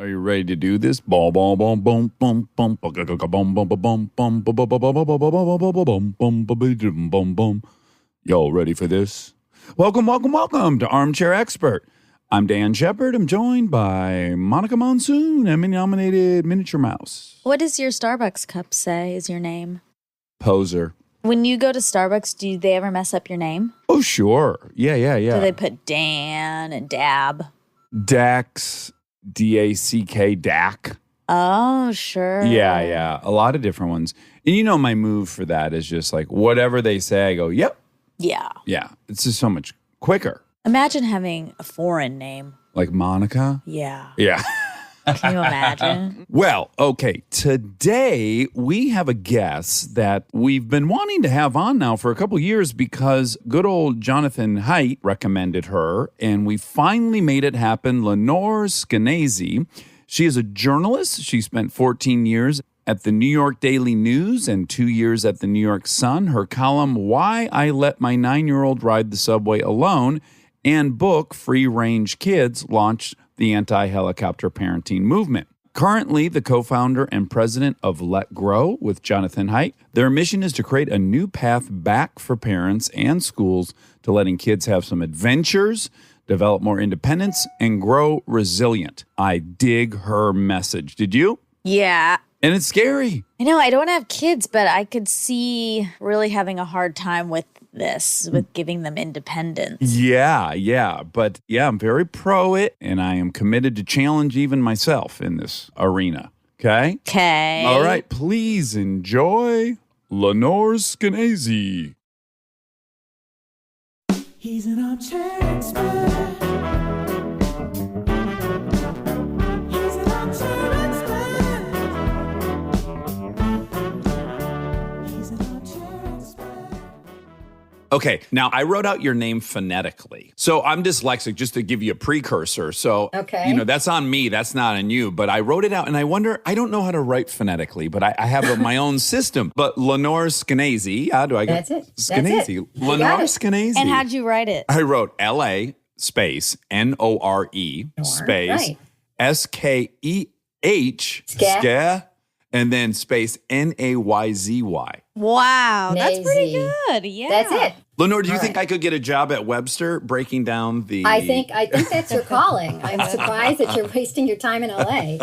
Are you ready to do this? Boom, boom, boom, boom, boom, boom, boom, boom, boom, boom, boom, boom. Y'all ready for this? Welcome to Armchair Expert. I'm Dan Shepard. I'm joined by Monica Monsoon, Emmy-nominated Miniature Mouse. What does your Starbucks cup say is your name? Poser. When you go to Starbucks, do they ever mess up your name? Oh, sure. Yeah. Do they put Dan and Dab? Dax, D-A-C-K, Dak. Oh, sure. Yeah. A lot of different ones. And you know my move for that is just like whatever they say, I go, yep. Yeah. Yeah. It's just so much quicker. Imagine having a foreign name. Like Monica? Yeah. Yeah. Can you imagine? Well, okay. Today we have a guest that we've been wanting to have on now for a couple years because good old Jonathan Haidt recommended her, and we finally made it happen. Lenore Skenazy. She is a journalist. She spent 14 years at the New York Daily News and 2 years at the New York Sun. Her column, Why I Let My 9-Year-Old Ride the Subway Alone, and book, Free Range Kids, launched the anti-helicopter parenting movement. Currently, the co-founder and president of Let Grow with Jonathan Haidt. Their mission is to create a new path back for parents and schools to letting kids have some adventures, develop more independence, and grow resilient. I dig her message. Did you? Yeah. And it's scary. I know, I don't have kids, but I could see really having a hard time with this, with giving them independence. Yeah. But yeah, I'm very pro it, and I am committed to challenge even myself in this arena. Okay? Okay. All right. Please enjoy Lenore Skenazy. He's an armchair expert. He's an armchair expert. He's an armchair expert. Okay, now I wrote out your name phonetically. So I'm dyslexic, just to give you a precursor. So, Okay. you know, that's on me. That's not on you. But I wrote it out, and I wonder, I don't know how to write phonetically, but I have my own system. But Lenore Skenazy, how do I get That's it. Skenazy. That's it. Lenore it. Skenazy. And how'd you write it? I wrote L-A space N-O-R-E space right. S-K-E-H Ska. and then space N-A-Y-Z-Y. Wow, that's pretty Nazy. good. Yeah. That's it. Lenore, do you All think right. I could get a job at Webster breaking down the... I think that's your calling. I'm surprised that you're wasting your time in LA.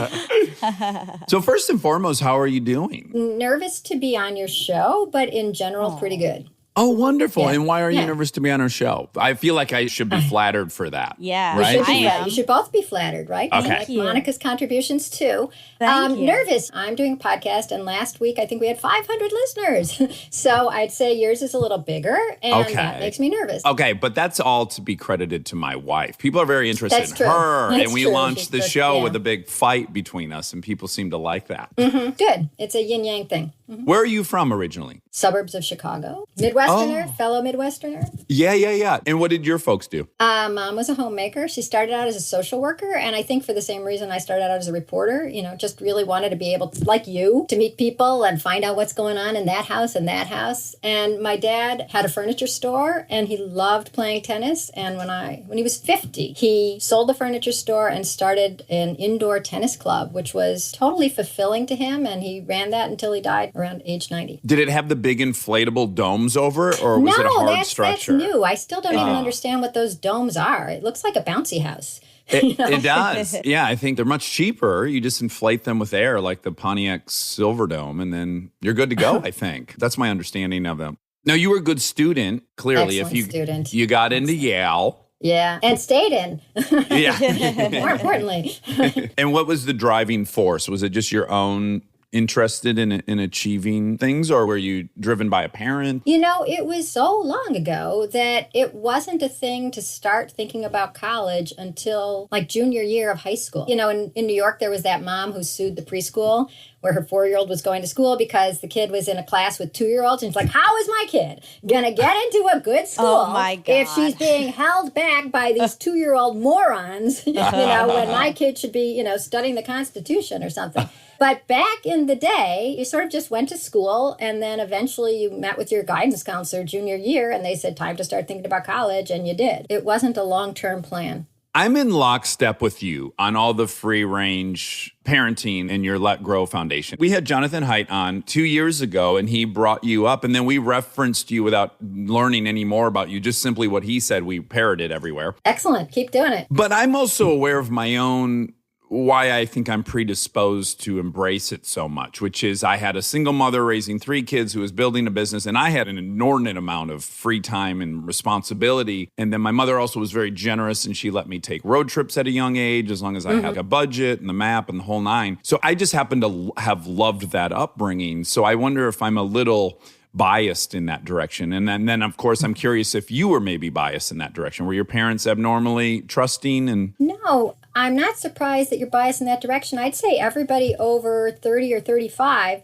So first and foremost, how are you doing? Nervous to be on your show, but in general, pretty good. Oh, wonderful. Yeah. And why are you Yeah. nervous to be on our show? I feel like I should be flattered for that. Yeah. Right? You should, I be am. You should both be flattered, right? Okay. Like Thank you. Monica's contributions too. Thank you. Nervous. I'm doing a podcast, and last week I think we had 500 listeners. So I'd say yours is a little bigger, and Okay. that makes me nervous. Okay, but that's all to be credited to my wife. People are very interested That's in true. her. That's and we true. launched She's the good, show yeah. with a big fight between us, and people seem to like that. Good. It's a yin-yang thing. Where are you from originally? Suburbs of Chicago. Midwesterner, fellow Midwesterner. Yeah. And what did your folks do? Mom was a homemaker. She started out as a social worker, and I think for the same reason I started out as a reporter, just really wanted to be able to, like you, to meet people and find out what's going on in that house and that house. And my dad had a furniture store, and he loved playing tennis. And when he was 50, he sold the furniture store and started an indoor tennis club, which was totally fulfilling to him, and he ran that until he died around age 90. Did it have the big inflatable domes over it, or was it a hard that's structure? new. I still don't even understand what those domes are. It looks like a bouncy house. It does. Yeah, I think they're much cheaper. You just inflate them with air like the Pontiac Silverdome, and then you're good to go, I think. That's my understanding of them. Now, you were a good student, clearly. Excellent student. You got into Yale. Yeah, and stayed in. Yeah. More importantly. And what was the driving force? Was it just your own interested in achieving things, or were you driven by a parent? It was so long ago that it wasn't a thing to start thinking about college until like junior year of high school. In New York, there was that mom who sued the preschool where her 4-year-old was going to school because the kid was in a class with 2-year-olds. And she's like, how is my kid going to get into a good school Oh, my God. if she's being held back by these 2-year-old morons, when my kid should be, studying the Constitution or something. But back in the day, you sort of just went to school, and then eventually you met with your guidance counselor junior year, and they said, time to start thinking about college, and you did. It wasn't a long-term plan. I'm in lockstep with you on all the free range parenting and your Let Grow Foundation. We had Jonathan Haidt on 2 years ago, and he brought you up, and then we referenced you without learning any more about you, just simply what he said. We parroted everywhere. Excellent. Keep doing it. But I'm also aware of my own why I think I'm predisposed to embrace it so much, which is I had a single mother raising 3 kids who was building a business, and I had an inordinate amount of free time and responsibility. And then my mother also was very generous, and she let me take road trips at a young age as long as I had a budget and the map and the whole nine. So I just happen to have loved that upbringing. So I wonder if I'm a little biased in that direction. And then, of course, I'm curious if you were maybe biased in that direction. Were your parents abnormally trusting? And No, I'm not surprised that you're biased in that direction. I'd say everybody over 30 or 35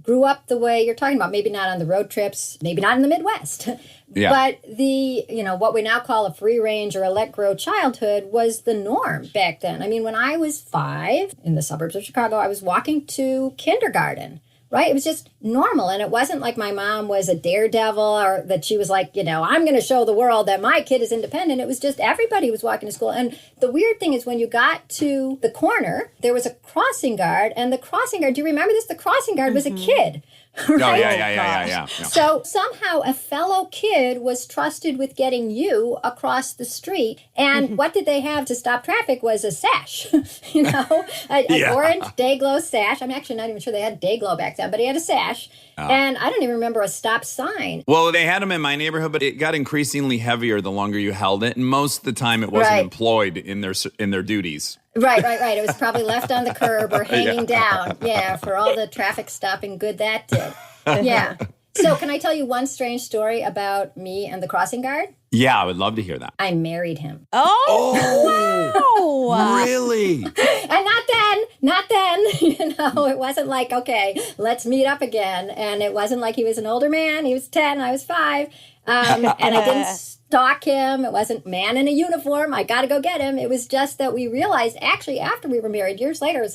grew up the way you're talking about. Maybe not on the road trips, maybe not in the Midwest. Yeah. But what we now call a free range or a let grow childhood was the norm back then. I mean, when I was 5 in the suburbs of Chicago, I was walking to kindergarten. Right? It was just normal. And it wasn't like my mom was a daredevil or that she was like, I'm going to show the world that my kid is independent. It was just everybody was walking to school. And the weird thing is when you got to the corner, there was a crossing guard. And the crossing guard, do you remember this? The crossing guard was a kid. Right? Oh, yeah. So somehow a fellow kid was trusted with getting you across the street. And what did they have to stop traffic was a sash, an orange day-glow sash. I'm actually not even sure they had day-glow back then, but he had a sash. Oh. And I don't even remember a stop sign. Well, they had them in my neighborhood, but it got increasingly heavier the longer you held it. And most of the time it wasn't employed in their duties. Right. It was probably left on the curb or hanging down. Yeah, for all the traffic stopping good that did. Yeah. So can I tell you one strange story about me and the crossing guard? Yeah, I would love to hear that. I married him. Oh, wow. Really? And not then. It wasn't like, okay, let's meet up again. And it wasn't like he was an older man. He was 10, I was 5. And I didn't stalk him. It wasn't man in a uniform. I got to go get him. It was just that we realized actually after we were married years later,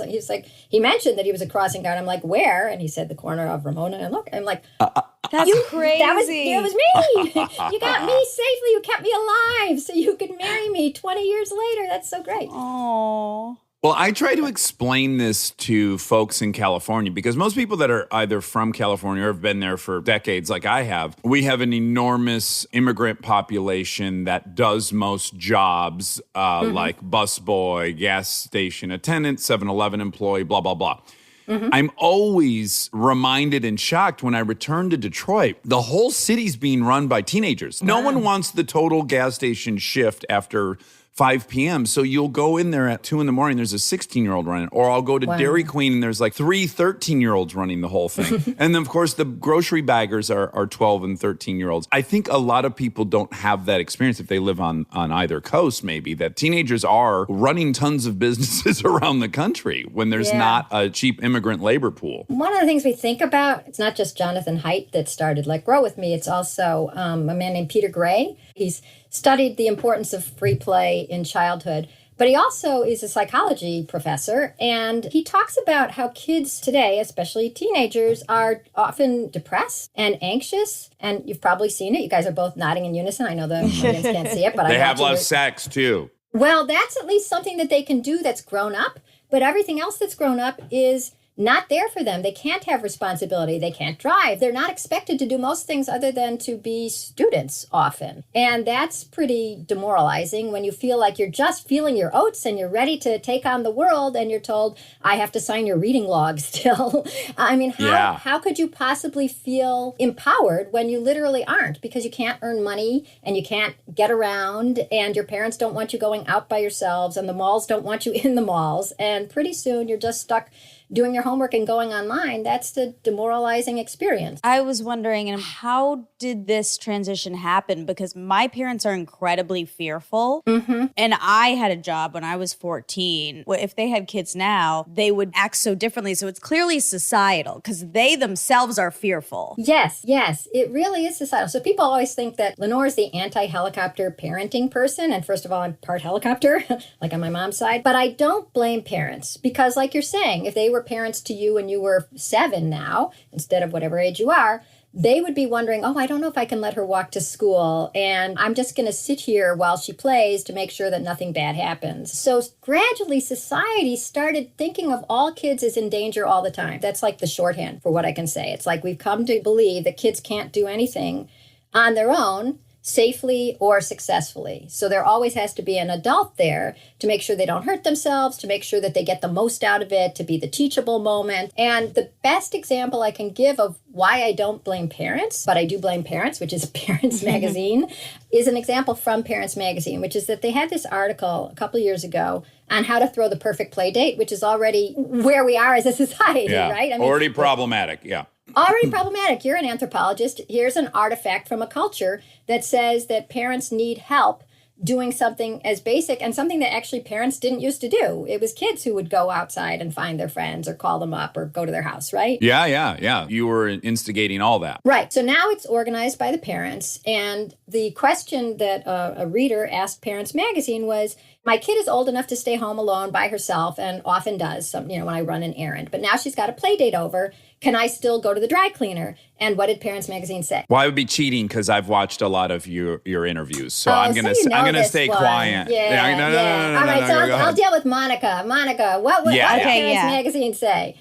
he mentioned that he was a crossing guard. I'm like, where? And he said the corner of Ramona. And look, I'm like, that's crazy. It was me. You got me safely. You kept me alive so you could marry me 20 years later. That's so great. Oh. Well, I try to explain this to folks in California because most people that are either from California or have been there for decades like I have, we have an enormous immigrant population that does most jobs like busboy, gas station attendant, 7-Eleven employee, blah, blah, blah. I'm always reminded and shocked when I return to Detroit. The whole city's being run by teenagers. No one wants the total gas station shift after 5 p.m. So you'll go in there at 2 in the morning, there's a 16-year-old running. Or I'll go to Dairy Queen and there's like 3 13-year-olds running the whole thing. And then, of course, the grocery baggers are 12 and 13-year-olds. I think a lot of people don't have that experience if they live on either coast, maybe, that teenagers are running tons of businesses around the country when there's not a cheap immigrant labor pool. One of the things we think about, it's not just Jonathan Haidt that started Let Grow with me. It's also a man named Peter Gray. He's studied the importance of free play in childhood, but he also is a psychology professor, and he talks about how kids today, especially teenagers, are often depressed and anxious, and you've probably seen it. You guys are both nodding in unison. I know the audience can't see it, but they have a lot of sex, too. Well, that's at least something that they can do that's grown up, but everything else that's grown up is not there for them. They can't have responsibility. They can't drive. They're not expected to do most things other than to be students often. And that's pretty demoralizing when you feel like you're just feeling your oats and you're ready to take on the world and you're told, I have to sign your reading log still. I mean, how could you possibly feel empowered when you literally aren't? Because you can't earn money and you can't get around and your parents don't want you going out by yourselves and the malls don't want you in the malls. And pretty soon you're just stuck doing your homework and going online. That's the demoralizing experience. I was wondering, how did this transition happen? Because my parents are incredibly fearful. And I had a job when I was 14. If they had kids now, they would act so differently. So it's clearly societal because they themselves are fearful. Yes, it really is societal. So people always think that Lenore is the anti-helicopter parenting person. And first of all, I'm part helicopter, like on my mom's side. But I don't blame parents because like you're saying, if they were parents to you when you were 7 now, instead of whatever age you are, they would be wondering, oh, I don't know if I can let her walk to school, and I'm just going to sit here while she plays to make sure that nothing bad happens. So gradually, society started thinking of all kids as in danger all the time. That's like the shorthand for what I can say. It's like we've come to believe that kids can't do anything on their own, safely or successfully. So there always has to be an adult there to make sure they don't hurt themselves, to make sure that they get the most out of it, to be the teachable moment. And the best example I can give of why I don't blame parents, but I do blame Parents, which is a parents magazine, is an example from Parents Magazine, which is that they had this article a couple of years ago on how to throw the perfect play date, which is already where we are as a society, right? Already problematic, yeah. Already problematic. You're an anthropologist. Here's an artifact from a culture that says that parents need help doing something as basic and something that actually parents didn't used to do. It was kids who would go outside and find their friends or call them up or go to their house, right? Yeah. You were instigating all that. Right. So now it's organized by the parents. And the question that a reader asked Parents Magazine was, my kid is old enough to stay home alone by herself and often does, when I run an errand. But now she's got a play date over. Can I still go to the dry cleaner? And what did Parents Magazine say? Well, I would be cheating because I've watched a lot of your interviews, so I'm gonna stay one. quiet. Yeah. No. All right, so Go I'll ahead. deal with Monica. Monica, what did Parents Magazine say?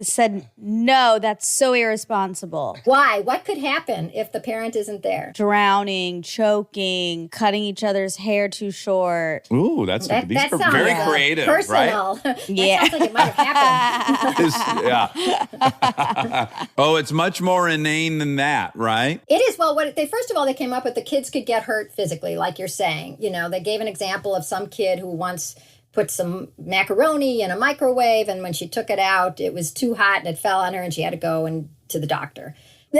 Said, no, that's so irresponsible. Why? What could happen if the parent isn't there? Drowning, choking, cutting each other's hair too short. Ooh, these are very creative, personal. right? Yeah. That sounds like it might have happened. Yeah. Oh, it's much more inane than that, right? It is. Well, first of all, they came up with the kids could get hurt physically, like you're saying. They gave an example of some kid who once put some macaroni in a microwave, and when she took it out, it was too hot and it fell on her and she had to go to the doctor.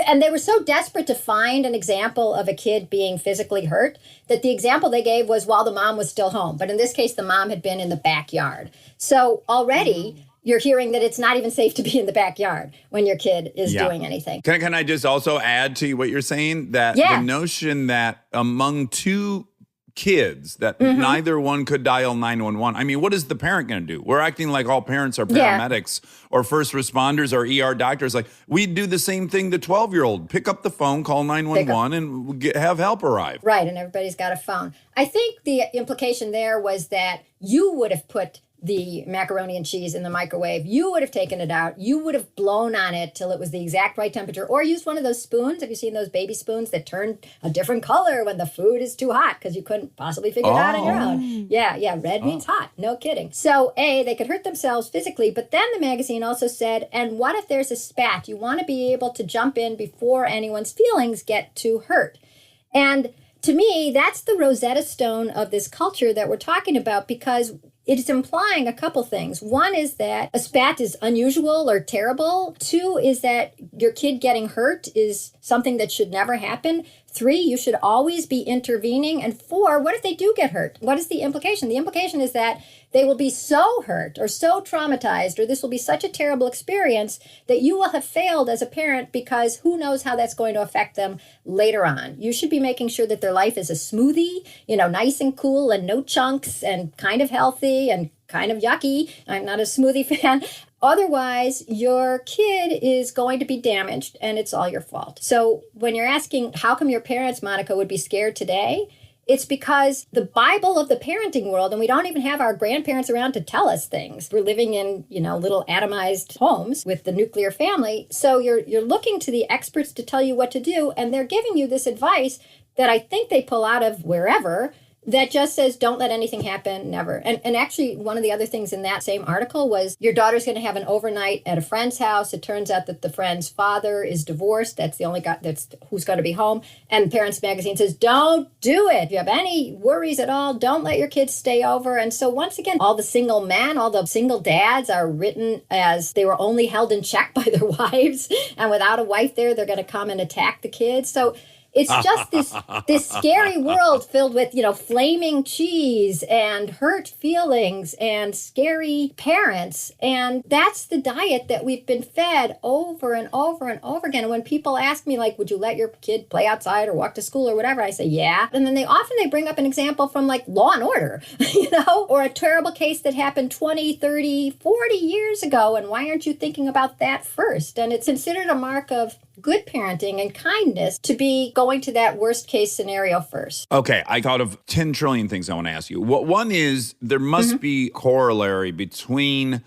And they were so desperate to find an example of a kid being physically hurt that the example they gave was while the mom was still home. But in this case, the mom had been in the backyard. So already you're hearing that it's not even safe to be in the backyard when your kid is doing anything. Can I just also add to what you're saying? That the notion that among two kids that neither one could dial 911. I mean, what is the parent going to do? We're acting like all parents are paramedics or first responders or ER doctors. Like, we do the same thing the 12-year-old. Pick up the phone, call 911, and have help arrive. Right, and everybody's got a phone. I think the implication there was that you would have put the macaroni and cheese in the microwave. You would have taken it out. You would have blown on it till it was the exact right temperature, or used one of those spoons. Have you seen those baby spoons that turn a different color when the food is too hot because you couldn't possibly figure it out on your own? Yeah, red means hot. No kidding. So, they could hurt themselves physically, but then the magazine also said, and what if there's a spat? You want to be able to jump in before anyone's feelings get too hurt. And to me, that's the Rosetta Stone of this culture that we're talking about, because it's implying a couple things. One is that a spat is unusual or terrible. Two is that your kid getting hurt is something that should never happen. 3, you should always be intervening. And 4, what if they do get hurt? What is the implication? The implication is that they will be so hurt or so traumatized, or this will be such a terrible experience that you will have failed as a parent, because who knows how that's going to affect them later on. You should be making sure that their life is a smoothie, nice and cool and no chunks and kind of healthy and kind of yucky. I'm not a smoothie fan. Otherwise, your kid is going to be damaged, and it's all your fault. So when you're asking, how come your parents, Monica, would be scared today? It's because the Bible of the parenting world, and we don't even have our grandparents around to tell us things. We're living in, little atomized homes with the nuclear family. So you're looking to the experts to tell you what to do, and they're giving you this advice that I think they pull out of wherever, that just says, don't let anything happen, never. And actually, one of the other things in that same article was, your daughter's going to have an overnight at a friend's house. It turns out that the friend's father is divorced. That's the only guy who's going to be home. And Parents Magazine says, don't do it. If you have any worries at all, don't let your kids stay over. And so once again, all the single men, all the single dads are written as they were only held in check by their wives. And without a wife there, they're going to come and attack the kids. So It's just this scary world filled with, flaming cheese and hurt feelings and scary parents. And that's the diet that we've been fed over and over and over again. And when people ask me, like, would you let your kid play outside or walk to school or whatever, I say, yeah. And then they bring up an example from like Law and Order, or a terrible case that happened 20, 30, 40 years ago. And why aren't you thinking about that first? And it's considered a mark of good parenting and kindness to be going to that worst case scenario first. Okay, I thought of 10 trillion things I want to ask you. One is there must be corollary between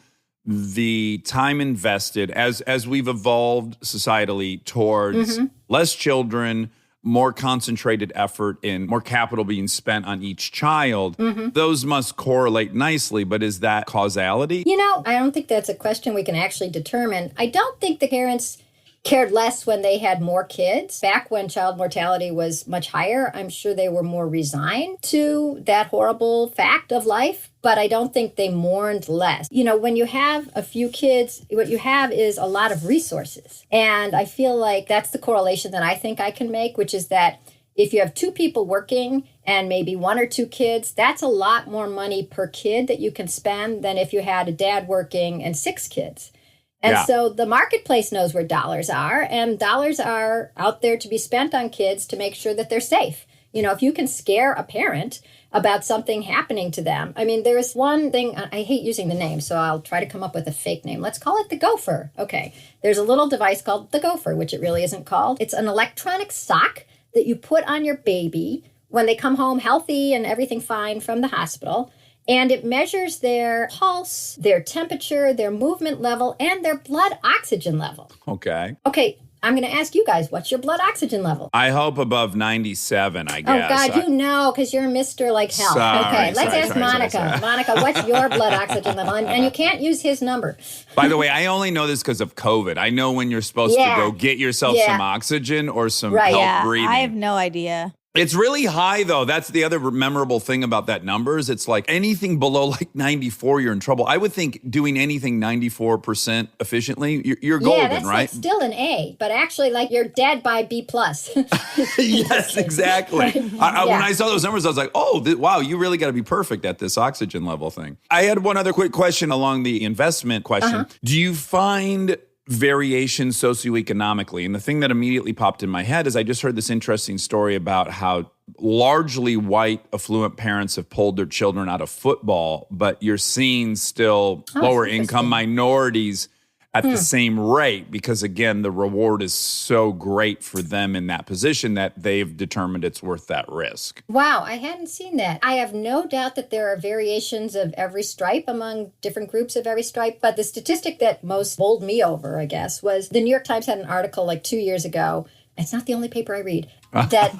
the time invested as we've evolved societally towards less children, more concentrated effort, and more capital being spent on each child. Those must correlate nicely, but is that causality? I don't think that's a question we can actually determine. I don't think the parents cared less when they had more kids. Back when child mortality was much higher, I'm sure they were more resigned to that horrible fact of life, but I don't think they mourned less. When you have a few kids, what you have is a lot of resources. And I feel like that's the correlation that I think I can make, which is that if you have two people working and maybe one or two kids, that's a lot more money per kid that you can spend than if you had a dad working and 6 kids. And so the marketplace knows where dollars are, and dollars are out there to be spent on kids to make sure that they're safe. If you can scare a parent about something happening to them. I mean, there's one thing, I hate using the name, so I'll try to come up with a fake name. Let's call it the gopher. Okay, there's a little device called the gopher, which it really isn't called. It's an electronic sock that you put on your baby when they come home healthy and everything fine from the hospital. And it measures their pulse, their temperature, their movement level, and their blood oxygen level. Okay, I'm going to ask you guys, what's your blood oxygen level? I hope above 97, I guess. Oh, God, because you're Mr. like hell. Let's ask Monica. Monica, what's your blood oxygen level? And you can't use his number. By the way, I only know this because of COVID. I know when you're supposed to go get yourself some oxygen or some help breathing. I have no idea. It's really high, though. That's the other memorable thing about that numbers. It's like anything below like 94, you're in trouble. I would think doing anything 94% efficiently, you're golden, that's right? Like still an A, but actually like you're dead by B+. Yes, exactly. When I saw those numbers, I was like, wow, you really got to be perfect at this oxygen level thing. I had one other quick question along the investment question. Do you find variation socioeconomically? And the thing that immediately popped in my head is I just heard this interesting story about how largely white affluent parents have pulled their children out of football, but you're seeing still lower income minorities at the same rate because, again, the reward is so great for them in that position that they've determined it's worth that risk. Wow, I hadn't seen that. I have no doubt that there are variations of every stripe among different groups of every stripe, but the statistic that most bowled me over, I guess, was the New York Times had an article like 2 years ago. It's not the only paper I read. That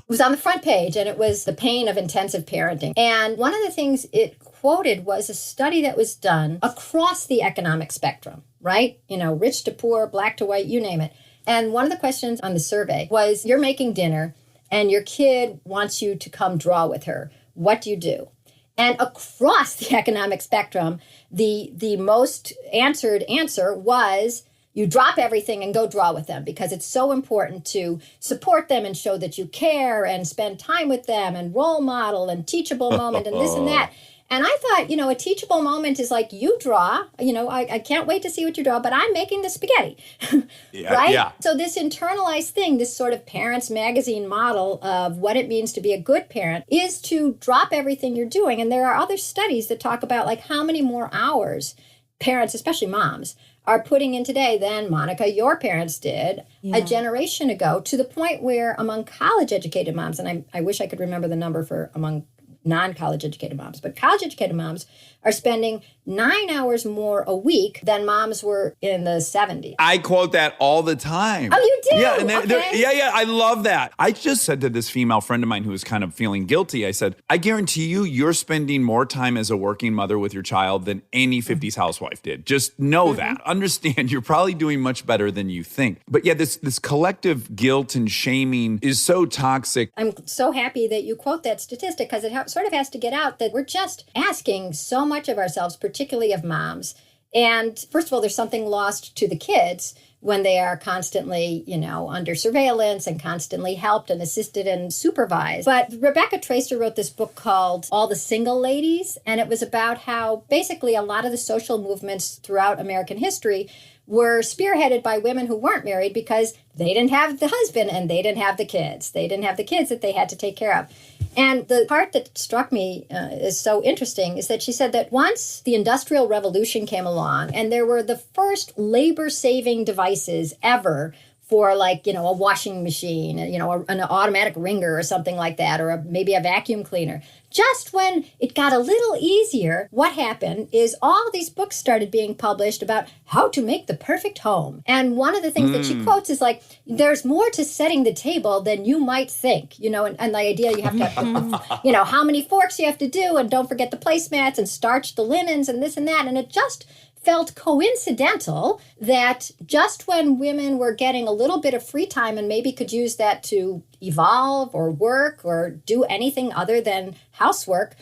was on the front page, and it was the pain of intensive parenting. And one of the things it quoted was a study that was done across the economic spectrum, right? Rich to poor, black to white, you name it. And one of the questions on the survey was, you're making dinner, and your kid wants you to come draw with her. What do you do? And across the economic spectrum, the most answered answer was, you drop everything and go draw with them because it's so important to support them and show that you care and spend time with them and role model and teachable moment and this and that. And I thought, a teachable moment is like, you draw, I can't wait to see what you draw, but I'm making the spaghetti, right? Yeah. So this internalized thing, this sort of parents magazine model of what it means to be a good parent is to drop everything you're doing. And there are other studies that talk about like how many more hours parents, especially moms, are putting in today than, Monica, your parents did a generation ago, to the point where among college-educated moms, and I wish I could remember the number for among non-college educated moms, but college educated moms are spending 9 hours more a week than moms were in the 70s. I quote that all the time. Oh, you do? Yeah, and okay. I love that. I just said to this female friend of mine who was kind of feeling guilty, I said, I guarantee you're spending more time as a working mother with your child than any 50s housewife did. Just know that. Understand, you're probably doing much better than you think. But yeah, this collective guilt and shaming is so toxic. I'm so happy that you quote that statistic because it sort of has to get out that we're just asking so much of ourselves, particularly of moms. And first of all, there's something lost to the kids when they are constantly, under surveillance and constantly helped and assisted and supervised. But Rebecca Tracer wrote this book called All the Single Ladies, and it was about how basically a lot of the social movements throughout American history were spearheaded by women who weren't married because they didn't have the husband and they didn't have the kids. They didn't have the kids that they had to take care of. And the part that struck me is so interesting is that she said that once the Industrial Revolution came along and there were the first labor-saving devices ever for like, a washing machine, an automatic wringer or something like that, or maybe a vacuum cleaner. Just when it got a little easier, what happened is all these books started being published about how to make the perfect home. And one of the things that she quotes is like, there's more to setting the table than you might think, and the idea you have to, how many forks you have to do, and don't forget the placemats and starch the linens and this and that. And it just felt coincidental that just when women were getting a little bit of free time and maybe could use that to evolve or work or do anything other than housework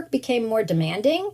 became more demanding.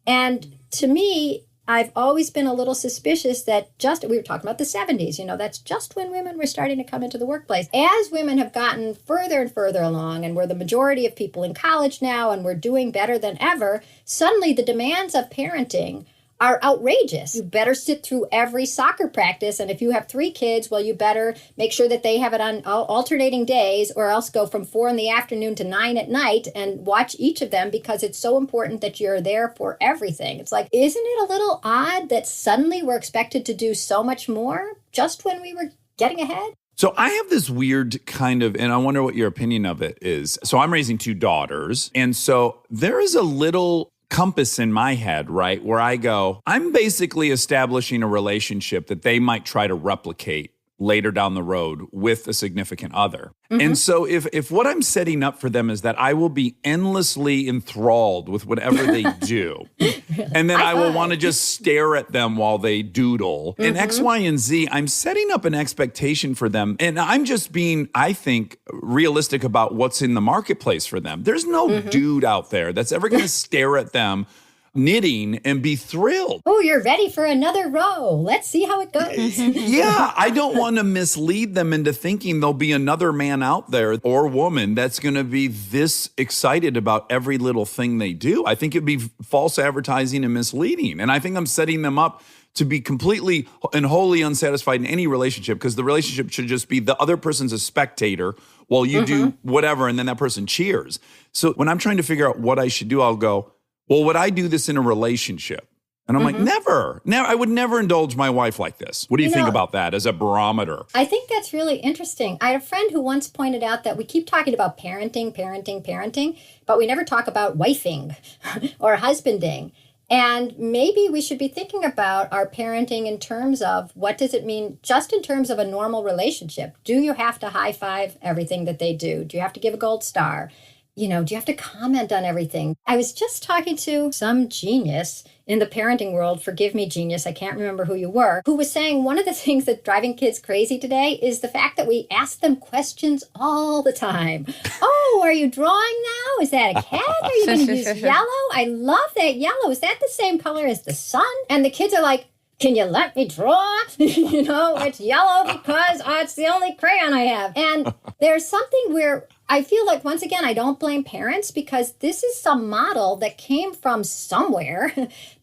And to me, I've always been a little suspicious that we were talking about the 70s, that's just when women were starting to come into the workplace. As women have gotten further and further along, and we're the majority of people in college now, and we're doing better than ever, suddenly the demands of parenting are outrageous. You better sit through every soccer practice, and if you have 3 kids, well, you better make sure that they have it on alternating days, or else go from 4 in the afternoon to 9 at night and watch each of them because it's so important that you're there for everything. It's like, isn't it a little odd that suddenly we're expected to do so much more just when we were getting ahead? So I have this weird kind of, and I wonder what your opinion of it is. So I'm raising 2 daughters, and so there is a little compass in my head, right, where I go, I'm basically establishing a relationship that they might try to replicate later down the road with a significant other. And so if what I'm setting up for them is that I will be endlessly enthralled with whatever they do, and then I will want to just stare at them while they doodle, and X, Y, and Z, I'm setting up an expectation for them. And I'm just being, I think, realistic about what's in the marketplace for them. There's no dude out there that's ever going to stare at them knitting and be thrilled. Oh, you're ready for another row. Let's see how it goes. Yeah, I don't want to mislead them into thinking there'll be another man out there or woman that's going to be this excited about every little thing they do. I think it'd be false advertising and misleading. And I think I'm setting them up to be completely and wholly unsatisfied in any relationship, because the relationship should just be the other person's a spectator while you do whatever, and then that person cheers. So when I'm trying to figure out what I should do, I'll go, well, would I do this in a relationship? And I'm like, never. I would never indulge my wife like this. What do you think about that as a barometer? I think that's really interesting. I had a friend who once pointed out that we keep talking about parenting, but we never talk about wifing or husbanding. And maybe we should be thinking about our parenting in terms of what does it mean just in terms of a normal relationship? Do you have to high five everything that they do? Do you have to give a gold star? Do you have to comment on everything? I was just talking to some genius in the parenting world, forgive me, genius, I can't remember who you were, who was saying one of the things that's driving kids crazy today is the fact that we ask them questions all the time. Oh, are you drawing now? Is that a cat? Are you going to use yellow? I love that yellow. Is that the same color as the sun? And the kids are like, can you let me draw? It's yellow because it's the only crayon I have. And there's something where I feel like, once again, I don't blame parents, because this is some model that came from somewhere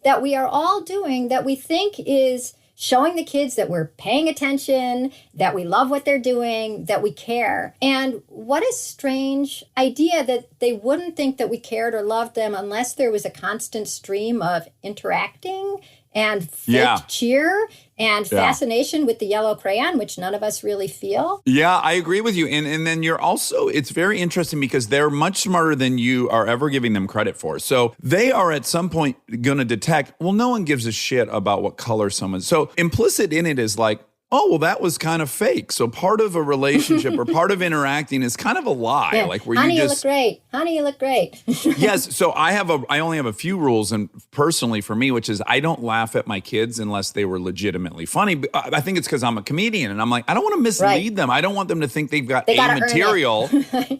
that we are all doing that we think is showing the kids that we're paying attention, that we love what they're doing, that we care. And what a strange idea that they wouldn't think that we cared or loved them unless there was a constant stream of interacting and fake cheer and fascination with the yellow crayon, which none of us really feel. Yeah, I agree with you. And then you're also, it's very interesting because they're much smarter than you are ever giving them credit for. So they are at some point going to detect, well, no one gives a shit about what color someone. So implicit in it is like, oh, well, that was kind of fake. So part of a relationship or part of interacting is kind of a lie. Yeah. Like where Honey, you you look great. Honey, you look great. Yes. So I only have a few rules, and personally for me, which is I don't laugh at my kids unless they were legitimately funny. I think it's because I'm a comedian, and I'm like, I don't want to mislead them. I don't want them to think they've got A material.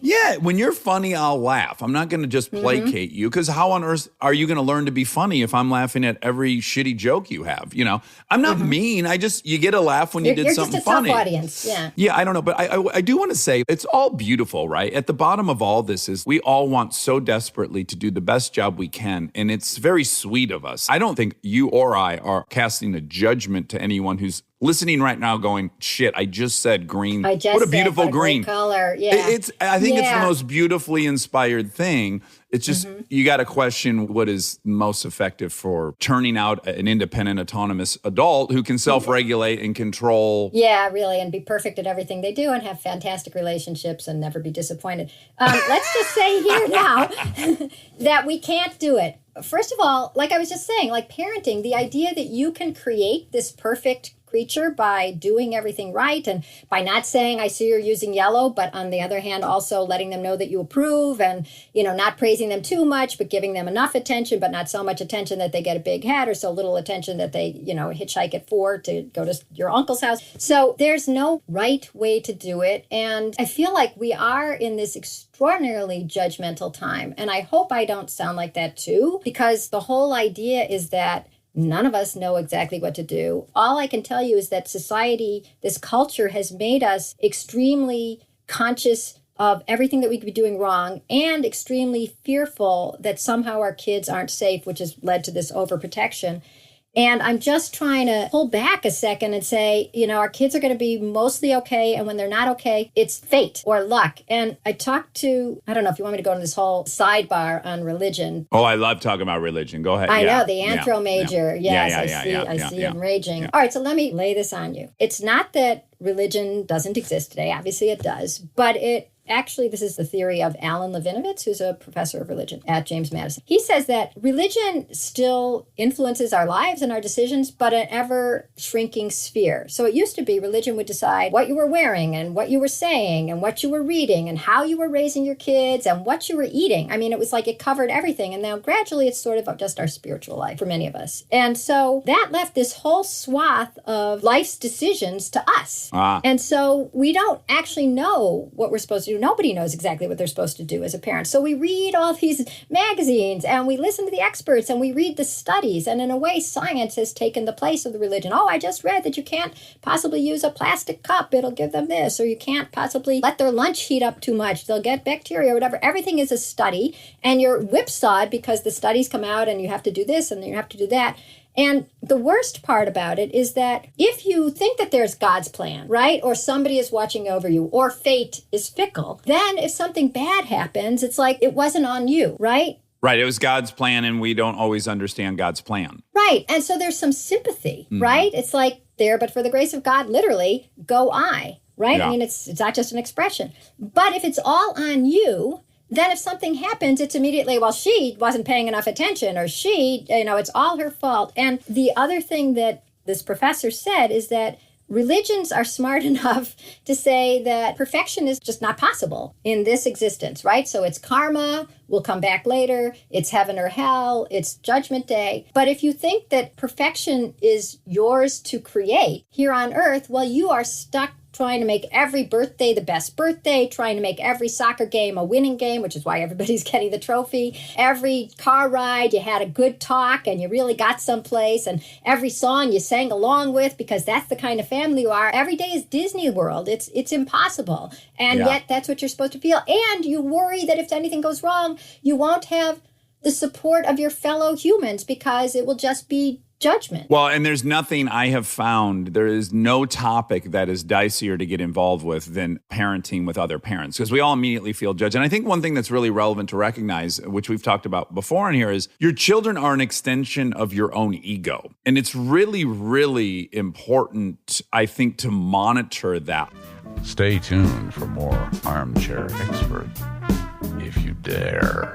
Yeah. When you're funny, I'll laugh. I'm not going to just placate you, because how on earth are you going to learn to be funny if I'm laughing at every shitty joke you have? I'm not mean. You get a laugh when you did You're something just a funny. tough audience. Yeah. Yeah, I don't know, but I do want to say it's all beautiful, right? At the bottom of all this is we all want so desperately to do the best job we can, and it's very sweet of us. I don't think you or I are casting a judgment to anyone who's listening right now going, shit, I just said green. I just what a said, beautiful what a green great color. Yeah. I think it's the Yeah. most beautifully inspired thing. It's just, you got to question what is most effective for turning out an independent, autonomous adult who can self-regulate and control. Yeah, really, and be perfect at everything they do and have fantastic relationships and never be disappointed. Let's just say here now that we can't do it. First of all, like I was just saying, like parenting, the idea that you can create this perfect creature by doing everything right and by not saying, I see you're using yellow, but on the other hand, also letting them know that you approve and, not praising them too much, but giving them enough attention, but not so much attention that they get a big head or so little attention that they, hitchhike at 4 to go to your uncle's house. So there's no right way to do it. And I feel like we are in this extraordinarily judgmental time. And I hope I don't sound like that too, because the whole idea is that none of us know exactly what to do. All I can tell you is that society, this culture has made us extremely conscious of everything that we could be doing wrong and extremely fearful that somehow our kids aren't safe, which has led to this overprotection. And I'm just trying to pull back a second and say, our kids are going to be mostly okay. And when they're not okay, it's fate or luck. And I talked to, I don't know if you want me to go into this whole sidebar on religion. Oh, I love talking about religion. Go ahead. I Yeah. know, the anthro major. Yes, I see him raging. Yeah. All right, so let me lay this on you. It's not that religion doesn't exist today. Obviously it does. But actually, this is the theory of Alan Levinovitz, who's a professor of religion at James Madison. He says that religion still influences our lives and our decisions, but an ever-shrinking sphere. So it used to be religion would decide what you were wearing and what you were saying and what you were reading and how you were raising your kids and what you were eating. I mean, it was like it covered everything. And now gradually it's sort of just our spiritual life for many of us. And so that left this whole swath of life's decisions to us. And so we don't actually know what we're supposed to do. Nobody knows exactly what they're supposed to do as a parent. So we read all these magazines and we listen to the experts and we read the studies. And in a way, science has taken the place of the religion. Oh, I just read that you can't possibly use a plastic cup. It'll give them this. Or you can't possibly let their lunch heat up too much. They'll get bacteria or whatever. Everything is a study. And you're whipsawed because the studies come out and you have to do this and you have to do that. And the worst part about it is that if you think that there's God's plan, right, or somebody is watching over you, or fate is fickle, then if something bad happens, it's like it wasn't on you, right? Right. It was God's plan, and we don't always understand God's plan. Right. And so there's some sympathy, right? It's like there, but for the grace of God, literally, go I, right? Yeah. I mean, it's not just an expression. But if it's all on you, then if something happens, it's immediately, well, she wasn't paying enough attention, or she, it's all her fault. And the other thing that this professor said is that religions are smart enough to say that perfection is just not possible in this existence, right? So it's karma, we'll come back later, it's heaven or hell, it's judgment day. But if you think that perfection is yours to create here on earth, well, you are stuck trying to make every birthday the best birthday, trying to make every soccer game a winning game, which is why everybody's getting the trophy. Every car ride, you had a good talk and you really got someplace. And every song you sang along with, because that's the kind of family you are. Every day is Disney World. It's impossible. And yet that's what you're supposed to feel. And you worry that if anything goes wrong, you won't have the support of your fellow humans because it will just be judgment. Well, and there's nothing I have found, there is no topic that is dicier to get involved with than parenting with other parents, because we all immediately feel judged. And I think one thing that's really relevant to recognize, which we've talked about before in here, is your children are an extension of your own ego. And it's really, really important, I think, to monitor that. Stay tuned for more Armchair Expert, if you dare.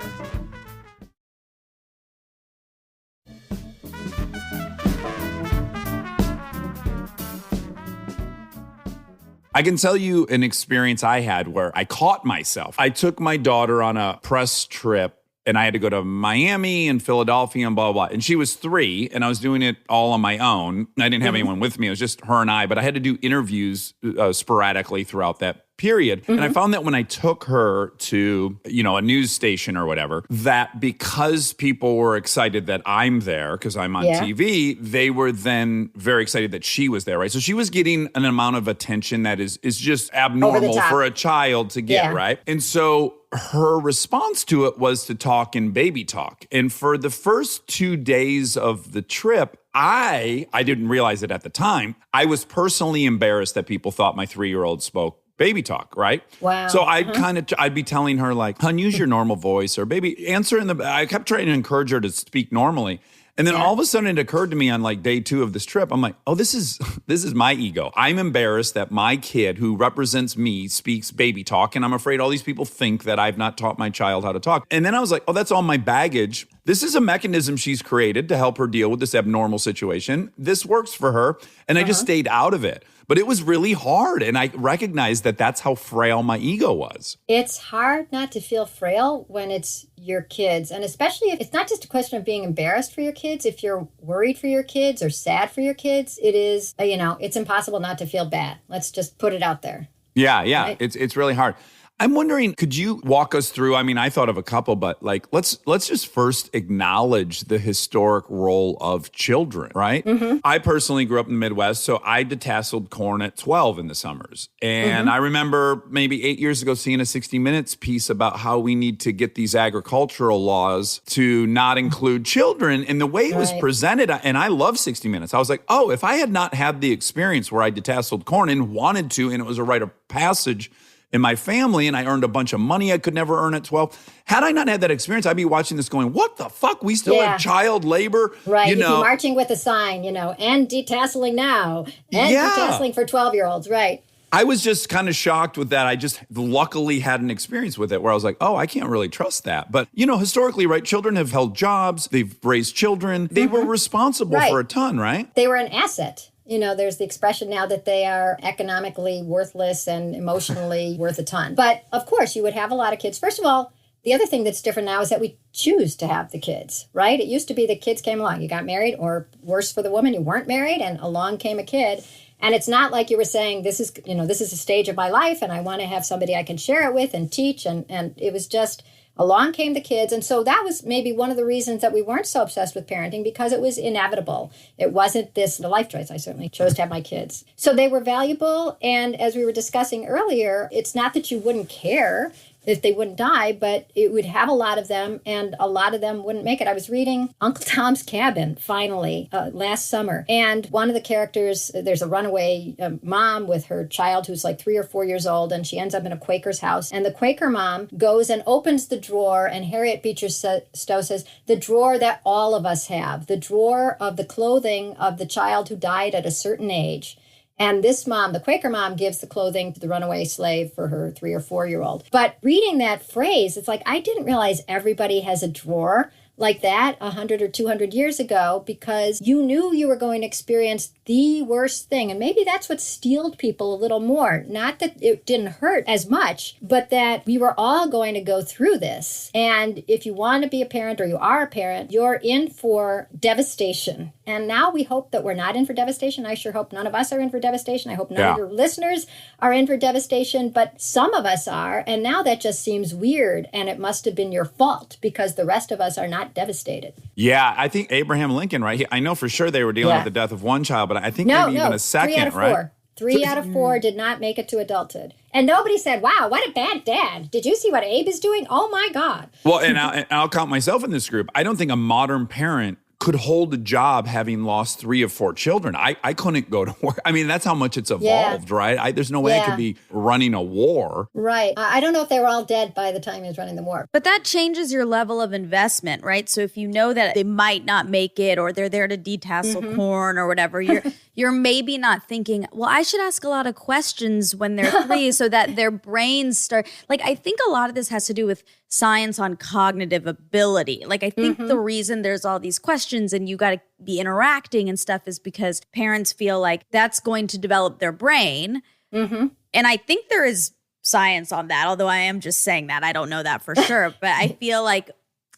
I can tell you an experience I had where I caught myself. I took my daughter on a press trip and I had to go to Miami and Philadelphia and blah, blah, blah. And she was 3 and I was doing it all on my own. I didn't have anyone with me. It was just her and I, but I had to do interviews sporadically throughout that period. And I found that when I took her to, a news station or whatever, that because people were excited that I'm there because I'm on TV, they were then very excited that she was there, right? So she was getting an amount of attention that is just abnormal for a child to get, right? And so her response to it was to talk in baby talk. And for the first 2 days of the trip, I didn't realize it at the time, I was personally embarrassed that people thought my 3-year-old spoke baby talk, right? Wow. So I'd be telling her like, "Hun, use your normal voice," or "Baby, answer in the." I kept trying to encourage her to speak normally. And then all of a sudden it occurred to me on like day 2 of this trip, I'm like, oh, this is my ego. I'm embarrassed that my kid who represents me speaks baby talk. And I'm afraid all these people think that I've not taught my child how to talk. And then I was like, oh, that's all my baggage. This is a mechanism she's created to help her deal with this abnormal situation. This works for her. And I just stayed out of it. But it was really hard. And I recognized that that's how frail my ego was. It's hard not to feel frail when it's your kids. And especially if it's not just a question of being embarrassed for your kids. If you're worried for your kids or sad for your kids, it is, it's impossible not to feel bad. Let's just put it out there. Yeah. Right? It's really hard. I'm wondering, could you walk us through, I thought of a couple, but like, let's just first acknowledge the historic role of children, right? I personally grew up in the Midwest, so I detasseled corn at 12 in the summers. And I remember maybe 8 years ago seeing a 60 Minutes piece about how we need to get these agricultural laws to not include children. And the way it was presented, and I love 60 Minutes, I was like, oh, if I had not had the experience where I detasseled corn and wanted to, and it was a rite of passage in my family, and I earned a bunch of money I could never earn at 12. Had I not had that experience, I'd be watching this going, what the fuck? We still have child labor? Right. You'd be marching with a sign, and detasseling now, and detasseling for 12-year-olds, right. I was just kind of shocked with that. I just luckily had an experience with it where I was like, oh, I can't really trust that. But, historically, right, children have held jobs. They've raised children. They were responsible for a ton, right? They were an asset. There's the expression now that they are economically worthless and emotionally worth a ton. But of course, you would have a lot of kids. First of all, the other thing that's different now is that we choose to have the kids, right? It used to be the kids came along. You got married, or worse for the woman, you weren't married, and along came a kid. And it's not like you were saying, this is a stage of my life, and I want to have somebody I can share it with and teach. And it was just, along came the kids. And so that was maybe one of the reasons that we weren't so obsessed with parenting, because it was inevitable. It wasn't the life choice. I certainly chose to have my kids. So they were valuable. And as we were discussing earlier, it's not that you wouldn't care if they wouldn't die, but it would have a lot of them, and a lot of them wouldn't make it. I was reading Uncle Tom's Cabin, finally, last summer. And one of the characters, there's a runaway mom with her child who's like 3 or 4 years old, and she ends up in a Quaker's house. And the Quaker mom goes and opens the drawer, and Harriet Beecher Stowe says, the drawer that all of us have, the drawer of the clothing of the child who died at a certain age. And this mom, the Quaker mom, gives the clothing to the runaway slave for her 3 or 4 year old. But reading that phrase, it's like, I didn't realize everybody has a drawer like that 100 or 200 years ago, because you knew you were going to experience the worst thing. And maybe that's what steeled people a little more. Not that it didn't hurt as much, but that we were all going to go through this. And if you want to be a parent, or you are a parent, you're in for devastation. And now we hope that we're not in for devastation. I sure hope none of us are in for devastation. I hope none of your listeners are in for devastation, but some of us are. And now that just seems weird. And it must have been your fault, because the rest of us are not devastated. Yeah, I think Abraham Lincoln, right? I know for sure they were dealing with the death of one child, but I think maybe even a second, 3 out of 4. right? 3 out of 4 did not make it to adulthood. And nobody said, wow, what a bad dad. Did you see what Abe is doing? Oh, my God. Well, and I'll count myself in this group. I don't think a modern parent could hold a job having lost 3 of 4 children. I couldn't go to work. I mean, that's how much it's evolved, right? There's no way I could be running a war. Right. I don't know if they were all dead by the time he was running the war. But that changes your level of investment, right? So if you know that they might not make it, or they're there to detassel corn or whatever, you're maybe not thinking, well, I should ask a lot of questions when they're 3 so that their brains start. Like, I think a lot of this has to do with science on cognitive ability. Like, I think the reason there's all these questions and you got to be interacting and stuff is because parents feel like that's going to develop their brain. And I think there is science on that, although I am just saying that. I don't know that for sure. But I feel like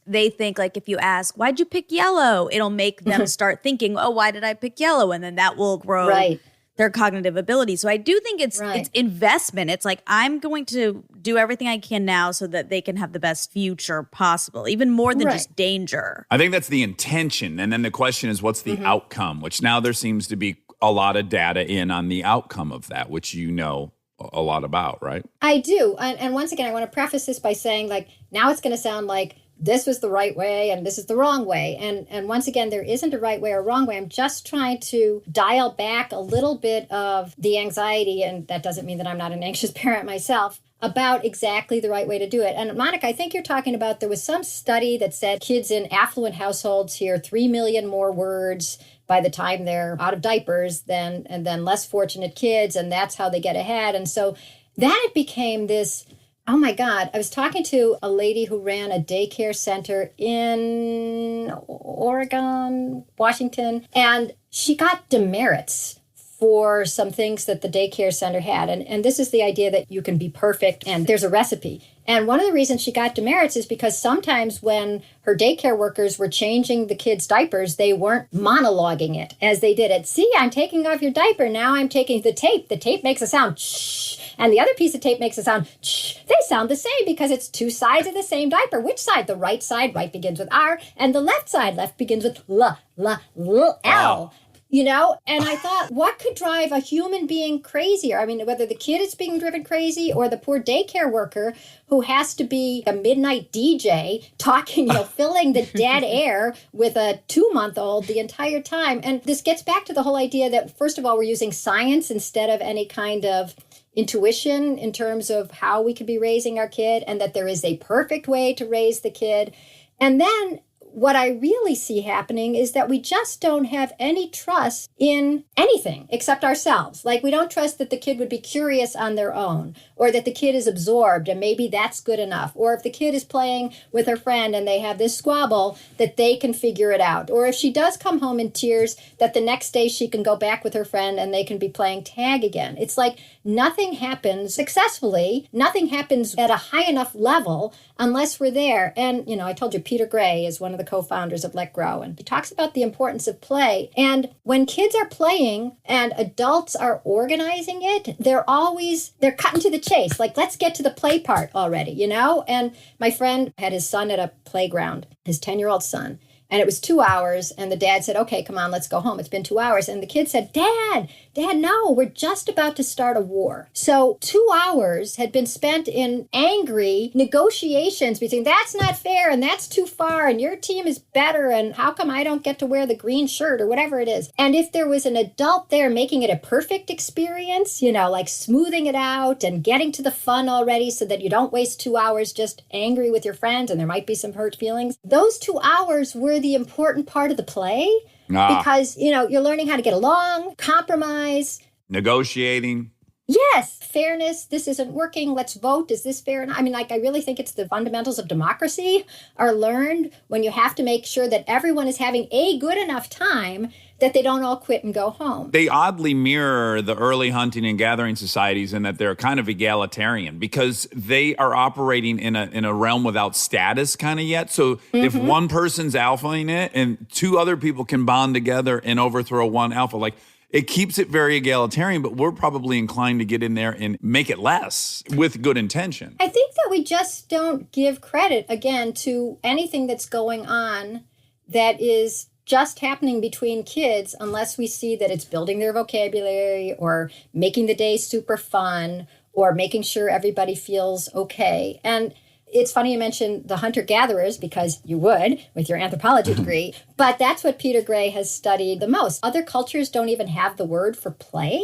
they think, like, if you ask, why'd you pick yellow? It'll make them start thinking, oh, why did I pick yellow? And then that will grow their cognitive ability. So I do think it's investment. It's like, I'm going to do everything I can now so that they can have the best future possible, even more than just danger. I think that's the intention. And then the question is, what's the outcome? Which now there seems to be a lot of data in on the outcome of that, which you know a lot about, right? I do. And once again, I want to preface this by saying, like, now it's going to sound like this was the right way and this is the wrong way. And once again, there isn't a right way or wrong way. I'm just trying to dial back a little bit of the anxiety, and that doesn't mean that I'm not an anxious parent myself, about exactly the right way to do it. And Monica, I think you're talking about, there was some study that said kids in affluent households hear 3 million more words by the time they're out of diapers than less fortunate kids, and that's how they get ahead. And so then it became this, oh my God, I was talking to a lady who ran a daycare center in Oregon, Washington, and she got demerits for some things that the daycare center had. And this is the idea that you can be perfect and there's a recipe. And one of the reasons she got demerits is because sometimes when her daycare workers were changing the kids' diapers, they weren't monologuing it as they did it. See, I'm taking off your diaper. Now I'm taking the tape. The tape makes a sound, shh, and the other piece of tape makes a sound, shh. They sound the same because it's two sides of the same diaper. Which side? The right side, right begins with R, and the left side, left begins with L, L, L, L. You know, and I thought, what could drive a human being crazier? I mean, whether the kid is being driven crazy or the poor daycare worker who has to be a midnight DJ talking, filling the dead air with a 2-month-old the entire time. And this gets back to the whole idea that, first of all, we're using science instead of any kind of intuition in terms of how we could be raising our kid, and that there is a perfect way to raise the kid. And then what I really see happening is that we just don't have any trust in anything except ourselves. Like, we don't trust that the kid would be curious on their own, or that the kid is absorbed and maybe that's good enough. Or if the kid is playing with her friend and they have this squabble, that they can figure it out. Or if she does come home in tears, that the next day she can go back with her friend and they can be playing tag again. It's like nothing happens successfully. Nothing happens at a high enough level unless we're there. And, I told you Peter Gray is one of the co-founders of Let Grow, and he talks about the importance of play. And when kids are playing and adults are organizing it, they're cutting to the chase. Like, let's get to the play part already, And my friend had his son at a playground, his 10-year-old son. And it was 2 hours, and the dad said, okay, come on, let's go home. It's been 2 hours. And the kid said, Dad, no, we're just about to start a war. So 2 hours had been spent in angry negotiations between that's not fair and that's too far and your team is better and how come I don't get to wear the green shirt or whatever it is. And if there was an adult there making it a perfect experience, like smoothing it out and getting to the fun already so that you don't waste 2 hours just angry with your friends and there might be some hurt feelings, those 2 hours were the important part of the play. Because, you're learning how to get along, compromise. Negotiating. Yes. Fairness. This isn't working. Let's vote. Is this fair? I mean, I really think it's the fundamentals of democracy are learned when you have to make sure that everyone is having a good enough time that they don't all quit and go home. They oddly mirror the early hunting and gathering societies in that they're kind of egalitarian because they are operating in a realm without status kind of yet. So if one person's alphaing it and two other people can bond together and overthrow one alpha, like, it keeps it very egalitarian, but we're probably inclined to get in there and make it less with good intention. I think that we just don't give credit, again, to anything that's going on that is just happening between kids unless we see that it's building their vocabulary or making the day super fun or making sure everybody feels okay. And it's funny you mentioned the hunter-gatherers because you would with your anthropology degree, but that's what Peter Gray has studied the most. Other cultures don't even have the word for play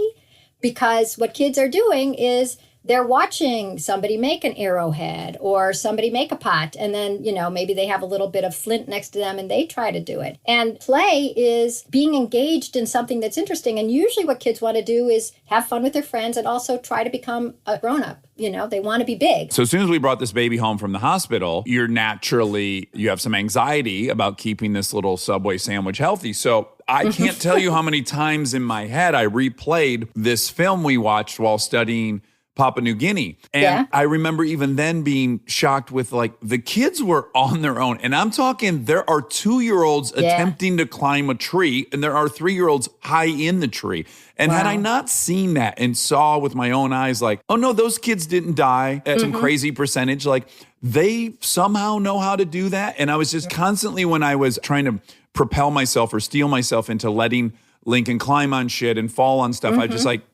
because what kids are doing is they're watching somebody make an arrowhead or somebody make a pot. And then, maybe they have a little bit of flint next to them and they try to do it. And play is being engaged in something that's interesting. And usually what kids want to do is have fun with their friends and also try to become a grown-up. They want to be big. So as soon as we brought this baby home from the hospital, you have some anxiety about keeping this little Subway sandwich healthy. So I can't tell you how many times in my head I replayed this film we watched while studying Papua New Guinea. And Yeah. I remember even then being shocked with like the kids were on their own. And I'm talking, there are 2-year-olds attempting to climb a tree and there are 3-year-olds high in the tree. And had I not seen that and saw with my own eyes, like, oh no, those kids didn't die at some crazy percentage. Like they somehow know how to do that. And I was just constantly, when I was trying to propel myself or steel myself into letting Lincoln climb on shit and fall on stuff, I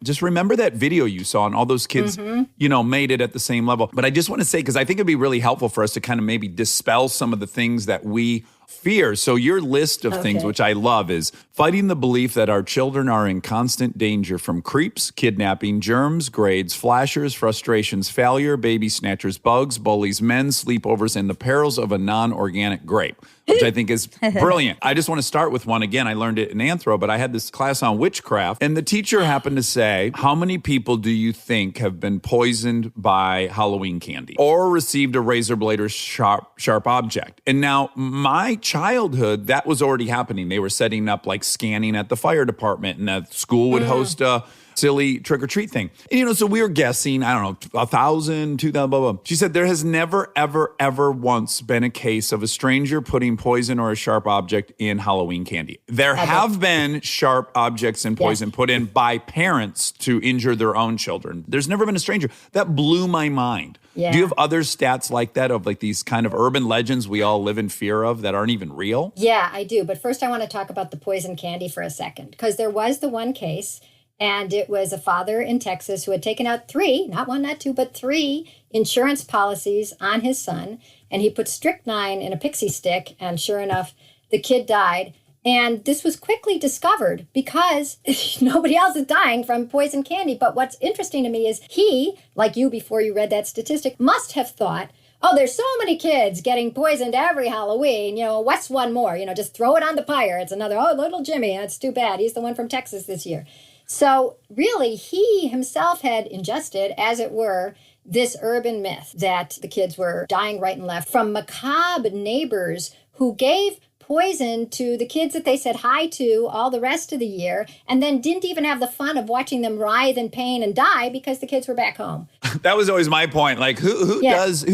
just remember that video you saw and all those kids, made it at the same level. But I just want to say, because I think it'd be really helpful for us to kind of maybe dispel some of the things that we fear. So your list of things, which I love, is fighting the belief that our children are in constant danger from creeps, kidnapping, germs, grades, flashers, frustrations, failure, baby snatchers, bugs, bullies, men, sleepovers, and the perils of a non-organic grape, which I think is brilliant. I just want to start with one again. I learned it in Anthro, but I had this class on witchcraft, and the teacher happened to say, how many people do you think have been poisoned by Halloween candy or received a razor blade or sharp object? And now my childhood, that was already happening. They were setting up like scanning at the fire department, and the school would host a silly trick-or-treat thing. And, so we were guessing, I don't know, 1,000, 2,000, blah, blah. She said there has never, ever, ever once been a case of a stranger putting poison or a sharp object in Halloween candy. There have been sharp objects and poison put in by parents to injure their own children. There's never been a stranger. That blew my mind. Yeah. Do you have other stats like that of like these kind of urban legends we all live in fear of that aren't even real? Yeah, I do. But first I want to talk about the poison candy for a second, because there was the one case. And it was a father in Texas who had taken out 3, not 1, not 2, but 3 insurance policies on his son. And he put strychnine in a pixie stick. And sure enough, the kid died. And this was quickly discovered because nobody else is dying from poison candy. But what's interesting to me is he, like you before you read that statistic, must have thought, oh, there's so many kids getting poisoned every Halloween. What's one more? Just throw it on the pyre. It's another, oh, little Jimmy. That's too bad. He's the one from Texas this year. So really, he himself had ingested, as it were, this urban myth that the kids were dying right and left from macabre neighbors who gave poison to the kids that they said hi to all the rest of the year, and then didn't even have the fun of watching them writhe in pain and die because the kids were back home. That was always my point. Like, who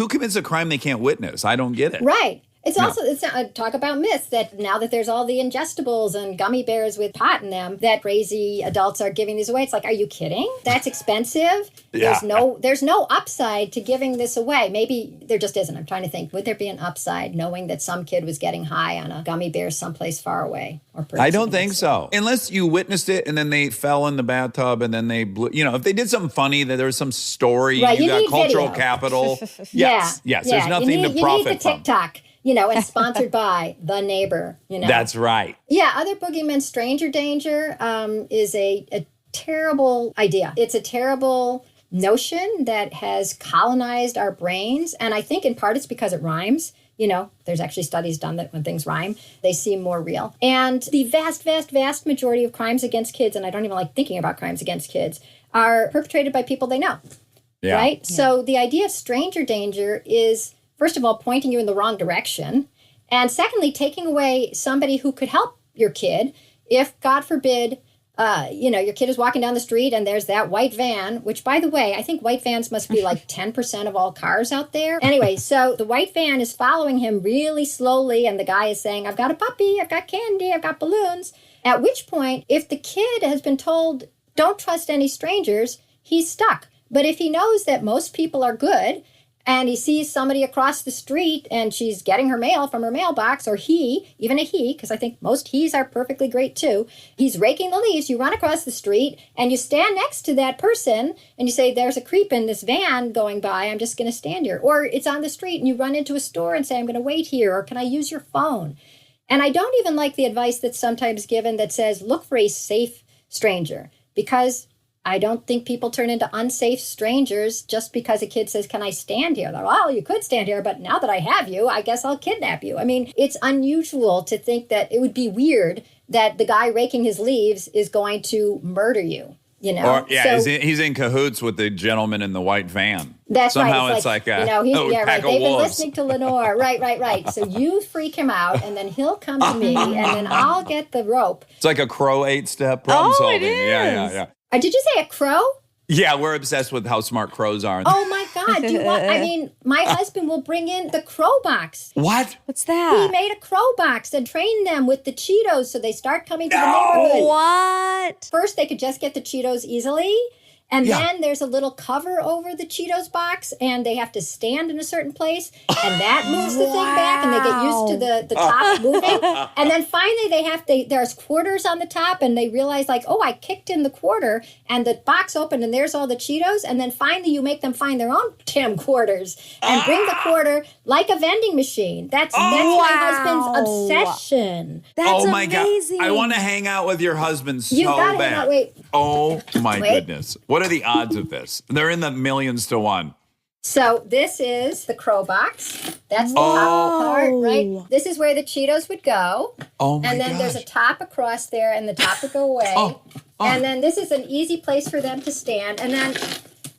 commits a crime they can't witness? I don't get it. Right. It's also, talk about myths that now that there's all the ingestibles and gummy bears with pot in them, that crazy adults are giving these away. It's like, are you kidding? That's expensive. Yeah. There's no upside to giving this away. Maybe there just isn't. I'm trying to think, would there be an upside knowing that some kid was getting high on a gummy bear someplace far away? I don't think so. Unless you witnessed it and then they fell in the bathtub and then they blew, if they did something funny, that there was some story, right, you got cultural video. capital. Yes. There's nothing to profit You need the from. TikTok. And sponsored by the neighbor, That's right. Yeah, other boogeymen, stranger danger is a terrible idea. It's a terrible notion that has colonized our brains. And I think in part it's because it rhymes. There's actually studies done that when things rhyme, they seem more real. And the vast, vast, vast majority of crimes against kids, and I don't even like thinking about crimes against kids, are perpetrated by people they know. Yeah. Right? Yeah. So the idea of stranger danger is, first of all, pointing you in the wrong direction. And secondly, taking away somebody who could help your kid if, God forbid, your kid is walking down the street and there's that white van, which, by the way, I think white vans must be like 10% of all cars out there. Anyway, so the white van is following him really slowly. And the guy is saying, I've got a puppy, I've got candy, I've got balloons. At which point, if the kid has been told, don't trust any strangers, he's stuck. But if he knows that most people are good, and he sees somebody across the street and she's getting her mail from her mailbox, or even a he, because I think most he's are perfectly great too. He's raking the leaves. You run across the street and you stand next to that person and you say, there's a creep in this van going by. I'm just going to stand here. Or it's on the street and you run into a store and say, I'm going to wait here. Or can I use your phone? And I don't even like the advice that's sometimes given that says, look for a safe stranger, because I don't think people turn into unsafe strangers just because a kid says, can I stand here? They're, well, you could stand here, but now that I have you, I guess I'll kidnap you. I mean, it's unusual to think that it would be weird that the guy raking his leaves is going to murder you, Or, he's in cahoots with the gentleman in the white van. That's Somehow right. it's like a right. pack of They've been wolves. listening to Lenore. Right. So you freak him out, and then he'll come to me, and then I'll get the rope. It's like a crow 8-step problem solving. it is. Yeah. Did you say a crow? Yeah, we're obsessed with how smart crows are. Oh my God. Do you want, I mean, my husband will bring in the crow box. What? What's He that? made a crow box and trained them with the Cheetos so they start coming to the neighborhood. What? First, they could just get the Cheetos easily. And Yeah. then there's a little cover over the Cheetos box, and they have to stand in a certain place, and that moves the thing back, and they get used to the top moving. And then finally, there's quarters on the top, and they realize, like, oh, I kicked in the quarter, and the box opened, and there's all the Cheetos. And then finally, you make them find their own damn quarters and bring the quarter like a vending machine. That's my husband's obsession. That's oh my amazing. God. I want to hang out with your husband so You gotta bad. hang out. Wait. Oh my Wait. goodness. What are the odds of this? They're in the millions to one. So this is the crow box. That's the top part, right? This is where the Cheetos would go. Oh my And then there's a gosh. top across there, and the top would go away. Oh. And then this is an easy place for them to stand. And then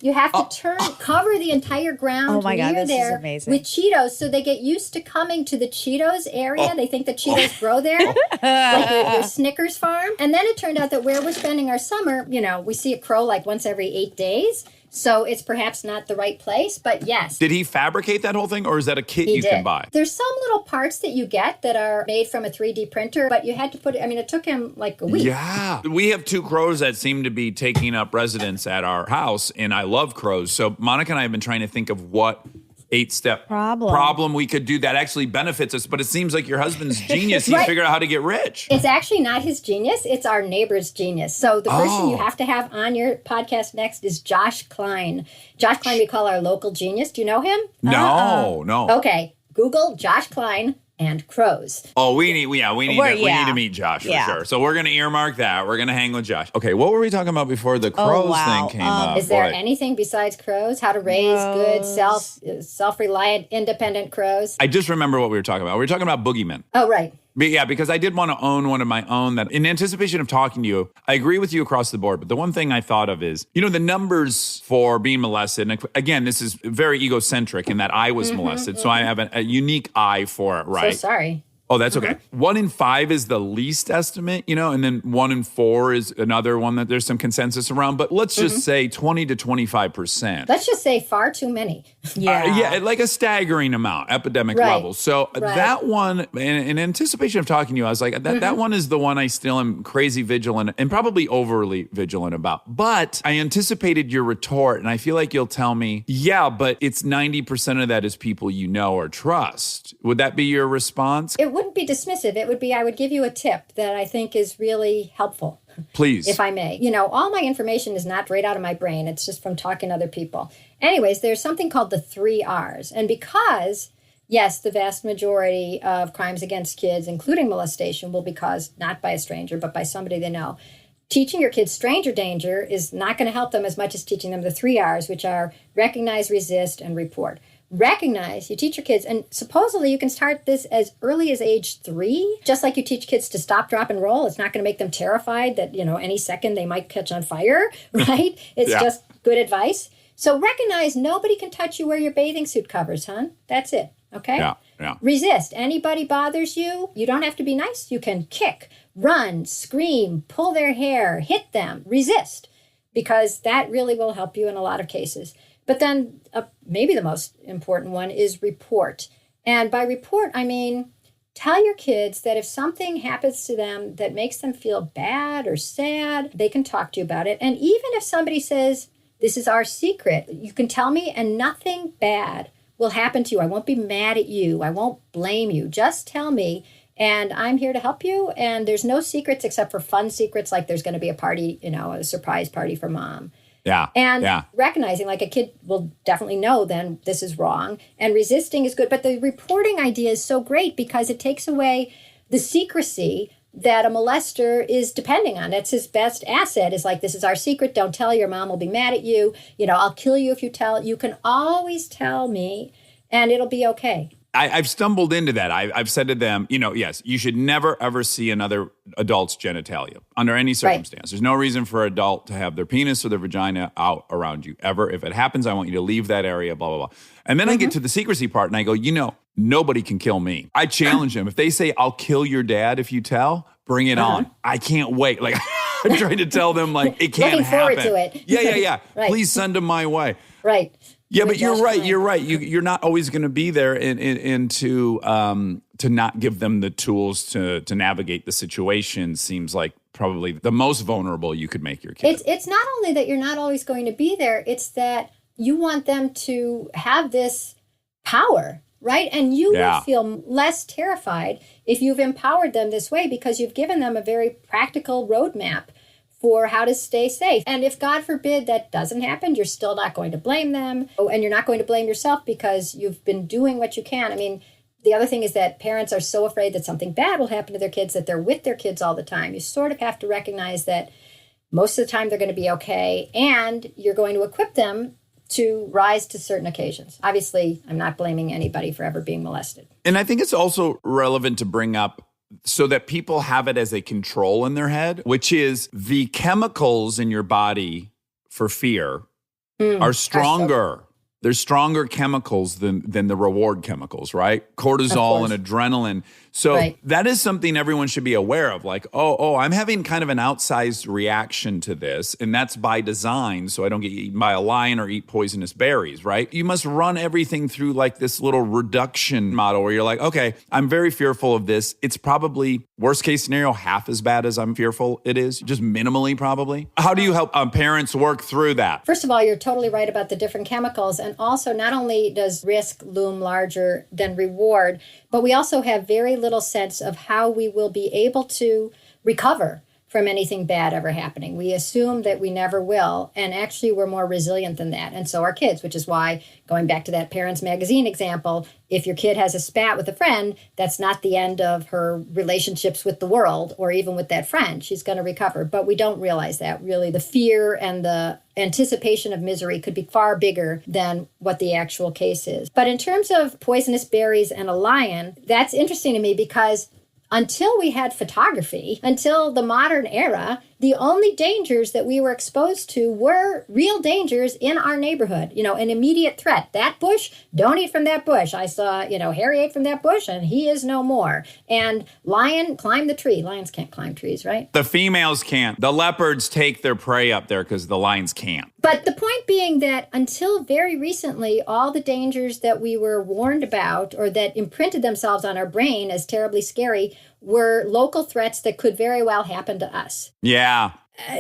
you have to cover the entire ground Oh my God, near this is there amazing. with Cheetos, so they get used to coming to the Cheetos area. They think the Cheetos grow there, like your Snickers farm. And then it turned out that where we're spending our summer, we see a crow like once every 8 days. So it's perhaps not the right place, but yes. Did he fabricate that whole thing, or is that a kit He you did. can buy? There's some little parts that you get that are made from a 3D printer, but you had to put it, it took him like a week. Yeah. We have two crows that seem to be taking up residence at our house, and I love crows. So Monica and I have been trying to think of what 8-step problem we could do that actually benefits us, but it seems like your husband's genius. He Right. figured out how to get rich. It's actually not his genius, it's our neighbor's genius. So the person you have to have on your podcast next is Josh Klein. Josh Klein we call our local genius. Do you know him? No. Okay, Google Josh Klein and crows. Oh, we need to meet Josh for Yeah. sure. So we're gonna earmark that. We're gonna hang with Josh. Okay, what were we talking about before the crows wow. thing came up? Is there Boy. anything besides crows? How to raise good, self-reliant, independent crows? I just remember what we were talking about. We were talking about boogeymen. Oh, right. But yeah, because I did want to own one of my own that in anticipation of talking to you, I agree with you across the board. But the one thing I thought of is, the numbers for being molested. And again, this is very egocentric in that I was molested. So I have a unique eye for it, right? So sorry. Oh, that's okay. 1 in 5 is the least estimate, and then 1 in 4 is another one that there's some consensus around. But let's just say 20 to 25%. Let's just say far too many. Yeah, like a staggering amount, epidemic Right. level. So that one, in anticipation of talking to you, I was like, that one is the one I still am crazy vigilant and probably overly vigilant about. But I anticipated your retort, and I feel like you'll tell me, yeah, but it's 90% of that is people you know or trust. Would that be your response? It wouldn't be dismissive. It would be, I would give you a tip that I think is really helpful. Please. If I may. All my information is not right out of my brain. It's just from talking to other people. Anyways, there's something called the 3 R's. And because, yes, the vast majority of crimes against kids, including molestation, will be caused not by a stranger, but by somebody they know. Teaching your kids stranger danger is not going to help them as much as teaching them the 3 R's, which are recognize, resist, and report. Recognize, you teach your kids, and supposedly you can start this as early as age 3, just like you teach kids to stop, drop, and roll. It's not going to make them terrified that, any second they might catch on fire, right? It's just good advice. So recognize nobody can touch you where your bathing suit covers, hon. That's it, okay? Yeah. Resist. Anybody bothers you, you don't have to be nice. You can kick, run, scream, pull their hair, hit them, resist, because that really will help you in a lot of cases. But then maybe the most important one is report. And by report, I mean, tell your kids that if something happens to them that makes them feel bad or sad, they can talk to you about it. And even if somebody says, this is our secret, you can tell me and nothing bad will happen to you. I won't be mad at you. I won't blame you. Just tell me. And I'm here to help you. And there's no secrets except for fun secrets, like there's going to be a party, a surprise party for mom. Yeah. And recognizing, like a kid will definitely know then this is wrong. And resisting is good. But the reporting idea is so great because it takes away the secrecy that a molester is depending on. That's his best asset, is like, this is our secret. Don't tell. Your mom will be mad at you. I'll kill you if you tell. You can always tell me and it'll be okay. I've stumbled into that. I've said to them, yes, you should never, ever see another adult's genitalia under any circumstance. There's no reason for an adult to have their penis or their vagina out around you ever. If it happens, I want you to leave that area, blah, blah, blah. And then I get to the secrecy part and I go, nobody can kill me. I challenge them. If they say, I'll kill your dad if you tell, bring it on. I can't wait. Like, I tried to tell them, like, it can't Looking forward happen. to it. Yeah. Right. Please send them my way. Right. Yeah, With but you're just right. fine. You're right. You're not always going to be there and to not give them the tools to navigate the situation seems like probably the most vulnerable you could make your kid. It's not only that you're not always going to be there, it's that you want them to have this power, right? And you Yeah. will feel less terrified if you've empowered them this way because you've given them a very practical roadmap for how to stay safe. And if, God forbid, that doesn't happen, you're still not going to blame them. Oh, and you're not going to blame yourself because you've been doing what you can. I mean, the other thing is that parents are so afraid that something bad will happen to their kids that they're with their kids all the time. You sort of have to recognize that most of the time they're going to be okay, and you're going to equip them to rise to certain occasions. Obviously, I'm not blaming anybody for ever being molested. And I think it's also relevant to bring up so that people have it as a control in their head, which is the chemicals in your body for fear are stronger. There's stronger chemicals than the reward chemicals, right? Cortisol and adrenaline. So that is something everyone should be aware of. Like, oh, I'm having kind of an outsized reaction to this, and that's by design, so I don't get eaten by a lion or eat poisonous berries, right? You must run everything through like this little reduction model where you're like, okay, I'm very fearful of this. It's probably, worst case scenario, half as bad as I'm fearful it is, just minimally probably. How do you help parents work through that? First of all, you're totally right about the different chemicals. And also, not only does risk loom larger than reward, but we also have very little sense of how we will be able to recover from anything bad ever happening. We assume that we never will, and actually we're more resilient than that. And so are kids, which is why, going back to that Parents Magazine example, if your kid has a spat with a friend, that's not the end of her relationships with the world or even with that friend. She's going to recover. But we don't realize that. Really, the fear and the anticipation of misery could be far bigger than what the actual case is. But in terms of poisonous berries and a lion, that's interesting to me because until we had photography, until the modern era, the only dangers that we were exposed to were real dangers in our neighborhood. You know, an immediate threat. That bush, don't eat from that bush. I saw, Harry ate from that bush and he is no more. And lion, climb the tree. Lions can't climb trees, right? The females can't. The leopards take their prey up there because the lions can't. But the point being that until very recently, all the dangers that we were warned about or that imprinted themselves on our brain as terribly scary were local threats that could very well happen to us. Yeah.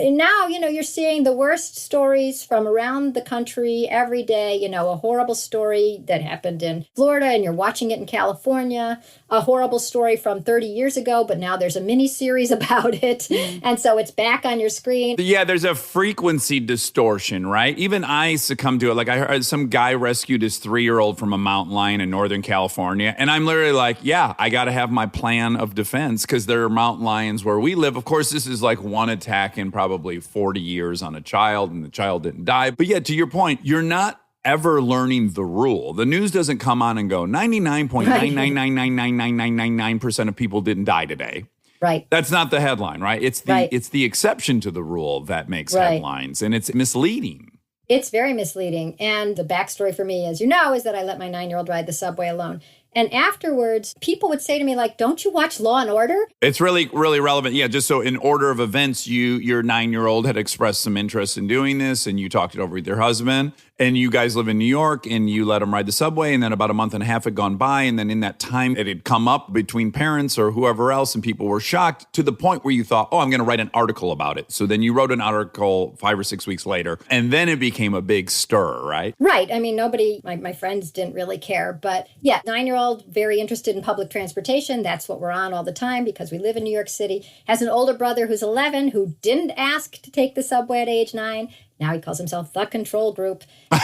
Now, you're seeing the worst stories from around the country every day. A horrible story that happened in Florida and you're watching it in California. A horrible story from 30 years ago, but now there's a mini series about it. And so it's back on your screen. Yeah, there's a frequency distortion, right? Even I succumb to it. Like I heard some guy rescued his 3-year-old from a mountain lion in Northern California. And I'm literally like, yeah, I got to have my plan of defense because there are mountain lions where we live. Of course, this is like one attack in probably 40 years on a child and the child didn't die. But yeah, to your point, you're not ever learning the rule. The news doesn't come on and go 99.999999999% of people didn't die today. Right. That's not the headline, right? It's the exception to the rule that makes headlines, and it's misleading. It's very misleading. And the backstory for me, as you know, is that I let my 9-year-old ride the subway alone. And afterwards, people would say to me, like, don't you watch Law and Order? It's really, really relevant. Yeah, just so in order of events, your 9-year-old had expressed some interest in doing this, and you talked it over with your husband, and you guys live in New York, and you let him ride the subway, and then about a month and a half had gone by, and then in that time, it had come up between parents or whoever else, and people were shocked to the point where you thought, oh, I'm going to write an article about it. So then you wrote an article 5 or 6 weeks later, and then it became a big stir, right? Right. I mean, nobody, my friends didn't really care, but yeah, 9-year-old, very interested in public transportation. That's what we're on all the time because we live in New York City. Has an older brother who's 11 who didn't ask to take the subway at age 9. Now he calls himself the control group. But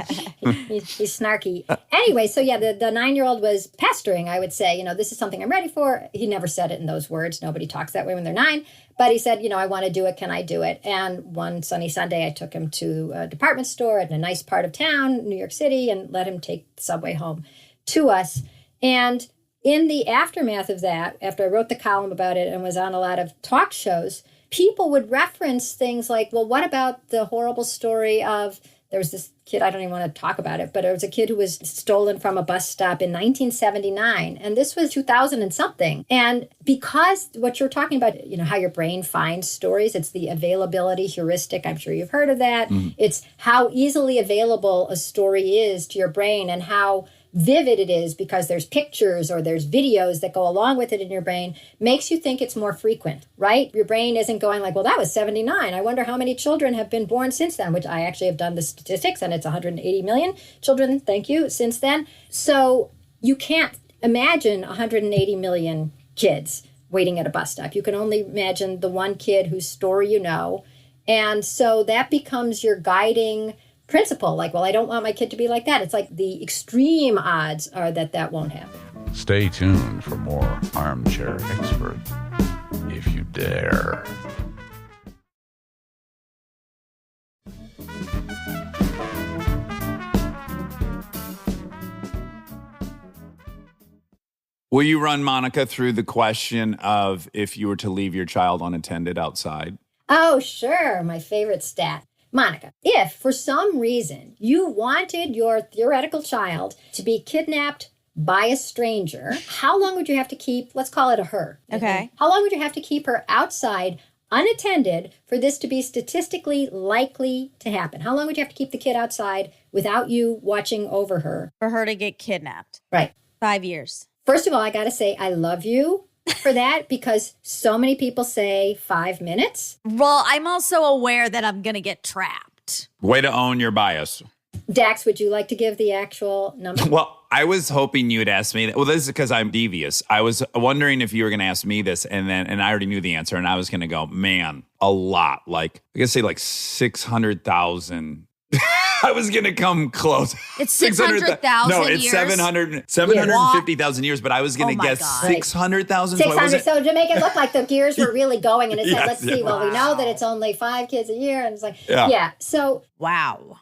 he's snarky. Anyway, so yeah, the 9-year-old was pestering, I would say, this is something I'm ready for. He never said it in those words. Nobody talks that way when they're 9. But he said, I want to do it. Can I do it? And one sunny Sunday, I took him to a department store in a nice part of town, New York City, and let him take the subway home to us. And in the aftermath of that, after I wrote the column about it and was on a lot of talk shows, people would reference things like, well, what about the horrible story of There was this kid, I don't even want to talk about it, but it was a kid who was stolen from a bus stop in 1979. And this was 2000 and something. And because what you're talking about, you know, how your brain finds stories, it's the availability heuristic. I'm sure you've heard of that. It's how easily available a story is to your brain and how vivid it is because there's pictures or there's videos that go along with it in your brain, makes you think it's more frequent, right? Your brain isn't going like, well, that was 79. I wonder how many children have been born since then, which I actually have done the statistics, and it's 180 million children, thank you, since then. So you can't imagine 180 million kids waiting at a bus stop. You can only imagine the one kid whose story you know. And so that becomes your guiding principle. Like, well, I don't want my kid to be like that. It's like the extreme odds are that that won't happen. Stay tuned for more Armchair Expert, if you dare. Will you run Monica through the question of if you were to leave your child unattended outside? Oh, sure. My favorite stat. Monica, if for some reason you wanted your theoretical child to be kidnapped by a stranger, how long would you have to keep, let's call it a her. Okay. How long would you have to keep her outside unattended for this to be statistically likely to happen? How long would you have to keep the kid outside without you watching over her? For her to get kidnapped. Right. 5 years. First of all, I got to say, I love you for that because so many people say 5 minutes. Well, I'm also aware that I'm going to get trapped. Way to own your bias. Dax, would you like to give the actual number? Well, I was hoping you would ask me that. Well, this is because I'm devious. I was wondering if you were going to ask me this, and I already knew the answer, and I was going to go, man, a lot. Like, I guess say like 600,000. I was going to come close. It's 600,000 No, it's years? 750,000 years, but I was going to Oh my guess God. 600,000. 600. So to make it look like the gears were really going, and it said, Yes, let's see, yeah. well, we know that it's only 5 kids a year. And it's like, Yeah. yeah. So Wow.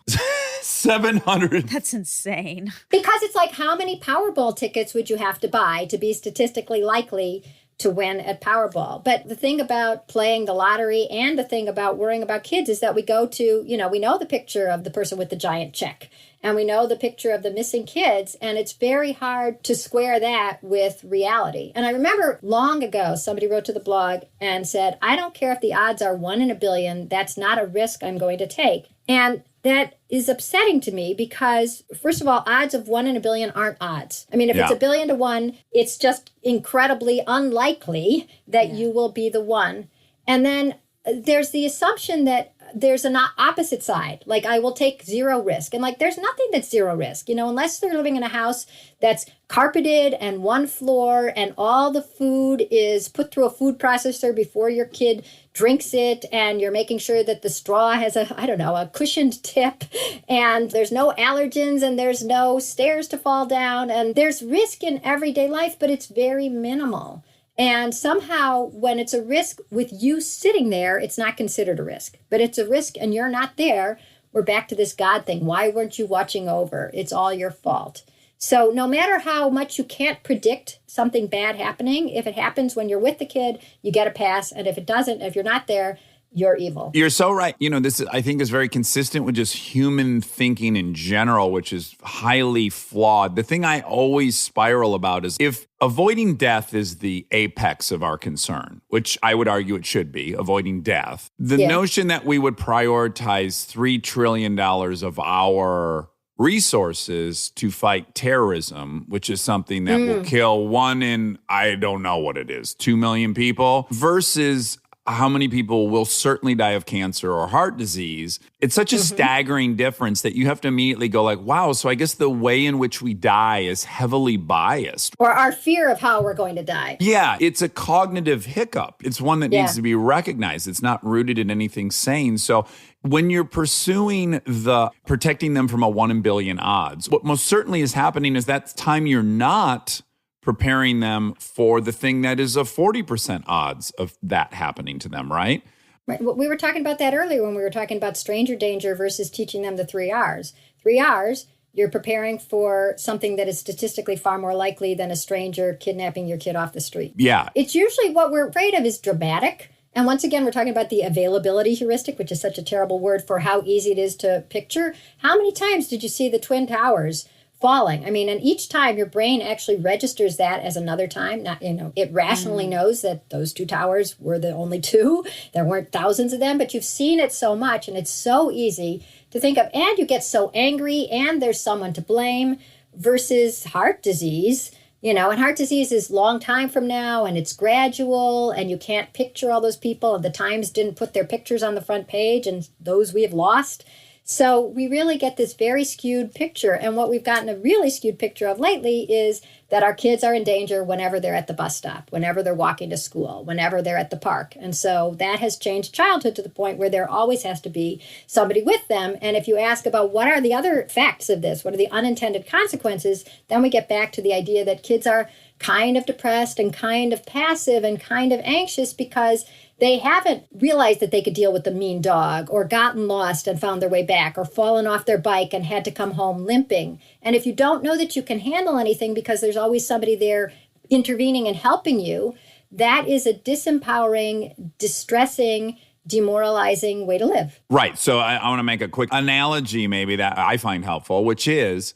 700. That's insane. because it's like, how many Powerball tickets would you have to buy to be statistically likely to win at Powerball? But the thing about playing the lottery and the thing about worrying about kids is that we go to, you know, we know the picture of the person with the giant check and we know the picture of the missing kids, and it's very hard to square that with reality. And I remember long ago, somebody wrote to the blog and said, I don't care if the odds are 1 in a billion, that's not a risk I'm going to take. And that is upsetting to me because, first of all, odds of 1 in a billion aren't odds. I mean, if it's Yeah. 1 billion to 1, it's just incredibly unlikely that you will be the one. And then there's the assumption that there's an opposite side. Like, I will take zero risk. And like, there's nothing that's zero risk, you know, unless they're living in a house that's carpeted and one floor and all the food is put through a food processor before your kid drinks it, and you're making sure that the straw has a cushioned tip, and there's no allergens and there's no stairs to fall down, and there's risk in everyday life, but it's very minimal. And somehow when it's a risk with you sitting there, it's not considered a risk, but it's a risk and you're not there. We're back to this God thing. Why weren't you watching over? It's all your fault. So no matter how much you can't predict something bad happening, if it happens when you're with the kid, you get a pass. And if it doesn't, if you're not there, you're evil. You're so right. You know, this I think is very consistent with just human thinking in general, which is highly flawed. The thing I always spiral about is if avoiding death is the apex of our concern, which I would argue it should be, avoiding death, the notion that we would prioritize $3 trillion of our resources to fight terrorism, which is something that will kill 1 in, I don't know what it is, 2 million people, versus how many people will certainly die of cancer or heart disease. It's such a staggering difference that you have to immediately go like, wow, so I guess the way in which we die is heavily biased. Or our fear of how we're going to die. Yeah, it's a cognitive hiccup. It's one that needs to be recognized. It's not rooted in anything sane. So when you're pursuing the protecting them from a 1 in billion odds, what most certainly is happening is that time you're not preparing them for the thing that is a 40% odds of that happening to them, right? Right. Well, we were talking about that earlier when we were talking about stranger danger versus teaching them the 3 R's. 3 R's, you're preparing for something that is statistically far more likely than a stranger kidnapping your kid off the street. Yeah. It's usually what we're afraid of is dramatic. And once again, we're talking about the availability heuristic, which is such a terrible word for how easy it is to picture. How many times did you see the Twin Towers falling? I mean, and each time your brain actually registers that as another time. Not, it rationally knows that those two towers were the only two. There weren't thousands of them, but you've seen it so much, and it's so easy to think of. And you get so angry, and there's someone to blame, versus heart disease. And heart disease is long time from now, and it's gradual, and you can't picture all those people, and the Times didn't put their pictures on the front page, and those we have lost. So we really get this very skewed picture. And what we've gotten a really skewed picture of lately is that our kids are in danger whenever they're at the bus stop, whenever they're walking to school, whenever they're at the park. And so that has changed childhood to the point where there always has to be somebody with them. And if you ask about what are the other facts of this, what are the unintended consequences, then we get back to the idea that kids are kind of depressed and kind of passive and kind of anxious because they haven't realized that they could deal with the mean dog, or gotten lost and found their way back, or fallen off their bike and had to come home limping. And if you don't know that you can handle anything because there's always somebody there intervening and helping you, that is a disempowering, distressing, demoralizing way to live. Right. So I want to make a quick analogy maybe that I find helpful, which is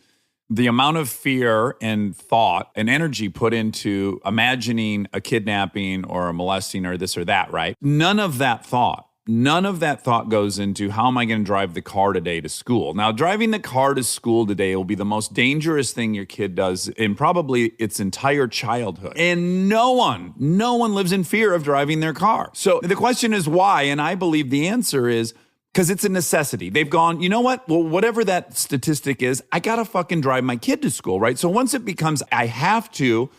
the amount of fear and thought and energy put into imagining a kidnapping or a molesting or this or that, right? None of that thought goes into how am I going to drive the car today to school? Now, driving the car to school today will be the most dangerous thing your kid does in probably its entire childhood. And no one lives in fear of driving their car. So the question is why? And I believe the answer is because it's a necessity. They've gone, you know what? Well, whatever that statistic is, I got to fucking drive my kid to school, right? So once it becomes, I have to,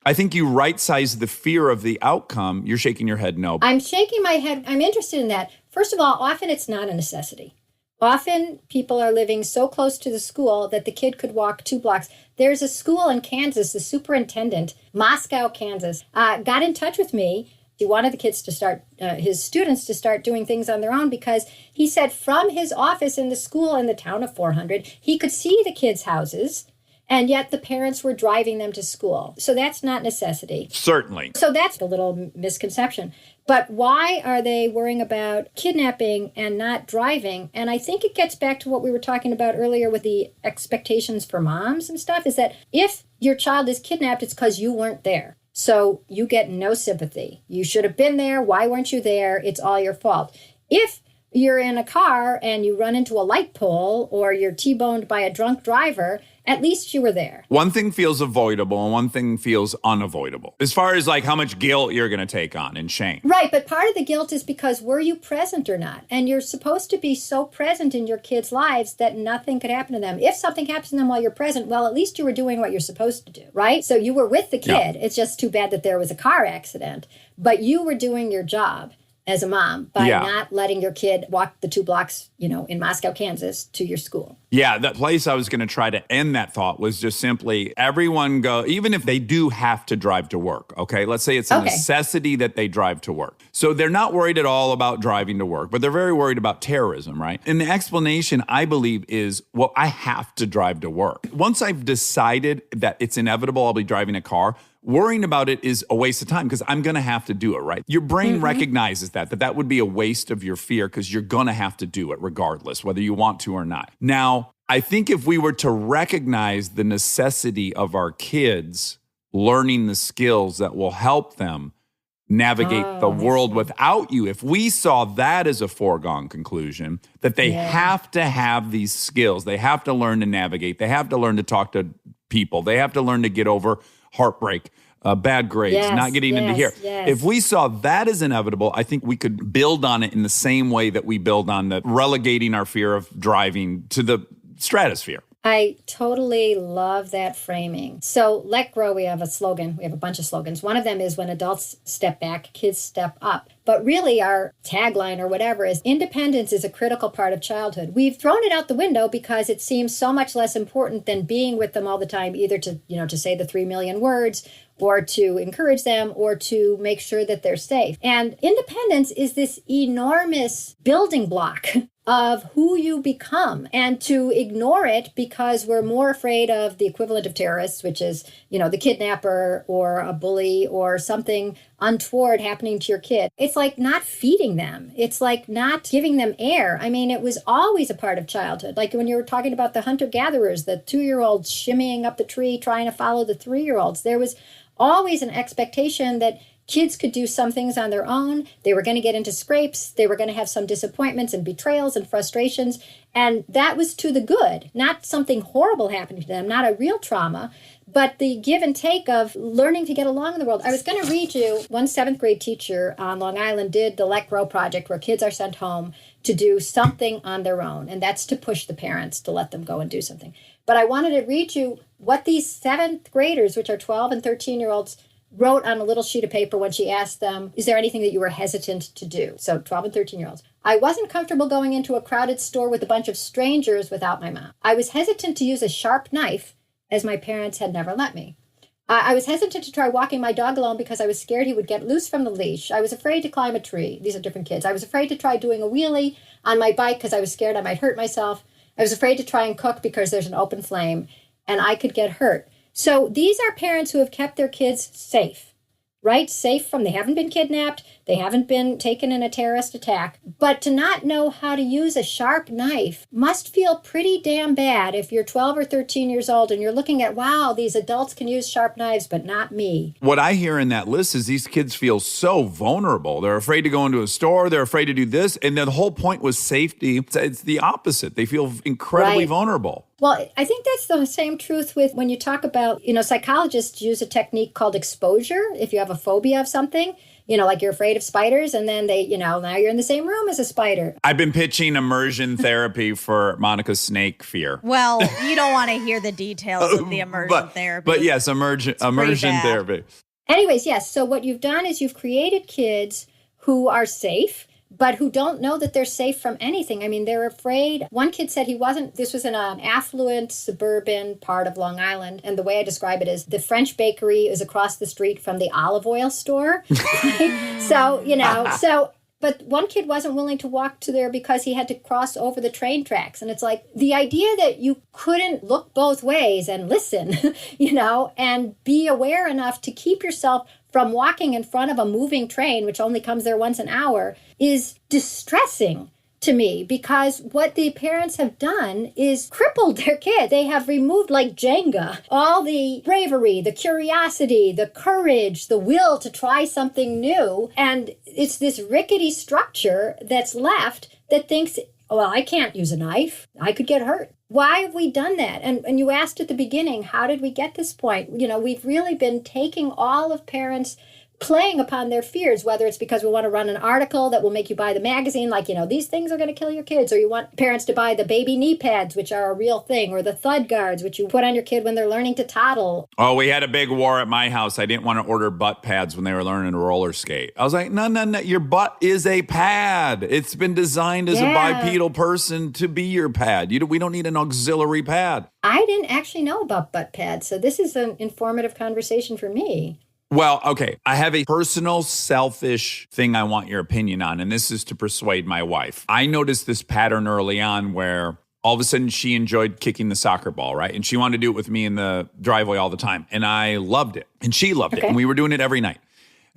I think you right-size the fear of the outcome. You're shaking your head no. I'm shaking my head. I'm interested in that. First of all, often it's not a necessity. Often people are living so close to the school that the kid could walk 2 blocks. There's a school in Kansas, the superintendent, Moscow, Kansas, got in touch with me. He wanted the kids to start, his students to start doing things on their own because he said from his office in the school in the town of 400, he could see the kids' houses, and yet the parents were driving them to school. So that's not necessity. Certainly. So that's a little misconception. But why are they worrying about kidnapping and not driving? And I think it gets back to what we were talking about earlier with the expectations for moms and stuff, is that if your child is kidnapped, it's because you weren't there. So you get no sympathy. You should have been there. Why weren't you there? It's all your fault. If you're in a car and you run into a light pole or you're T-boned by a drunk driver, at least you were there. One thing feels avoidable and one thing feels unavoidable. As far as like how much guilt you're going to take on and shame. Right, but part of the guilt is because were you present or not? And you're supposed to be so present in your kids' lives that nothing could happen to them. If something happens to them while you're present, well, at least you were doing what you're supposed to do, right? So you were with the kid. Yeah. It's just too bad that there was a car accident. But you were doing your job as a mom by not letting your kid walk the 2 blocks, in Moscow, Kansas to your school. Yeah, the place I was going to try to end that thought was just simply everyone go, even if they do have to drive to work, okay? Let's say it's a necessity that they drive to work. So they're not worried at all about driving to work, but they're very worried about terrorism, right? And the explanation, I believe, is, well, I have to drive to work. Once I've decided that it's inevitable I'll be driving a car, worrying about it is a waste of time because I'm going to have to do it, right? Your brain recognizes that would be a waste of your fear because you're going to have to do it regardless, whether you want to or not. Now, I think if we were to recognize the necessity of our kids learning the skills that will help them navigate the world without you, if we saw that as a foregone conclusion, that they have to have these skills, they have to learn to navigate, they have to learn to talk to people, they have to learn to get over heartbreak, bad grades, not getting into here. Yes. If we saw that as inevitable, I think we could build on it in the same way that we build on the relegating our fear of driving to the stratosphere. I totally love that framing. So Let Grow, we have a slogan. We have a bunch of slogans. One of them is when adults step back, kids step up. But really our tagline or whatever is independence is a critical part of childhood. We've thrown it out the window because it seems so much less important than being with them all the time, either to say the 3 million words or to encourage them or to make sure that they're safe. And independence is this enormous building block of who you become, and to ignore it because we're more afraid of the equivalent of terrorists, which is, the kidnapper or a bully or something untoward happening to your kid. It's like not feeding them. It's like not giving them air. I mean, it was always a part of childhood. Like when you were talking about the hunter-gatherers, the 2-year-olds shimmying up the tree trying to follow the 3-year-olds, there was always an expectation that kids could do some things on their own. They were going to get into scrapes. They were going to have some disappointments and betrayals and frustrations. And that was to the good, not something horrible happening to them, not a real trauma, but the give and take of learning to get along in the world. I was going to read you, one 7th grade teacher on Long Island did the Let Grow project where kids are sent home to do something on their own. And that's to push the parents to let them go and do something. But I wanted to read you what these 7th graders, which are 12 and 13-year-olds, wrote on a little sheet of paper when she asked them, is there anything that you were hesitant to do? So 12 and 13-year-olds. I wasn't comfortable going into a crowded store with a bunch of strangers without my mom. I was hesitant to use a sharp knife, as my parents had never let me. I was hesitant to try walking my dog alone because I was scared he would get loose from the leash. I was afraid to climb a tree. These are different kids. I was afraid to try doing a wheelie on my bike because I was scared I might hurt myself. I was afraid to try and cook because there's an open flame and I could get hurt. So these are parents who have kept their kids safe, right? Safe from, they haven't been kidnapped, they haven't been taken in a terrorist attack. But to not know how to use a sharp knife must feel pretty damn bad if you're 12 or 13 years old and you're looking at, wow, these adults can use sharp knives, but not me. What I hear in that list is these kids feel so vulnerable. They're afraid to go into a store. They're afraid to do this. And then the whole point was safety. It's the opposite. They feel incredibly vulnerable. Well, I think that's the same truth with when you talk about, psychologists use a technique called exposure. If you have a phobia of something, like you're afraid of spiders and then they, now you're in the same room as a spider. I've been pitching immersion therapy for Monica's snake fear. Well, you don't want to hear the details of the immersion therapy. But yes, immersion therapy. Anyways, yes. So what you've done is you've created kids who are safe, but who don't know that they're safe from anything. I mean, they're afraid. One kid said this was in an affluent suburban part of Long Island. And the way I describe it is the French bakery is across the street from the olive oil store. Right? But one kid wasn't willing to walk to there because he had to cross over the train tracks. And it's like the idea that you couldn't look both ways and listen, and be aware enough to keep yourself from walking in front of a moving train, which only comes there once an hour, is distressing to me, because what the parents have done is crippled their kid. They have removed, like Jenga, all the bravery, the curiosity, the courage, the will to try something new. And it's this rickety structure that's left that thinks, well, I can't use a knife. I could get hurt. Why have we done that? And you asked at the beginning, how did we get this point? We've really been taking all of parents playing upon their fears, whether it's because we want to run an article that will make you buy the magazine, like, these things are going to kill your kids, or you want parents to buy the baby knee pads, which are a real thing, or the thud guards, which you put on your kid when they're learning to toddle. Oh, we had a big war at my house. I didn't want to order butt pads when they were learning to roller skate. I was like, no, your butt is a pad. It's been designed as a bipedal person to be your pad. We don't need an auxiliary pad. I didn't actually know about butt pads, so this is an informative conversation for me. Well, okay, I have a personal, selfish thing I want your opinion on, and this is to persuade my wife. I noticed this pattern early on where all of a sudden she enjoyed kicking the soccer ball, right? And she wanted to do it with me in the driveway all the time, and I loved it, and she loved it, and we were doing it every night.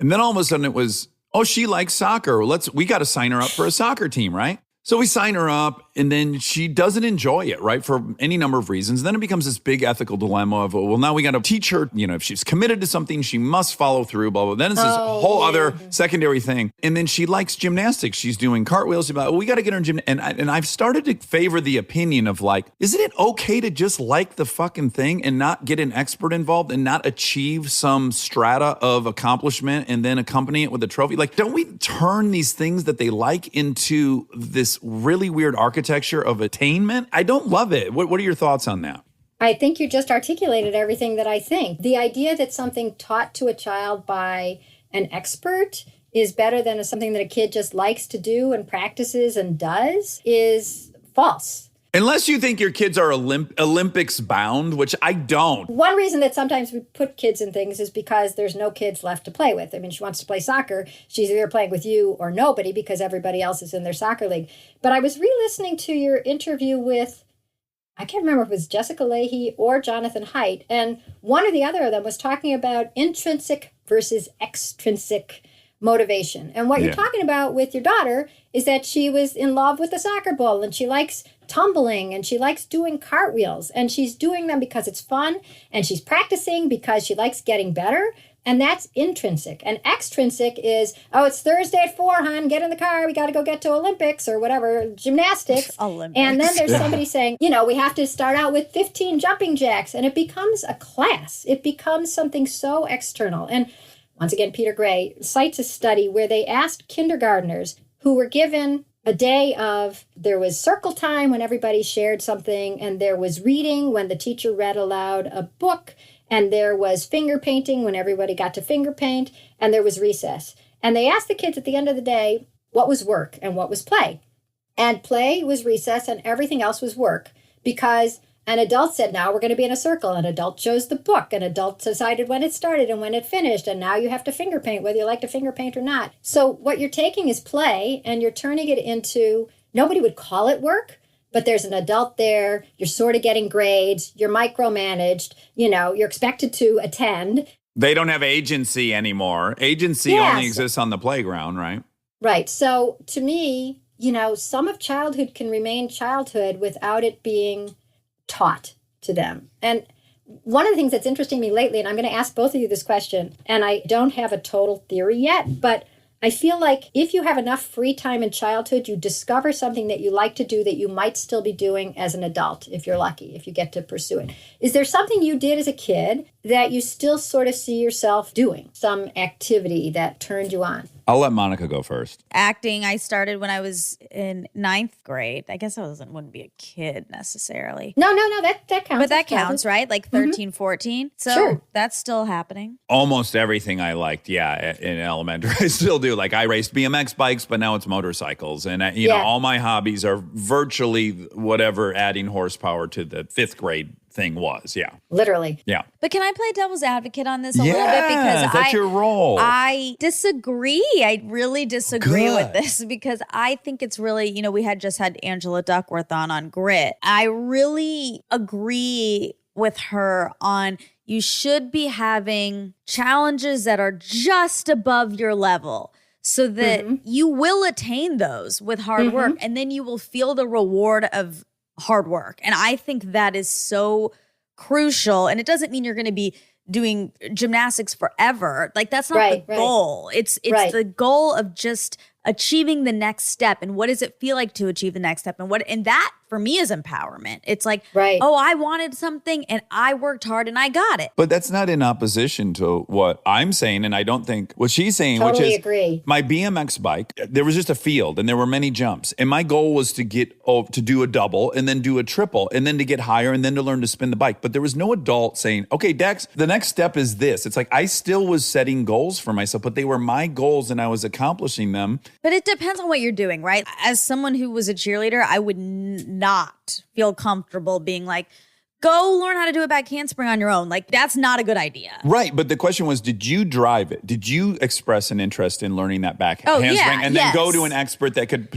And then all of a sudden it was, oh, she likes soccer. We got to sign her up for a soccer team, right? So we sign her up, and then she doesn't enjoy it, right, for any number of reasons. Then it becomes this big ethical dilemma of, well, now we got to teach her, if she's committed to something, she must follow through, blah, blah. Then it's this whole other secondary thing. And then she likes gymnastics. She's doing cartwheels. We got to get her in gym. And I've started to favor the opinion of, like, isn't it okay to just like the fucking thing and not get an expert involved and not achieve some strata of accomplishment and then accompany it with a trophy? Like, don't we turn these things that they like into this really weird architecture of attainment? I don't love it. What are your thoughts on that? I think you just articulated everything that I think. The idea that something taught to a child by an expert is better than something that a kid just likes to do and practices and does is false. Unless you think your kids are Olympics bound, which I don't. One reason that sometimes we put kids in things is because there's no kids left to play with. I mean, she wants to play soccer. She's either playing with you or nobody because everybody else is in their soccer league. But I was re-listening to your interview with, I can't remember if it was Jessica Leahy or Jonathan Haidt, and one or the other of them was talking about intrinsic versus extrinsic motivation. And what you're talking about with your daughter is that she was in love with the soccer ball and she likes tumbling and she likes doing cartwheels and she's doing them because it's fun and she's practicing because she likes getting better. And that's intrinsic. And extrinsic is, oh, it's Thursday at 4, hon, get in the car. We got to go get to Olympics or whatever, gymnastics. Olympics. And then there's somebody saying, you know, we have to start out with 15 jumping jacks. And it becomes a class. It becomes something so external. And once again, Peter Gray cites a study where they asked kindergartners who were given a day of, there was circle time when everybody shared something, and there was reading when the teacher read aloud a book, and there was finger painting when everybody got to finger paint, and there was recess. And they asked the kids at the end of the day, what was work and what was play? And play was recess and everything else was work, because an adult said, now we're going to be in a circle. An adult chose the book. An adult decided when it started and when it finished. And now you have to finger paint, whether you like to finger paint or not. So what you're taking is play and you're turning it into, nobody would call it work, but there's an adult there. You're sort of getting grades. You're micromanaged. You know, you're expected to attend. They don't have agency anymore. Agency only exists on the playground, right? Right. So to me, you know, some of childhood can remain childhood without it being taught to them. And one of the things that's interesting to me lately, and I'm going to ask both of you this question, and I don't have a total theory yet, but I feel like if you have enough free time in childhood, you discover something that you like to do that you might still be doing as an adult, if you're lucky, if you get to pursue it. Is there something you did as a kid that you still sort of see yourself doing? Some activity that turned you on? I'll let Monica go first. Acting, I started when I was in 9th grade. I guess I wouldn't be a kid necessarily. No, that counts. But that counts, right? Like 13, 14. So Sure. that's still happening. Almost everything I liked, in elementary, I still do. Like I raced BMX bikes, but now it's motorcycles. And, you know, all my hobbies are virtually whatever adding horsepower to the 5th grade thing was. Literally. Yeah. But can I play devil's advocate on this a little bit? Because that's your role. I disagree. I really disagree with this because I think it's really, you know, we had just had Angela Duckworth on Grit. I really agree with her on you should be having challenges that are just above your level so that you will attain those with hard work and then you will feel the reward of hard work. And I think that is so crucial. And it doesn't mean you're going to be doing gymnastics forever. Like that's not the goal. It's the goal of just achieving the next step. And what does it feel like to achieve the next step? And that for me is empowerment. It's like, oh, I wanted something and I worked hard and I got it. But that's not in opposition to what I'm saying. And I don't think what she's saying, Totally which is agree. My BMX bike, there was just a field and there were many jumps. And my goal was to to do a double and then do a triple and then to get higher and then to learn to spin the bike. But there was no adult saying, okay, Dax, the next step is this. It's like I still was setting goals for myself, but they were my goals and I was accomplishing them. But it depends on what you're doing, right? As someone who was a cheerleader, I would not feel comfortable being like, go learn how to do a back handspring on your own. Like, that's not a good idea. Right. But the question was, did you drive it? Did you express an interest in learning that back handspring and then go to an expert that could,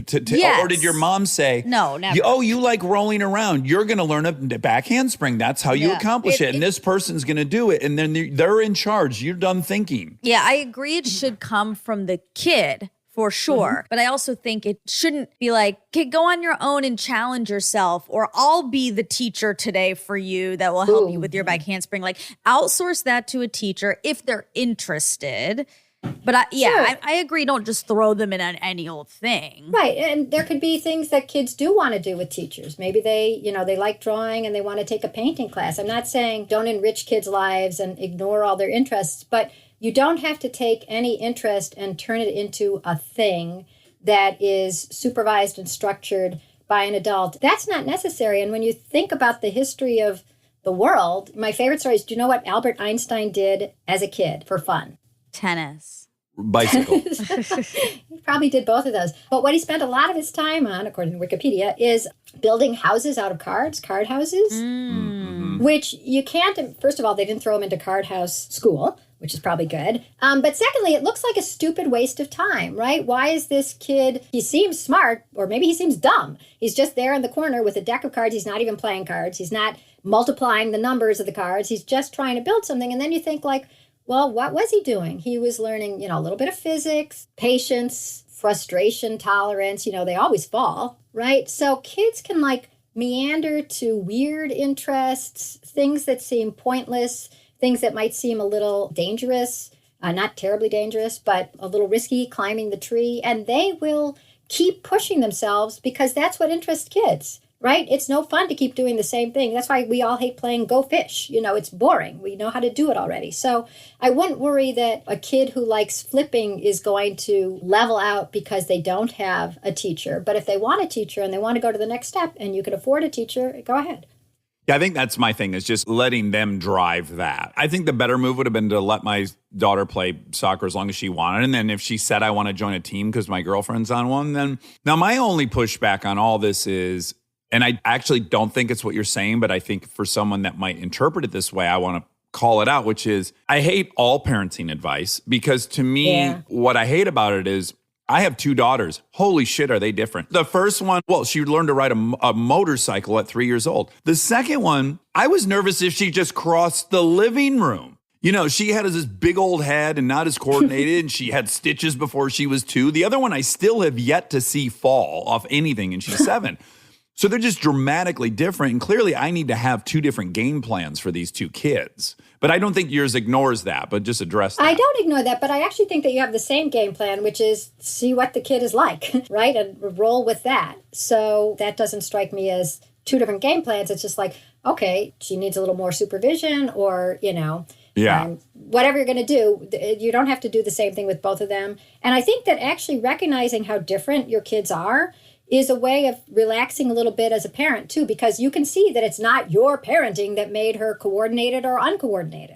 or did your mom say, no, never. You like rolling around. You're going to learn a back handspring. That's how you accomplish it. And this person's going to do it. And then they're in charge. You're done thinking. Yeah, I agree. It should come from the kid. For sure. But I also think it shouldn't be like, okay, go on your own and challenge yourself, or I'll be the teacher today for you that will help you with your back handspring. Like outsource that to a teacher if they're interested. But I agree. Don't just throw them in on any old thing. Right. And there could be things that kids do want to do with teachers. Maybe they like drawing and they want to take a painting class. I'm not saying don't enrich kids' lives and ignore all their interests, but you don't have to take any interest and turn it into a thing that is supervised and structured by an adult. That's not necessary. And when you think about the history of the world, my favorite story is, do you know what Albert Einstein did as a kid for fun? Tennis. bicycle. He probably did both of those. But what he spent a lot of his time on, according to Wikipedia, is building houses out of cards, card houses, which you can't, first of all, they didn't throw him into card house school, which is probably good. But secondly, it looks like a stupid waste of time, right? Why is this kid, he seems smart, or maybe he seems dumb. He's just there in the corner with a deck of cards. He's not even playing cards. He's not multiplying the numbers of the cards. He's just trying to build something. And then you think like, well, what was he doing? He was learning, a little bit of physics, patience, frustration, tolerance. They always fall, right? So kids can like meander to weird interests, things that seem pointless, things that might seem a little dangerous, not terribly dangerous, but a little risky, climbing the tree. And they will keep pushing themselves because that's what interests kids, right? It's no fun to keep doing the same thing. That's why we all hate playing Go Fish. It's boring. We know how to do it already. So I wouldn't worry that a kid who likes flipping is going to level out because they don't have a teacher. But if they want a teacher and they want to go to the next step and you can afford a teacher, go ahead. Yeah, I think that's my thing, is just letting them drive that. I think the better move would have been to let my daughter play soccer as long as she wanted. And then if she said, I want to join a team because my girlfriend's on one, then. Now, my only pushback on all this is, and I actually don't think it's what you're saying, but I think for someone that might interpret it this way, I want to call it out, which is I hate all parenting advice, because to me, what I hate about it is I have 2 daughters. Holy shit, are they different. The first one, well, she learned to ride a motorcycle at 3 years old. The second one, I was nervous if she just crossed the living room. She had this big old head and not as coordinated, and she had stitches before she was 2. The other one I still have yet to see fall off anything, and she's 7. So they're just dramatically different. And clearly I need to have 2 different game plans for these 2 kids. But I don't think yours ignores that, but just address that. I don't ignore that, but I actually think that you have the same game plan, which is see what the kid is like, right? And roll with that. So that doesn't strike me as 2 different game plans. It's just like, okay, she needs a little more supervision or, whatever you're going to do. You don't have to do the same thing with both of them. And I think that actually recognizing how different your kids are is a way of relaxing a little bit as a parent, too, because you can see that it's not your parenting that made her coordinated or uncoordinated,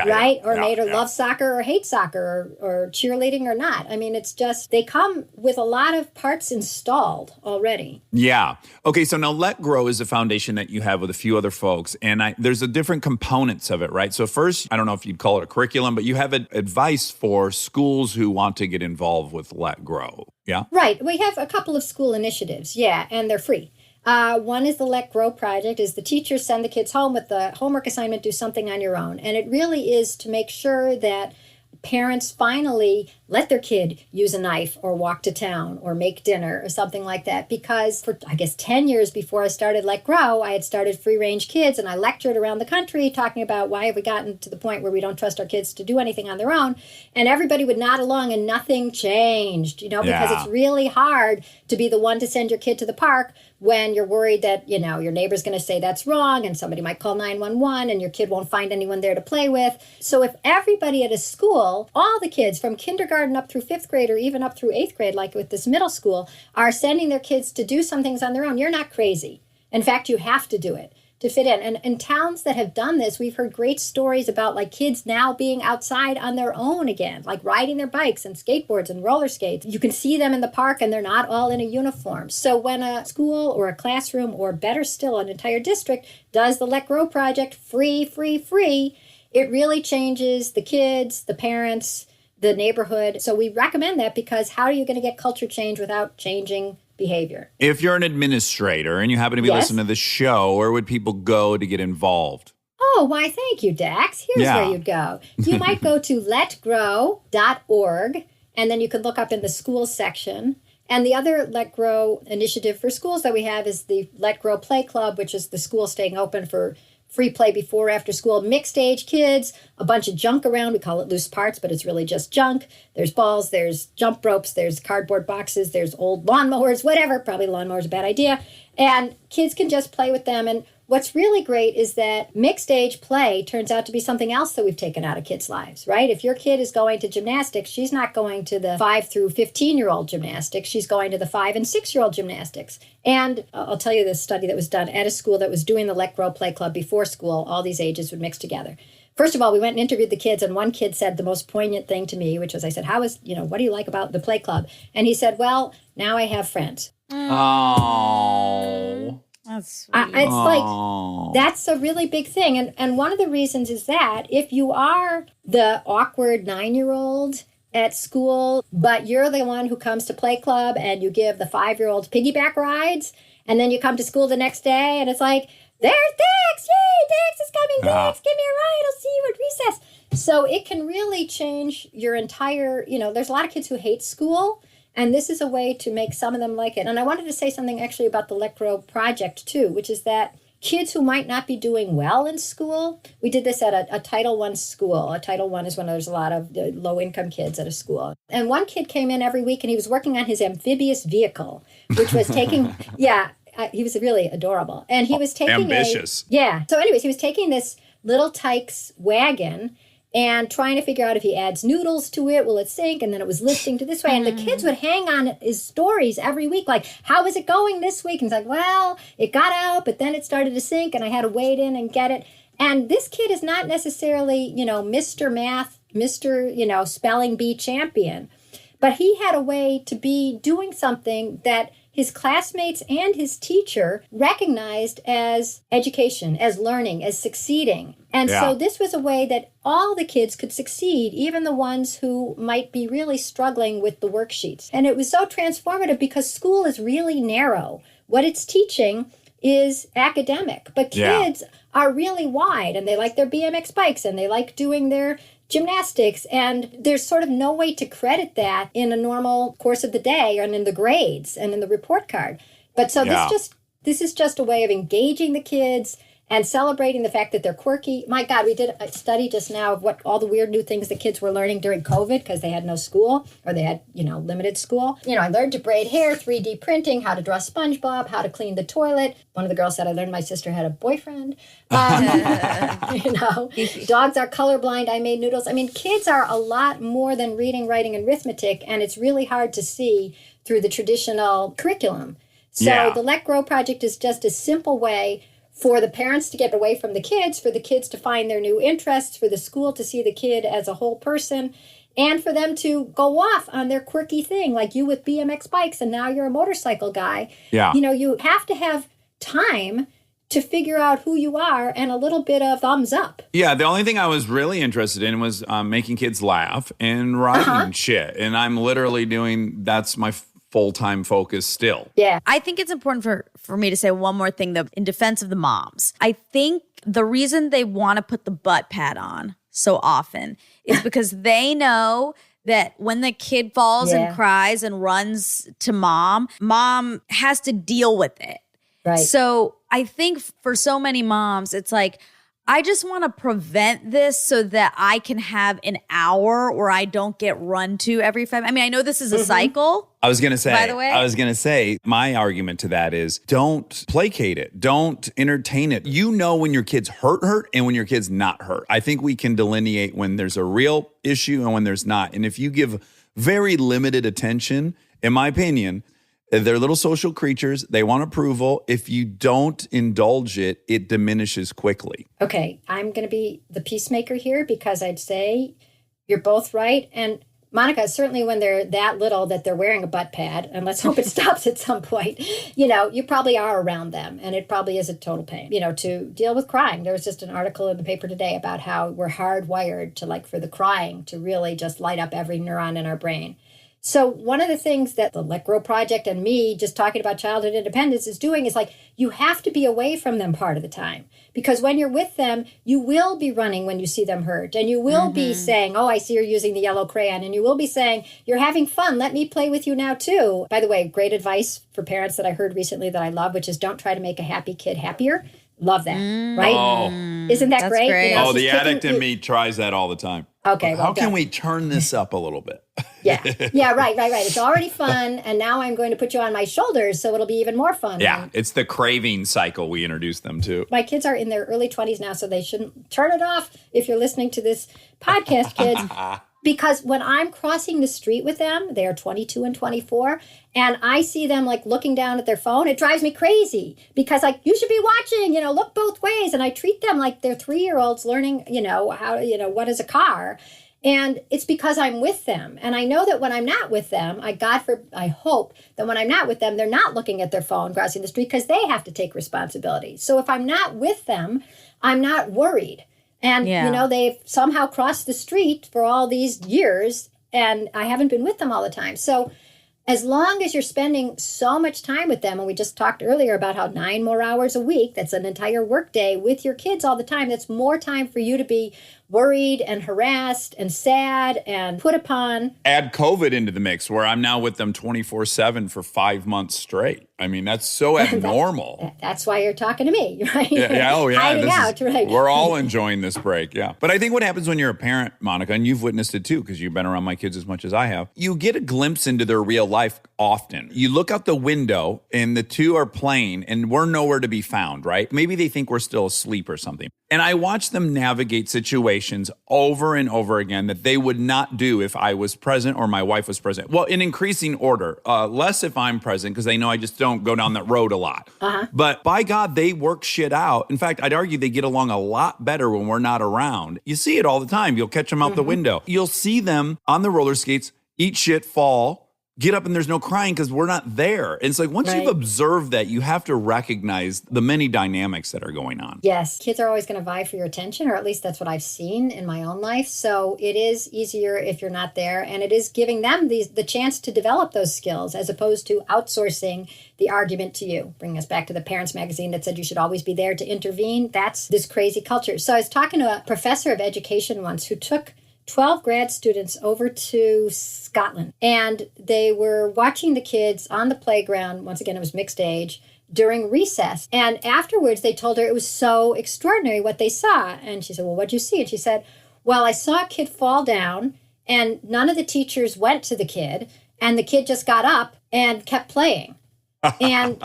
right? Or made her love soccer or hate soccer or cheerleading or not. I mean, it's just they come with a lot of parts installed already. Yeah. Okay, so now Let Grow is a foundation that you have with a few other folks, and there's different components of it, right? So first, I don't know if you'd call it a curriculum, but you have advice for schools who want to get involved with Let Grow. Yeah. Right. We have a couple of school initiatives. Yeah. And they're free. One is the Let Grow project, is the teachers send the kids home with the homework assignment, do something on your own. And it really is to make sure that parents finally let their kid use a knife or walk to town or make dinner or something like that. Because for, 10 years before I started Let Grow, I had started Free Range Kids, and I lectured around the country talking about why have we gotten to the point where we don't trust our kids to do anything on their own. And everybody would nod along and nothing changed, because it's really hard to be the one to send your kid to the park when you're worried that, your neighbor's going to say that's wrong and somebody might call 911 and your kid won't find anyone there to play with. So if everybody at a school, all the kids from kindergarten up through 5th grade or even up through 8th grade, like with this middle school, are sending their kids to do some things on their own, you're not crazy. In fact, you have to do it to fit in. And in towns that have done this, we've heard great stories about like kids now being outside on their own again, like riding their bikes and skateboards and roller skates. You can see them in the park and they're not all in a uniform. So when a school or a classroom, or better still, an entire district does the Let Grow project free, it really changes the kids, the parents, the neighborhood. So we recommend that, because how are you going to get culture change without changing behavior? If you're an administrator and you happen to be listening to the show, where would people go to get involved? Oh, why, thank you, Dax. Here's where you'd go. You might go to letgrow.org, and then you could look up in the schools section. And the other Let Grow initiative for schools that we have is the Let Grow Play Club, which is the school staying open for free play before, after school, mixed age kids, a bunch of junk around. We call it loose parts, but it's really just junk. There's balls, there's jump ropes, there's cardboard boxes, there's old lawnmowers, whatever. Probably lawnmower's a bad idea. And kids can just play with them. And what's really great is that mixed age play turns out to be something else that we've taken out of kids' lives, right? If your kid is going to gymnastics, she's not going to the 5 through 15-year-old gymnastics. She's going to the 5 and 6-year-old gymnastics. And I'll tell you this study that was done at a school that was doing the Let Grow Play Club before school. All these ages would mix together. First of all, we went and interviewed the kids, and one kid said the most poignant thing to me, which was, I said, what do you like about the play club? And he said, well, now I have friends. Oh. That's sweet. It's like, that's a really big thing. And one of the reasons is that if you are the awkward 9-year-old at school, but you're the one who comes to play club and you give the 5-year-olds piggyback rides, and then you come to school the next day and it's like, there's Dax! Yay, Dax is coming! Dax, give me a ride! I'll see you at recess. So it can really change your entire, there's a lot of kids who hate school, and this is a way to make some of them like it. And I wanted to say something actually about the Let Grow project too, which is that kids who might not be doing well in school, we did this at a Title I school. A Title I is when there's a lot of low-income kids at a school. And one kid came in every week, and he was working on his amphibious vehicle, which was taking, he was really adorable. And he was taking ambitious. So anyways, he was taking this little Tykes wagon and trying to figure out if he adds noodles to it, will it sink? And then it was lifting to this way. And the kids would hang on his stories every week, like, how is it going this week? And it's like, well, it got out, but then it started to sink, and I had to wade in and get it. And this kid is not necessarily, Mr. Math, Mr., spelling bee champion. But he had a way to be doing something that his classmates and his teacher recognized as education, as learning, as succeeding. And so this was a way that all the kids could succeed, even the ones who might be really struggling with the worksheets. And it was so transformative because school is really narrow. What it's teaching is academic, but kids are really wide, and they like their BMX bikes, and they like doing their gymnastics, and there's sort of no way to credit that in a normal course of the day and in the grades and in the report card. But so this is just a way of engaging the kids and celebrating the fact that they're quirky. My God, we did a study just now of what all the weird new things the kids were learning during COVID because they had no school, or they had, limited school. I learned to braid hair, 3D printing, how to draw SpongeBob, how to clean the toilet. One of the girls said, I learned my sister had a boyfriend. Dogs are colorblind. I made noodles. I mean, kids are a lot more than reading, writing, and arithmetic, and it's really hard to see through the traditional curriculum. So the Let Grow project is just a simple way for the parents to get away from the kids, for the kids to find their new interests, for the school to see the kid as a whole person, and for them to go off on their quirky thing, like you with BMX bikes, and now you're a motorcycle guy. Yeah. You have to have time to figure out who you are and a little bit of thumbs up. Yeah, the only thing I was really interested in was making kids laugh and writing shit. And I'm literally that's my full-time focus still. Yeah. I think it's important for me to say one more thing, though, in defense of the moms. I think the reason they want to put the butt pad on so often is because they know that when the kid falls and cries and runs to mom has to deal with it. Right. So I think for so many moms, it's like, I just want to prevent this so that I can have an hour where I don't get run to every 5 minutes. I mean, I know this is a cycle. I was going to say, by the way, my argument to that is don't placate it. Don't entertain it. You know when your kid's hurt and when your kid's not hurt. I think we can delineate when there's a real issue and when there's not. And if you give very limited attention, in my opinion, they're little social creatures. They want approval. If you don't indulge it, it diminishes quickly. Okay, I'm going to be the peacemaker here because I'd say you're both right. And Monica, certainly when they're that little that they're wearing a butt pad, and let's hope it stops at some point, you probably are around them, and it probably is a total pain, to deal with crying. There was just an article in the paper today about how we're hardwired to, for the crying to really just light up every neuron in our brain. So one of the things that the Let Grow Project and me just talking about childhood independence is doing is you have to be away from them part of the time. Because when you're with them, you will be running when you see them hurt. And you will be saying, oh, I see you're using the yellow crayon. And you will be saying, you're having fun. Let me play with you now, too. By the way, great advice for parents that I heard recently that I love, which is don't try to make a happy kid happier. Love that, right? Oh. Isn't that great? The addict in me tries that all the time. Okay. How can we turn this up a little bit? Yeah, right. It's already fun, and now I'm going to put you on my shoulders, so it'll be even more fun. Yeah, it's the craving cycle we introduce them to. My kids are in their early 20s now, so they shouldn't turn it off if you're listening to this podcast, kids. Because when I'm crossing the street with them, they're 22 and 24, and I see them like looking down at their phone, it drives me crazy because like, you should be watching, look both ways. And I treat them like they're 3-year-olds learning, how, what is a car. And it's because I'm with them. And I know that when I'm not with them, I hope that when I'm not with them, they're not looking at their phone crossing the street because they have to take responsibility. So if I'm not with them, I'm not worried. And, they've somehow crossed the street for all these years, and I haven't been with them all the time. So as long as you're spending so much time with them, and we just talked earlier about how 9 more hours a week, that's an entire workday with your kids all the time, that's more time for you to be worried and harassed and sad and put upon. Add COVID into the mix where I'm now with them 24/7 for 5 months straight. I mean, that's so abnormal. That's why you're talking to me, right? Yeah. Oh, yeah. Hiding out, right? We're all enjoying this break, yeah. But I think what happens when you're a parent, Monica, and you've witnessed it too, because you've been around my kids as much as I have, you get a glimpse into their real life often. You look out the window and the two are playing and we're nowhere to be found, right? Maybe they think we're still asleep or something. And I watch them navigate situations over and over again that they would not do if I was present or my wife was present. Well, in increasing order, less if I'm present because they know I just don't go down that road a lot. But by God, they work shit out. In fact, I'd argue they get along a lot better when we're not around. You see it all the time. You'll catch them out the window. You'll see them on the roller skates, eat shit, fall, get up, and there's no crying because we're not there. And it's like once you've observed that, you have to recognize the many dynamics that are going on. Yes, kids are always going to vie for your attention, or at least that's what I've seen in my own life. So it is easier if you're not there, and it is giving them the chance to develop those skills as opposed to outsourcing the argument to you. Bringing us back to the Parents magazine that said you should always be there to intervene. That's this crazy culture. So I was talking to a professor of education once who took 12 grad students over to Scotland, and they were watching the kids on the playground. Once again, it was mixed age during recess. And afterwards, they told her it was so extraordinary what they saw. And she said, well, what'd you see? And she said, well, I saw a kid fall down, and none of the teachers went to the kid, and the kid just got up and kept playing. And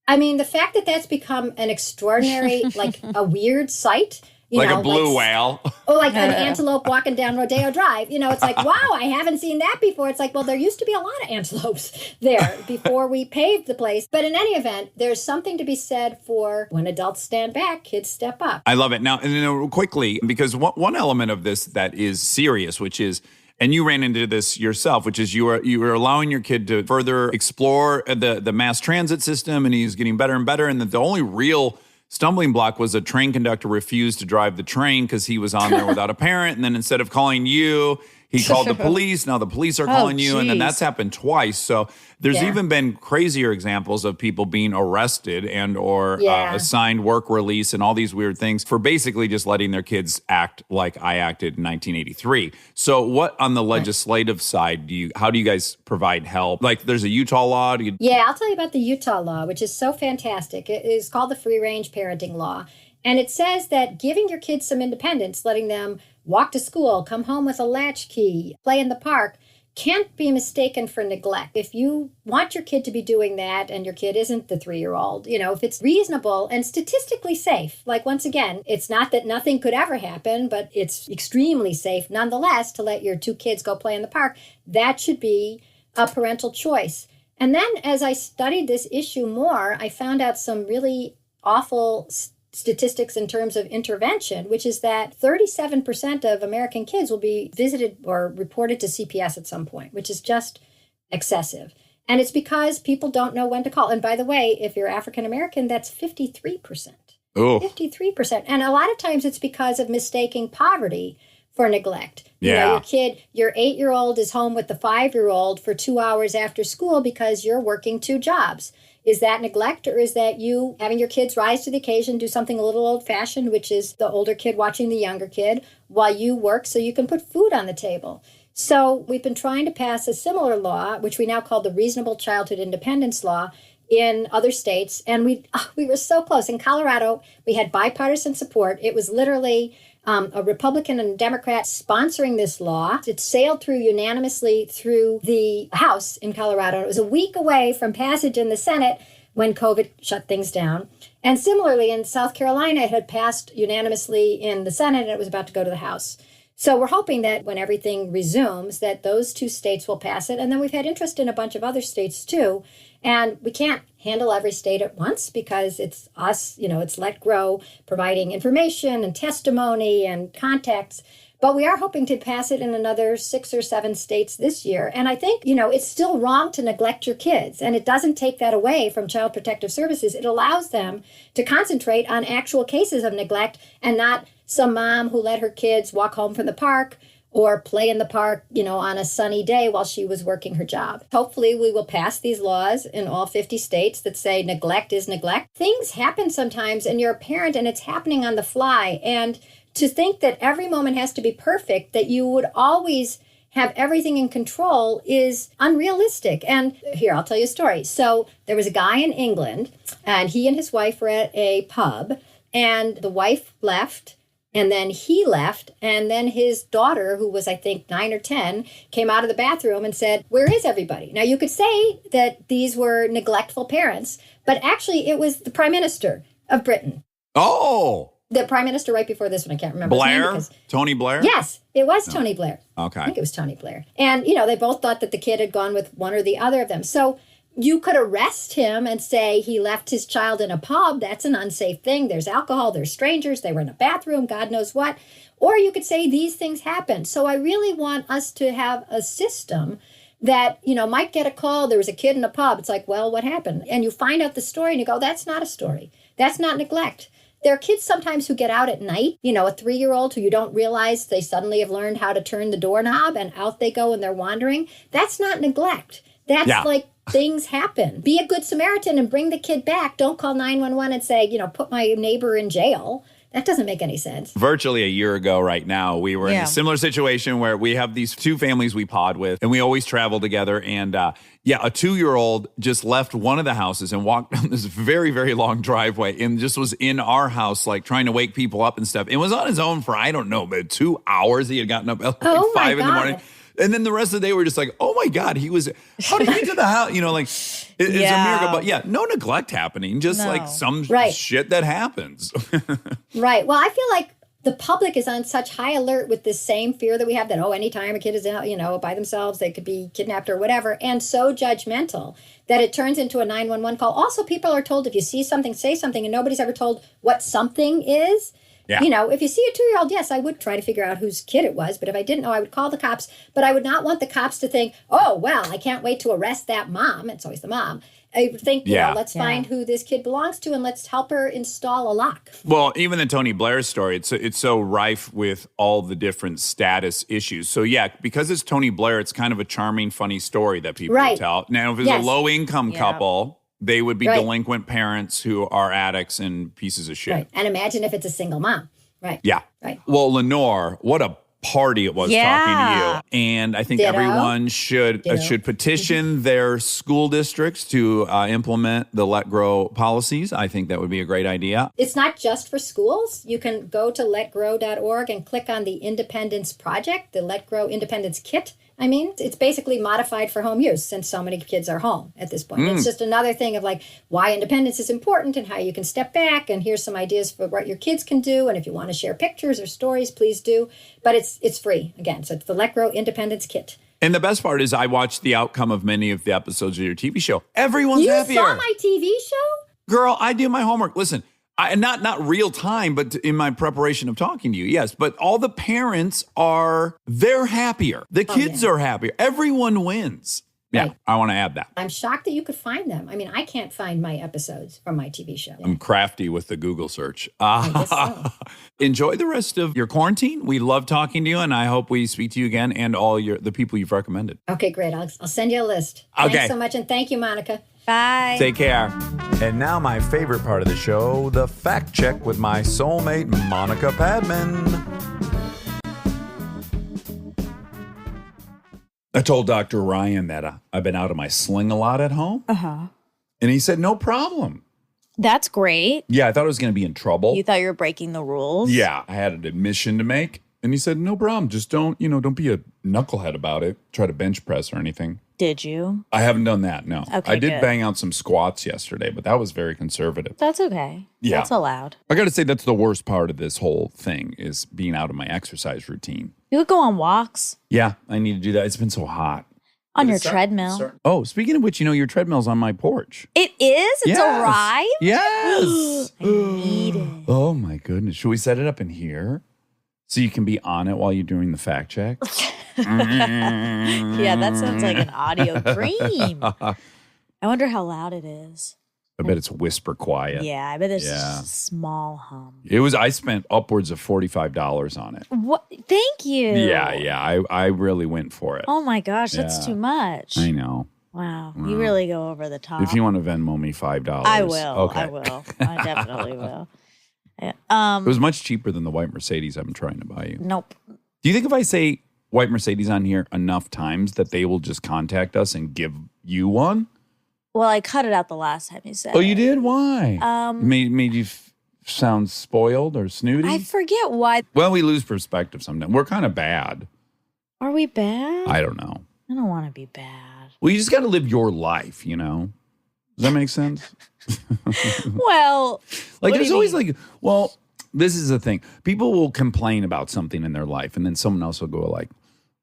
I mean, the fact that that's become an extraordinary, like a weird sight, like a blue whale. Or like an antelope walking down Rodeo Drive. It's like, wow, I haven't seen that before. It's like, well, there used to be a lot of antelopes there before we paved the place. But in any event, there's something to be said for when adults stand back, kids step up. I love it. Now, quickly, because one element of this that is serious, which is, and you ran into this yourself, which is you were allowing your kid to further explore the mass transit system, and he's getting better and better, and that the only real stumbling block was a train conductor refused to drive the train because he was on there without a parent. And then instead of calling you, he called the police. Now the police are calling you. And then that's happened twice. So there's even been crazier examples of people being arrested and or assigned work release and all these weird things for basically just letting their kids act like I acted in 1983. So what on the legislative side, how do you guys provide help? Like there's a Utah law. Yeah, I'll tell you about the Utah law, which is so fantastic. It is called the free range parenting law. And it says that giving your kids some independence, letting them walk to school, come home with a latchkey, play in the park, can't be mistaken for neglect. If you want your kid to be doing that and your kid isn't the 3-year-old, if it's reasonable and statistically safe, like once again, it's not that nothing could ever happen, but it's extremely safe nonetheless to let your 2 kids go play in the park, that should be a parental choice. And then as I studied this issue more, I found out some really awful statistics in terms of intervention, which is that 37% of American kids will be visited or reported to CPS at some point, which is just excessive. And it's because people don't know when to call. And by the way, if you're African American, that's 53%. Oh. 53%. And a lot of times it's because of mistaking poverty for neglect. Yeah. Your 8-year-old is home with the 5-year-old for 2 hours after school because you're working 2 jobs. Is that neglect, or is that you having your kids rise to the occasion, do something a little old-fashioned, which is the older kid watching the younger kid while you work so you can put food on the table? So we've been trying to pass a similar law, which we now call the Reasonable Childhood Independence Law, in other states. And we were so close. In Colorado, we had bipartisan support. It was literally a Republican and a Democrat sponsoring this law. It sailed through unanimously through the House in Colorado. It was a week away from passage in the Senate when COVID shut things down. And similarly, in South Carolina, it had passed unanimously in the Senate, and it was about to go to the House. So we're hoping that when everything resumes, that those 2 states will pass it. And then we've had interest in a bunch of other states too. And we can't handle every state at once because it's us, it's Let Grow providing information and testimony and contacts. But we are hoping to pass it in another 6 or 7 states this year. And I think, it's still wrong to neglect your kids. And it doesn't take that away from Child Protective Services. It allows them to concentrate on actual cases of neglect and not some mom who let her kids walk home from the park or play in the park, on a sunny day while she was working her job. Hopefully we will pass these laws in all 50 states that say neglect is neglect. Things happen sometimes and you're a parent and it's happening on the fly. And to think that every moment has to be perfect, that you would always have everything in control is unrealistic. And here, I'll tell you a story. So there was a guy in England and he and his wife were at a pub and the wife left. And then he left, and then his daughter, who was, I think, 9 or 10, came out of the bathroom and said, "Where is everybody?" Now, you could say that these were neglectful parents, but actually it was the Prime Minister of Britain. Oh. The Prime Minister right before this one, I can't remember Blair? his name. Tony Blair? Yes, it was Tony Blair. Okay. I think it was Tony Blair. And, they both thought that the kid had gone with one or the other of them. So you could arrest him and say he left his child in a pub. That's an unsafe thing. There's alcohol. There's strangers. They were in a bathroom. God knows what. Or you could say these things happen. So I really want us to have a system that, might get a call. There was a kid in a pub. It's like, well, what happened? And you find out the story and you go, that's not a story. That's not neglect. There are kids sometimes who get out at night, a 3-year-old who you don't realize they suddenly have learned how to turn the doorknob and out they go and they're wandering. That's not neglect. That's like things happen. Be a good Samaritan and bring the kid back. Don't call 911 and say, put my neighbor in jail. That doesn't make any sense. Virtually a year ago right now, we were in a similar situation where we have these 2 families we pod with, and we always travel together. And a 2-year-old just left one of the houses and walked down this very, very long driveway and just was in our house, like trying to wake people up and stuff. It was on his own for, I don't know, but 2 hours. He had gotten up at like 5 in the morning. And then the rest of the day, we're just like, oh my God, how did he get to the house? It's a miracle. But no neglect happening, just like some shit that happens. Right. Well, I feel like the public is on such high alert with this same fear that we have that, anytime a kid is out, by themselves, they could be kidnapped or whatever, and so judgmental that it turns into a 911 call. Also, people are told if you see something, say something, and nobody's ever told what something is. Yeah. If you see a 2-year-old, yes, I would try to figure out whose kid it was. But if I didn't know, I would call the cops. But I would not want the cops to think, oh, well, I can't wait to arrest that mom. It's always the mom. I would think, let's find who this kid belongs to and let's help her install a lock. Well, even the Tony Blair story, it's so rife with all the different status issues. So, because it's Tony Blair, it's kind of a charming, funny story that people tell. Now, if it's a low-income couple, they would be delinquent parents who are addicts and pieces of shit. Right. And imagine if it's a single mom. Right. Yeah. Right. Well, Lenore, what a party it was talking to you. And I think everyone should petition their school districts to implement the Let Grow policies. I think that would be a great idea. It's not just for schools. You can go to letgrow.org and click on the Independence Project, the Let Grow Independence Kit. I mean, it's basically modified for home use since so many kids are home at this point. It's just another thing of like why independence is important and how you can step back. And here's some ideas for what your kids can do. And if you want to share pictures or stories, please do. But it's free. Again, so it's the Let Grow Independence Kit. And the best part is I watched the outcome of many of the episodes of your TV show. Everyone's happier. You saw my TV show? Girl, I do my homework. Listen, not real time, but in my preparation of talking to you, yes. But all the parents they're happier. The kids are happier. Everyone wins. Yeah, right. I want to add that. I'm shocked that you could find them. I mean, I can't find my episodes from my TV show. I'm crafty with the Google search. I guess so. Enjoy the rest of your quarantine. We love talking to you, and I hope we speak to you again and all the people you've recommended. Okay, great. I'll send you a list. Okay. Thanks so much, and thank you, Monica. Bye. Take care. And now my favorite part of the show, the fact check with my soulmate, Monica Padman. I told Dr. Ryan that I've been out of my sling a lot at home. Uh-huh. And he said, no problem. That's great. Yeah, I thought I was going to be in trouble. You thought you were breaking the rules? Yeah, I had an admission to make. And he said, no problem. Just don't be a knucklehead about it. Try to bench press or anything. Did you? I haven't done that, no. Okay, I did good. bang out some squats yesterday, but that was very conservative. That's okay. Yeah. That's allowed. I got to say, that's the worst part of this whole thing is being out of my exercise routine. You could go on walks Yeah, I need to do that. It's been so hot. on your treadmill. Oh, speaking of which, your treadmill's on my porch. It is? It's Yes. arrived? Yes. I need it. Oh my goodness. Should we set it up in here so you can be on it while you're doing the fact check? Yeah, that sounds like an audio dream. I wonder how loud it is. I bet it's whisper quiet. Yeah, I bet there's Yeah. a small hum. I spent upwards of $45 on it. What? Thank you. Yeah. I really went for it. Oh my gosh, that's Yeah. too much. I know. Wow, you really go over the top. If you want to Venmo me $5. I will. Okay. I will. I definitely will. It was much cheaper than the white Mercedes I'm trying to buy you. Nope. Do you think if I say white Mercedes on here enough times that they will just contact us and give you one? Well, I cut it out the last time you said. Oh, you did? Why? Um, made you sound spoiled or snooty? I forget why. Well, we lose perspective sometimes. We're kind of bad. Are we bad? I don't know. I don't want to be bad. Well, you just got to live your life, Does that make sense? Well, Like, what do there's you always mean? like, well, this is the thing. People will complain about something in their life, and then someone else will go like,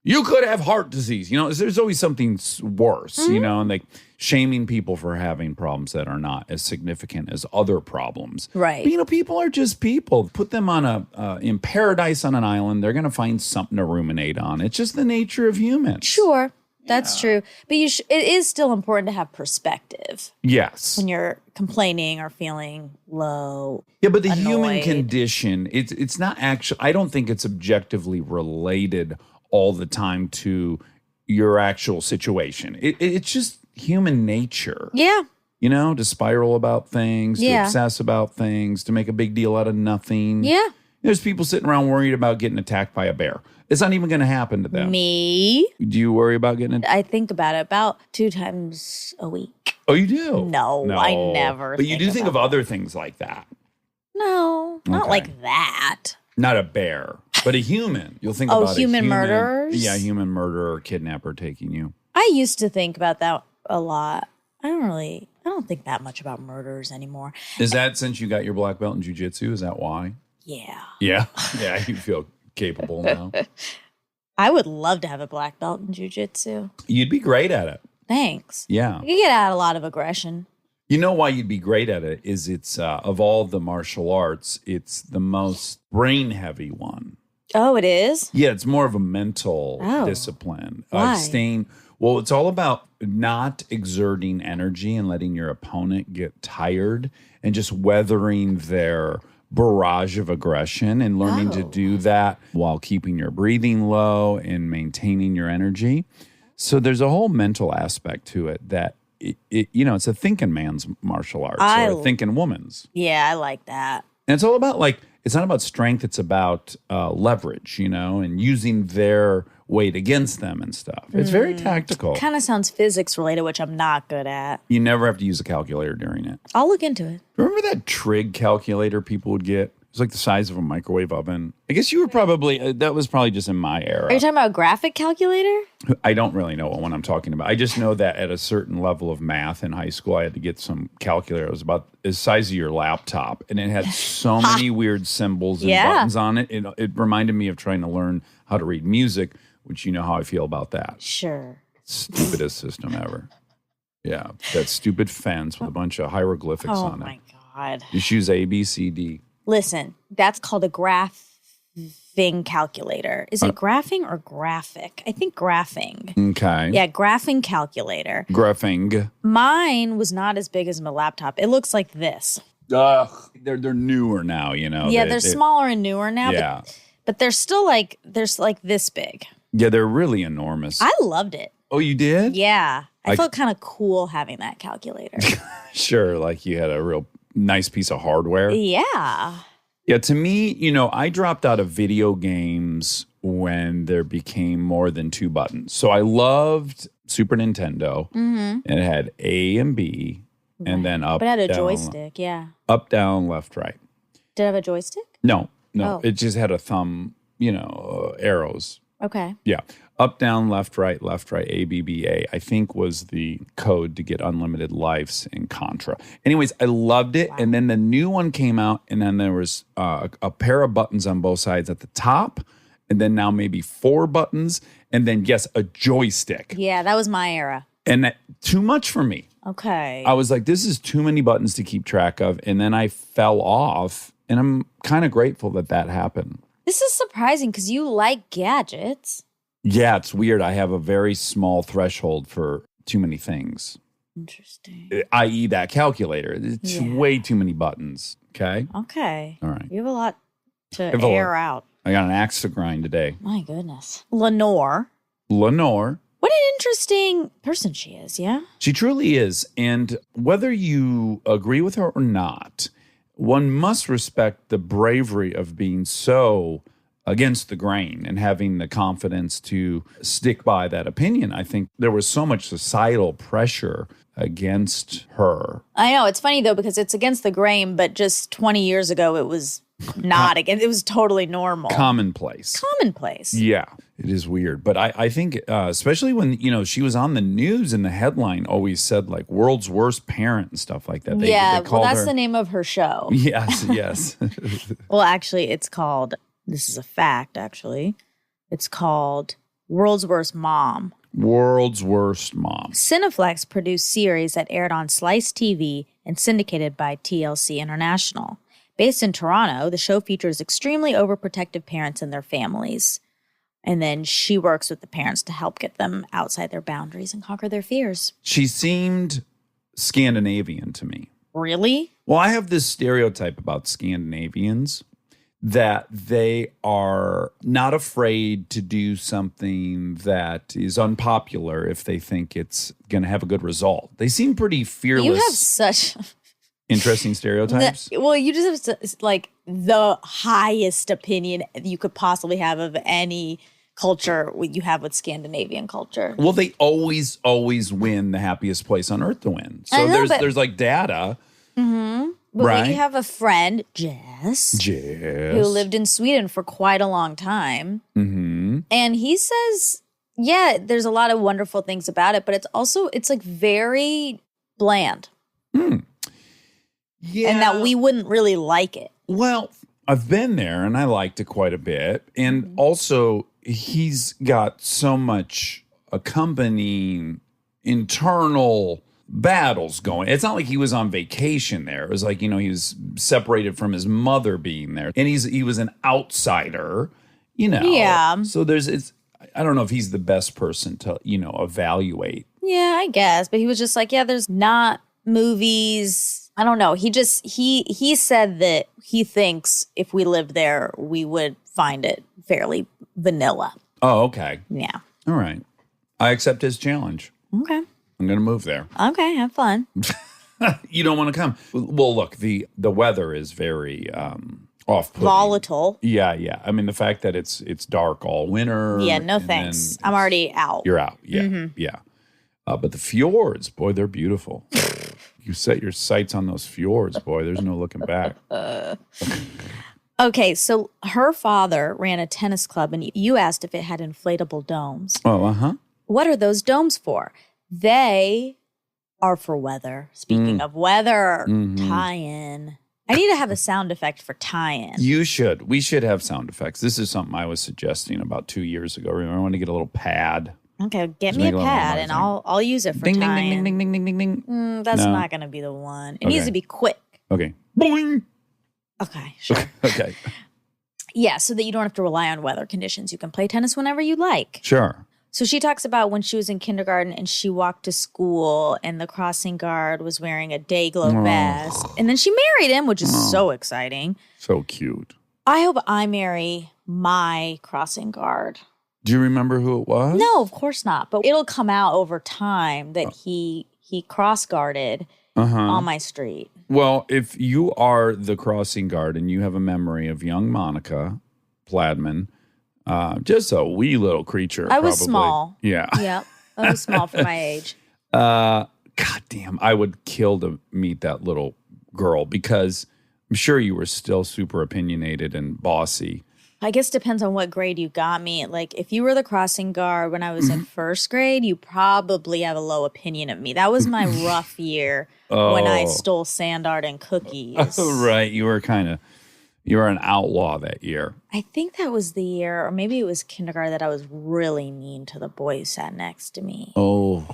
you could have heart disease. There's always something worse, Mm-hmm. and like shaming people for having problems that are not as significant as other problems. Right. But, people are just people. Put them on in paradise on an island. They're going to find something to ruminate on. It's just the nature of humans. Sure, that's true. But it is still important to have perspective Yes. when you're complaining or feeling low. Yeah, but the human annoyed. condition, it's not actually, I don't think it's objectively related all the time to your actual situation. It's just human nature, Yeah. to spiral about things, to Yeah. obsess about things, to make a big deal out of nothing. Yeah. There's people sitting around worried about getting attacked by a bear. It's not even going to happen to them. Me, Do you worry about getting attacked? I think about it about 2 times a week. Oh, you do? No, I never But you do think about of other things like that. No, not Okay. like that. Not a bear, but a human. You'll think Oh, about human murderers? Yeah, human murderer or kidnapper taking you. I used to think about that a lot. I don't think that much about murders anymore. Is that since you got your black belt in jiu-jitsu? Is that why? Yeah. Yeah. Yeah, you feel capable now. I would love to have a black belt in jiu-jitsu. You'd be great at it. Thanks. Yeah. You can get out a lot of aggression. You know why you'd be great at it is it's of all the martial arts, it's the most brain heavy one. Oh, it is? Yeah, it's more of a mental Oh. discipline. Why? Well, it's all about not exerting energy and letting your opponent get tired and just weathering their barrage of aggression and learning to Oh. do that while keeping your breathing low and maintaining your energy. So there's a whole mental aspect to it that it's a thinking man's martial arts or a thinking woman's. Yeah, I like that. And it's all about it's not about strength. It's about leverage, and using their weight against them and stuff. It's very tactical. Kind of sounds physics related, which I'm not good at. You never have to use a calculator during it. I'll look into it. Remember that trig calculator people would get? It was like the size of a microwave oven. I guess you were probably, that was probably just in my era. Are you talking about a graphic calculator? I don't really know what one I'm talking about. I just know that at a certain level of math in high school, I had to get some calculator. It was about the size of your laptop, and it had so many weird symbols and Yeah. buttons on it. It reminded me of trying to learn how to read music, which you know how I feel about that. Sure. Stupidest system ever. Yeah, that stupid fence with a bunch of hieroglyphics Oh on my it. God. Just use A, B, C, D. Listen, that's called a graphing calculator. Is it graphing or graphic? I think graphing. Okay. Yeah, graphing calculator. Graphing. Mine was not as big as my laptop. It looks like this. Ugh. They're newer now, Yeah, they're smaller and newer now, Yeah. but they're still like this big. Yeah, they're really enormous. I loved it. Oh, you did? Yeah. I felt kind of cool having that calculator. Sure, like you had a real nice piece of hardware. Yeah. Yeah, to me, I dropped out of video games when there became more than 2 buttons. So I loved Super Nintendo, and it had A and B, and then up, But it had a down, joystick, yeah. up, down, left, right. Did it have a joystick? No, Oh. it just had a thumb, arrows. Okay. Yeah. Up, down, left, right, A, B, B, A, I think was the code to get unlimited lives in Contra. Anyways, I loved it. And then the new one came out, and then there was a pair of buttons on both sides at the top, and then now maybe 4 buttons, and then, yes, a joystick. Yeah, that was my era. And that, too much for me. Okay. I was like, this is too many buttons to keep track of. And then I fell off, and I'm kind of grateful that that happened. This is surprising because you like gadgets. Yeah, it's weird. I have a very small threshold for too many things, Interesting. i.e. that calculator. It's way too many buttons. Okay? Okay. All right. You have a lot to have a lot. air out. I got an axe to grind today. My goodness. Lenore. Lenore. What an interesting person she is, yeah? She truly is. And whether you agree with her or not, one must respect the bravery of being so against the grain and having the confidence to stick by that opinion. I think there was so much societal pressure against her. I know. It's funny, though, because it's against the grain, but just 20 years ago, it was not against. It was totally normal. Commonplace. Commonplace. Yeah, it is weird. But I think, especially when, she was on the news and the headline always said, like, world's worst parent and stuff like that. They well, called that's her, the name of her show. Yes, yes. Well, actually, it's called, this is a fact, actually. It's called World's Worst Mom. World's Worst Mom. Cineflex produced series that aired on Slice TV and syndicated by TLC International. Based in Toronto, the show features extremely overprotective parents and their families. And then she works with the parents to help get them outside their boundaries and conquer their fears. She seemed Scandinavian to me. Really? Well, I have this stereotype about Scandinavians that they are not afraid to do something that is unpopular if they think it's going to have a good result. They seem pretty fearless. You have such interesting stereotypes. You just have like the highest opinion you could possibly have of any culture you have with Scandinavian culture. Well, they always win the happiest place on earth to win. So I know, there's like data. Mm-hmm. But Right. we have a friend, Jess, who lived in Sweden for quite a long time. Mm-hmm. And he says, yeah, there's a lot of wonderful things about it, but it's like very bland. Yeah. And that we wouldn't really like it. Well, I've been there and I liked it quite a bit. And also, he's got so much accompanying internal battles going. It's not like he was on vacation there. It was like, he was separated from his mother being there. And he was an outsider, Yeah. So I don't know if he's the best person to, evaluate. Yeah, I guess. But he was just like, yeah, there's not movies. I don't know. He said that he thinks if we lived there, we would find it fairly vanilla. Oh, okay. Yeah. All right. I accept his challenge. Okay. I'm going to move there. Okay, have fun. You don't want to come. Well, look, the weather is very off-putting. Volatile. Yeah. I mean, the fact that it's dark all winter. Yeah, no and thanks. then I'm already out. You're out. Yeah, yeah. But the fjords, boy, they're beautiful. You set your sights on those fjords, boy. There's no looking back. Okay, so her father ran a tennis club, and you asked if it had inflatable domes. Oh, uh-huh. What are those domes for? They are for weather. Speaking of weather, tie-in. I need to have a sound effect for tie-in. You should. We should have sound effects. This is something I was suggesting about 2 years ago. Remember, I want to get a little pad. Okay, get Just me a make a little pad, noise, and like, I'll use it for Ding, ding, tie-in. ding, ding, ding, ding, ding, ding. That's No. not going to be the one. It needs Okay. to be quick. Okay. Boing. Okay, sure. Okay. Yeah, so that you don't have to rely on weather conditions. You can play tennis whenever you like. Sure. So she talks about when she was in kindergarten and she walked to school and the crossing guard was wearing a Dayglow vest. And then she married him, which is so exciting. So cute. I hope I marry my crossing guard. Do you remember who it was? No, of course not. But it'll come out over time that he cross-guarded on my street. Well, if you are the crossing guard and you have a memory of young Monica Pladman, just a wee little creature. I was probably. small. Yeah. Yep. I was small for my age. God damn, I would kill to meet that little girl because I'm sure you were still super opinionated and bossy. I guess depends on what grade you got me. Like, if you were the crossing guard when I was in first grade, you probably have a low opinion of me. That was my rough year when I stole sand art and cookies. Right, you were kind of You were an outlaw that year. I think that was the year, or maybe it was kindergarten, that I was really mean to the boy who sat next to me. Oh.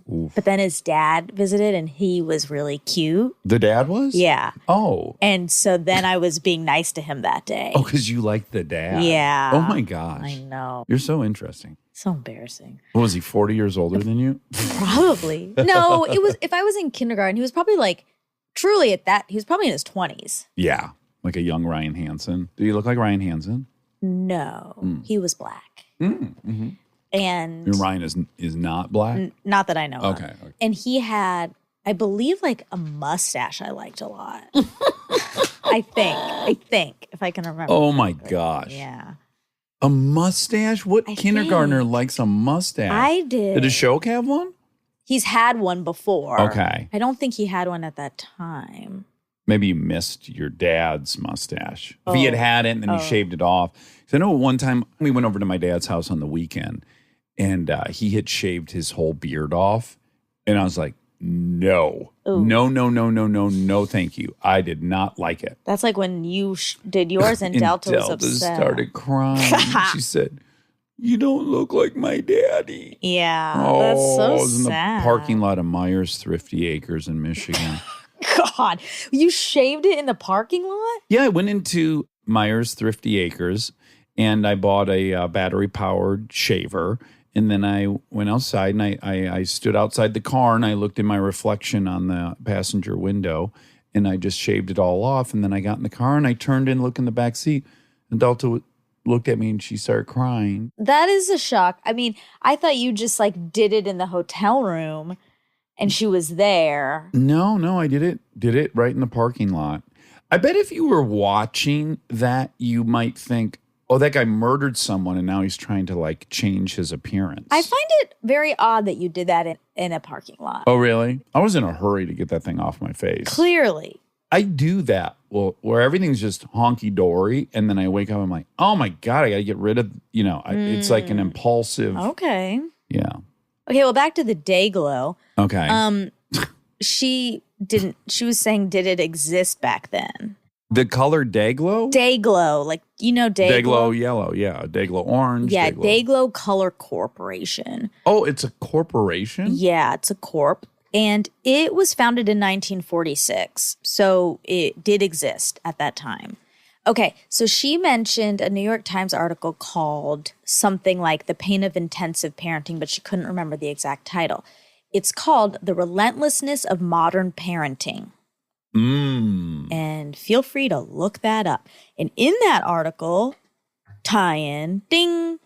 But then his dad visited and he was really cute. The dad was? Yeah. Oh. And so then I was being nice to him that day. Oh, because you liked the dad. Yeah. Oh, my gosh. I know. You're so interesting. So embarrassing. What, was he 40 years older than you? Probably. No, it was, if I was in kindergarten, he was probably like, truly at that, he was probably in his 20s. Yeah. Like a young Ryan Hansen. Did he look like Ryan Hansen? No, he was black. Mm-hmm. And Your Ryan is not black? not that I know of. Okay. And he had, I believe, like a mustache I liked a lot. I think, if I can remember. Oh, my gosh. Yeah. A mustache? What I kindergartner think. likes a mustache? I did. Did Ashok have one? He's had one before. Okay. I don't think he had one at that time. Maybe you missed your dad's mustache. If he had it and then he shaved it off. 'Cause I know one time we went over to my dad's house on the weekend and he had shaved his whole beard off. And I was like, no, no, thank you. I did not like it. That's like when you did yours and Delta was upset. Started crying. She said, you don't look like my daddy. Yeah, that's so I was in the sad. parking lot of Myers Thrifty Acres in Michigan. God, you shaved it in the parking lot? Yeah, I went into Myers Thrifty Acres and I bought a battery-powered shaver. And then I went outside and I stood outside the car and I looked in my reflection on the passenger window and I just shaved it all off. And then I got in the car and I turned in, looked in the back seat, and Delta looked at me and she started crying. That is a shock. I mean, I thought you just like did it in the hotel room and she was there. No, I did it right in the parking lot. I bet if you were watching that, you might think, oh, that guy murdered someone and now he's trying to like change his appearance. I find it very odd that you did that in a parking lot. Oh, really? I was in a hurry to get that thing off my face. Clearly. I do that. Well, where everything's just honky-dory and then I wake up, I'm like, oh my God, I got to get rid of, it's like an impulsive. Okay. Yeah. Okay, well, back to the day glow. Okay. She was saying, did it exist back then? The color Dayglow? Dayglow, like, Dayglow? Dayglow yellow, yeah. Dayglow orange. Yeah, Dayglow. Dayglow Color Corporation. Oh, it's a corporation? Yeah, it's a corp. And it was founded in 1946. So it did exist at that time. Okay, so she mentioned a New York Times article called something like The Pain of Intensive Parenting, but she couldn't remember the exact title. It's called The Relentlessness of Modern Parenting. And feel free to look that up. And in that article, tie-in, ding,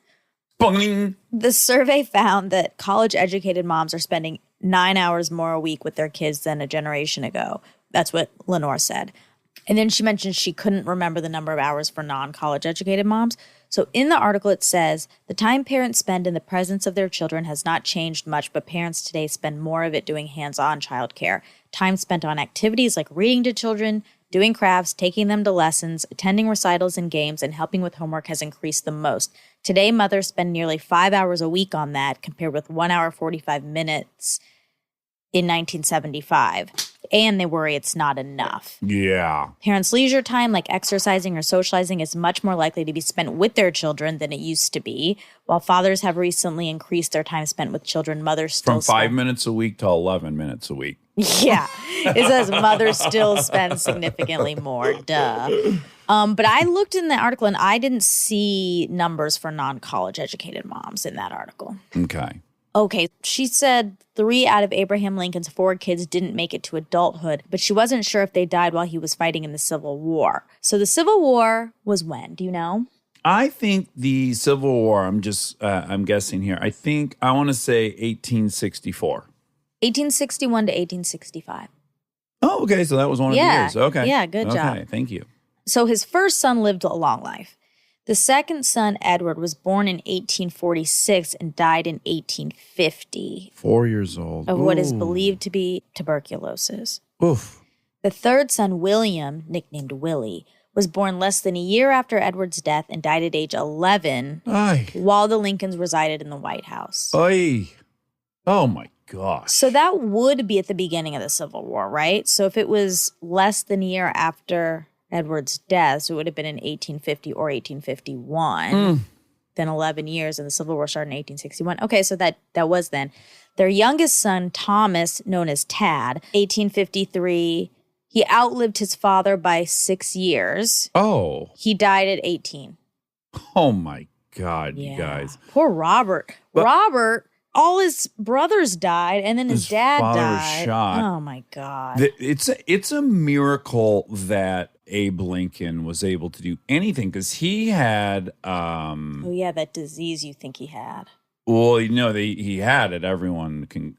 Bung. the survey found that college-educated moms are spending 9 hours more a week with their kids than a generation ago. That's what Lenore said. And then she mentioned she couldn't remember the number of hours for non-college educated moms. So in the article, it says, the time parents spend in the presence of their children has not changed much, but parents today spend more of it doing hands-on childcare. Time spent on activities like reading to children, doing crafts, taking them to lessons, attending recitals and games, and helping with homework has increased the most. Today, mothers spend nearly 5 hours a week on that, compared with 1 hour 45 minutes in 1975. And they worry it's not enough. Yeah. Parents' leisure time, like exercising or socializing, is much more likely to be spent with their children than it used to be. While fathers have recently increased their time spent with children, mothers still From 5 minutes a week to 11 minutes a week. Yeah. It says mothers still spend significantly more. Duh. But I looked in the article and I didn't see numbers for non-college educated moms in that article. Okay. Okay, she said 3 out of Abraham Lincoln's 4 kids didn't make it to adulthood, but she wasn't sure if they died while he was fighting in the Civil War. So the Civil War was when? Do you know? I think the Civil War, I'm guessing here. I want to say 1864. 1861 to 1865. Oh, okay. So that was one of the years. Okay. Yeah, good job. Okay, thank you. So his first son lived a long life. The second son, Edward, was born in 1846 and died in 1850 4 years old. of what is Ooh. believed to be tuberculosis. Oof. The third son, William, nicknamed Willie, was born less than a year after Edward's death and died at age 11 Ay. while the Lincolns resided in the White House. Ay. Oh, my gosh. So that would be at the beginning of the Civil War, right? So if it was less than a year after Edward's death, so it would have been in 1850 or 1851. Then 11 years, and the Civil War started in 1861. Okay, so that was then. Their youngest son, Thomas, known as Tad, 1853, he outlived his father by 6 years. Oh. He died at 18. Oh, my God, you guys. Poor Robert. Robert, all his brothers died, and then his dad father was died. shot. Oh, my God. It's a miracle that Abe Lincoln was able to do anything because he had oh, yeah, that disease you think he had. well, he had it. Everyone can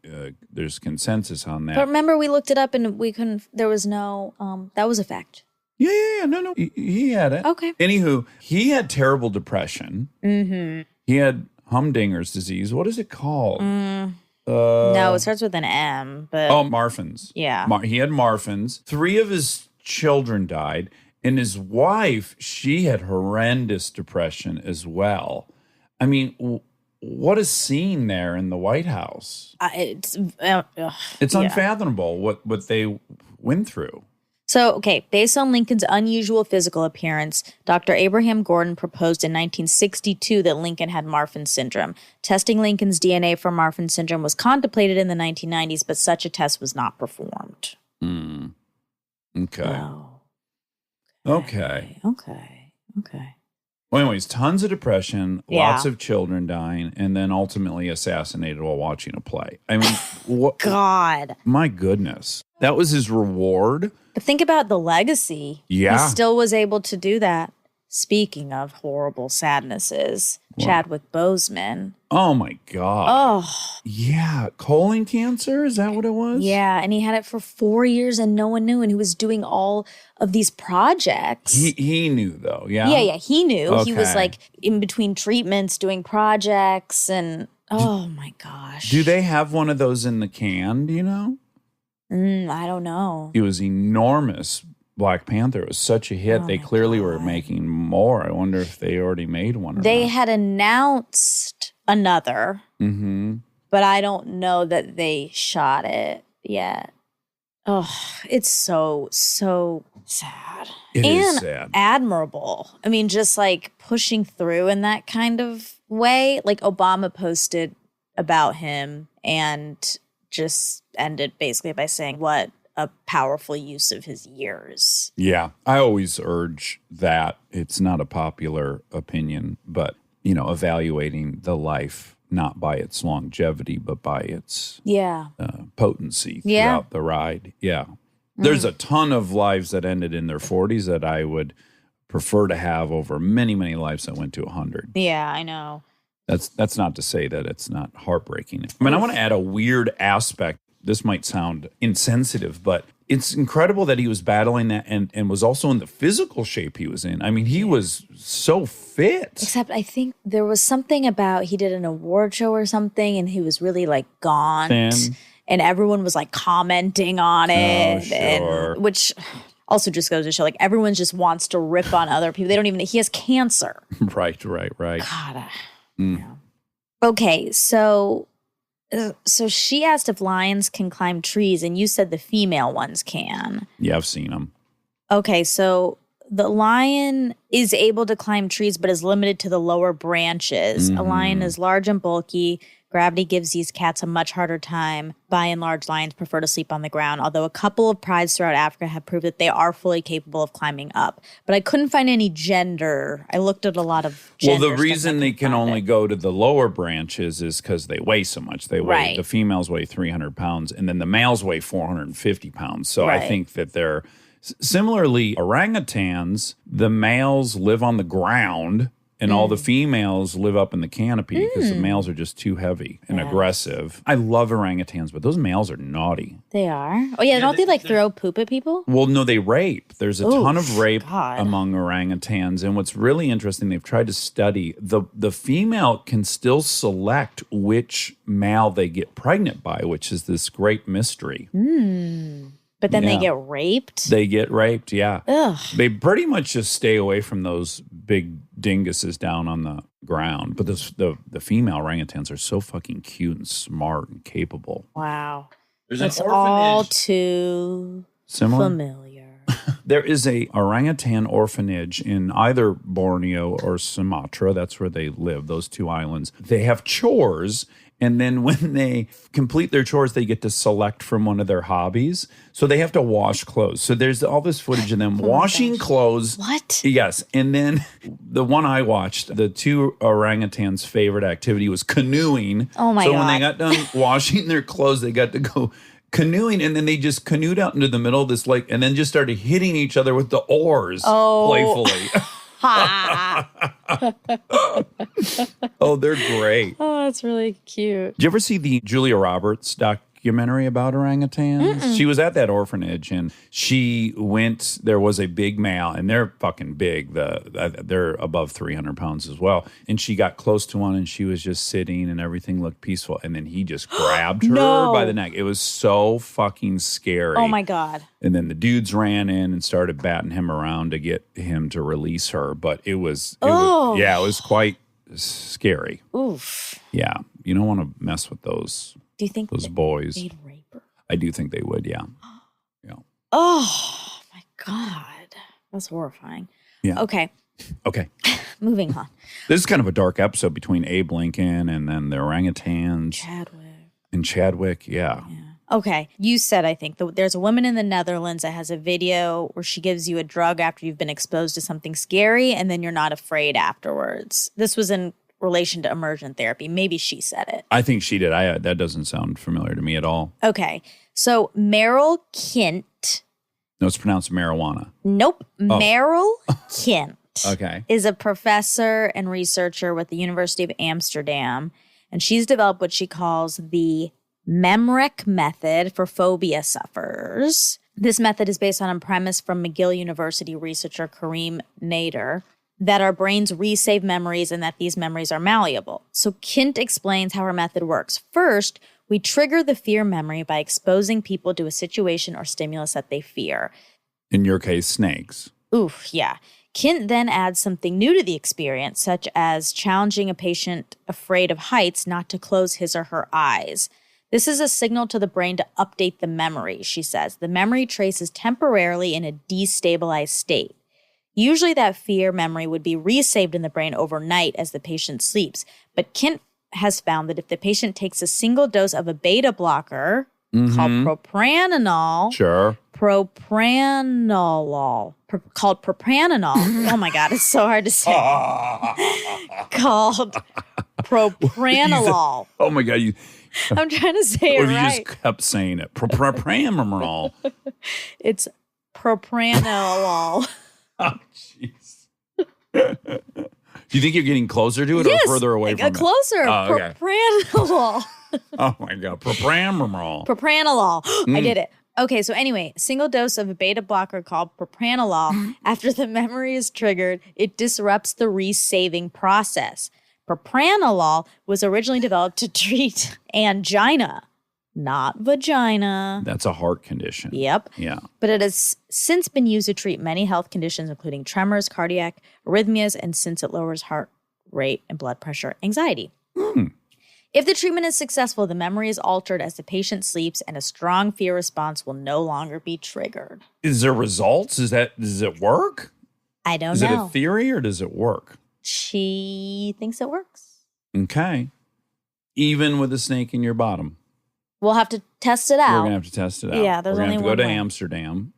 there's consensus on that. But remember, we looked it up, and we couldn't, there was no, that was a fact. Yeah. No. He had it. Okay. Anywho, he had terrible depression. Mm-hmm. He had Humdinger's disease. What is it called? No, it starts with an M, but. Oh, Marfan's. Yeah. He had Marfan's. 3 of his children died. And his wife, she had horrendous depression as well. I mean, what a scene there in the White House. It's unfathomable what they went through. So, okay, based on Lincoln's unusual physical appearance, Dr. Abraham Gordon proposed in 1962 that Lincoln had Marfan syndrome. Testing Lincoln's DNA for Marfan syndrome was contemplated in the 1990s, but such a test was not performed. Okay. Oh. Okay. Well, anyways, tons of depression, lots of children dying, and then ultimately assassinated while watching a play. I mean, what? God. My goodness. That was his reward? But think about the legacy. Yeah. He still was able to do that. Speaking of horrible sadnesses, Chadwick Boseman. Oh, my God. Oh. Yeah. Colon cancer? Is that what it was? Yeah, and he had it for 4 years and no one knew, and he was doing all of these projects. He knew, though, yeah? Yeah, he knew. Okay. He was like in between treatments doing projects, and oh my gosh. Do they have one of those in the can, do you know? I don't know. It was enormous. Black Panther. It was such a hit. They clearly were making more. I wonder if they already made one or They not. had announced another, but I don't know that they shot it yet. Oh, it's so sad. It and is sad. admirable. I mean, just like pushing through in that kind of way. Like Obama posted about him and just ended basically by saying what a powerful use of his years. Yeah. I always urge that. It's not a popular opinion, but, evaluating the life not by its longevity, but by its potency throughout the ride. Yeah. There's a ton of lives that ended in their 40s that I would prefer to have over many, many lives that went to 100. Yeah, I know. That's not to say that it's not heartbreaking. I mean, I want to add a weird aspect. This might sound insensitive, but it's incredible that he was battling that and was also in the physical shape he was in. I mean, he was so fit. Except I think there was something about he did an award show or something and he was really like gaunt. Thin. And everyone was like commenting on it. Sure. And, which also just goes to show like everyone just wants to rip on other people. They don't even, he has cancer. Right. God. Yeah. Okay, so she asked if lions can climb trees, and you said the female ones can. Yeah, I've seen them. Okay, so the lion is able to climb trees, but is limited to the lower branches. A lion is large and bulky. Gravity gives these cats a much harder time. By and large, lions prefer to sleep on the ground, although a couple of prides throughout Africa have proved that they are fully capable of climbing up. But I couldn't find any gender. I looked at a lot of gender Well, the reason they can only go to the lower branches is because they weigh so much. They weigh the females weigh 300 pounds, and then the males weigh 450 pounds. So I think that they're similarly orangutans. The males live on the ground. And all the females live up in the canopy because the males are just too heavy and aggressive. I love orangutans, but those males are naughty. They are? Oh, yeah. Don't they like throw poop at people? Well, no, they rape. There's a ton of rape among orangutans. And what's really interesting, they've tried to study, the female can still select which male they get pregnant by, which is this great mystery. But then they get raped? They get raped, yeah. Ugh. They pretty much just stay away from those big dinguses down on the ground. But the female orangutans are so fucking cute and smart and capable. Wow. There's It's an all orphanage too similar. familiar. There is a orangutan orphanage in either Borneo or Sumatra. That's where they live, those two islands. They have chores. And then when they complete their chores, they get to select from one of their hobbies. So they have to wash clothes. So there's all this footage of them washing clothes. What? Yes. And then the one I watched, the two orangutans' favorite activity was canoeing. Oh, my So when God. they got done washing their clothes, they got to go canoeing. And then they just canoed out into the middle of this lake and then just started hitting each other with the oars playfully. Oh, they're great. Oh, that's really cute. Did you ever see the Julia Roberts documentary about orangutans? She was at that orphanage and she went, there was a big male, and they're fucking big. They're above 300 pounds as well. And she got close to one and she was just sitting and everything looked peaceful. And then he just grabbed her No. by the neck. It was so fucking scary. Oh, my God. And then the dudes ran in and started batting him around to get him to release her. But it was quite scary. Oof. Yeah. You don't want to mess with those Do you think boys. they'd rape her? I do think they would, yeah. Yeah. Oh, my God. That's horrifying. Yeah. Okay. Okay. Moving on. This is kind of a dark episode between Abe Lincoln and then the orangutans Chadwick. and Chadwick. Yeah. Okay. You said, I think, there's a woman in the Netherlands that has a video where she gives you a drug after you've been exposed to something scary and then you're not afraid afterwards. This was in relation to immersion therapy. Maybe she said it. I think she did. That doesn't sound familiar to me at all. Okay. So Meryl Kint. No, it's pronounced marijuana. Nope. Meryl Kint. Okay. Is a professor and researcher with the University of Amsterdam. And she's developed what she calls the MEMRIC method for phobia sufferers. This method is based on a premise from McGill University researcher Kareem Nader that our brains resave memories and that these memories are malleable. So Kint explains how her method works. First, we trigger the fear memory by exposing people to a situation or stimulus that they fear. In your case, snakes. Oof, yeah. Kint then adds something new to the experience, such as challenging a patient afraid of heights not to close his or her eyes. This is a signal to the brain to update the memory, she says. The memory traces temporarily in a destabilized state. Usually that fear memory would be resaved in the brain overnight as the patient sleeps. But Kint has found that if the patient takes a single dose of a beta blocker called propranolol, called propranolol. Oh my God, it's so hard to say. Called propranolol. Oh my God. I'm trying to say it Or you right. just kept saying it. Propranolol. It's propranolol. Oh, jeez. Do you think you're getting closer to it or further away from it? Closer. Oh, okay. Propranolol. Oh, my God. Propranolol. Propranolol. I did it. Okay, so anyway, a single dose of a beta blocker called propranolol, after the memory is triggered, it disrupts the resaving process. Propranolol was originally developed to treat angina, not vagina. That's a heart condition. Yep. Yeah. But it has since been used to treat many health conditions, including tremors, cardiac arrhythmias, and since it lowers heart rate and blood pressure, anxiety. If the treatment is successful, the memory is altered as the patient sleeps and a strong fear response will no longer be triggered. Is there results? Does it work? I don't Is know. it a theory or does it work? She thinks it works. Okay. Even with a snake in your bottom. We'll have to test it We're out. going to have to test it out. Yeah, there's We're gonna only have to one go to way. Amsterdam,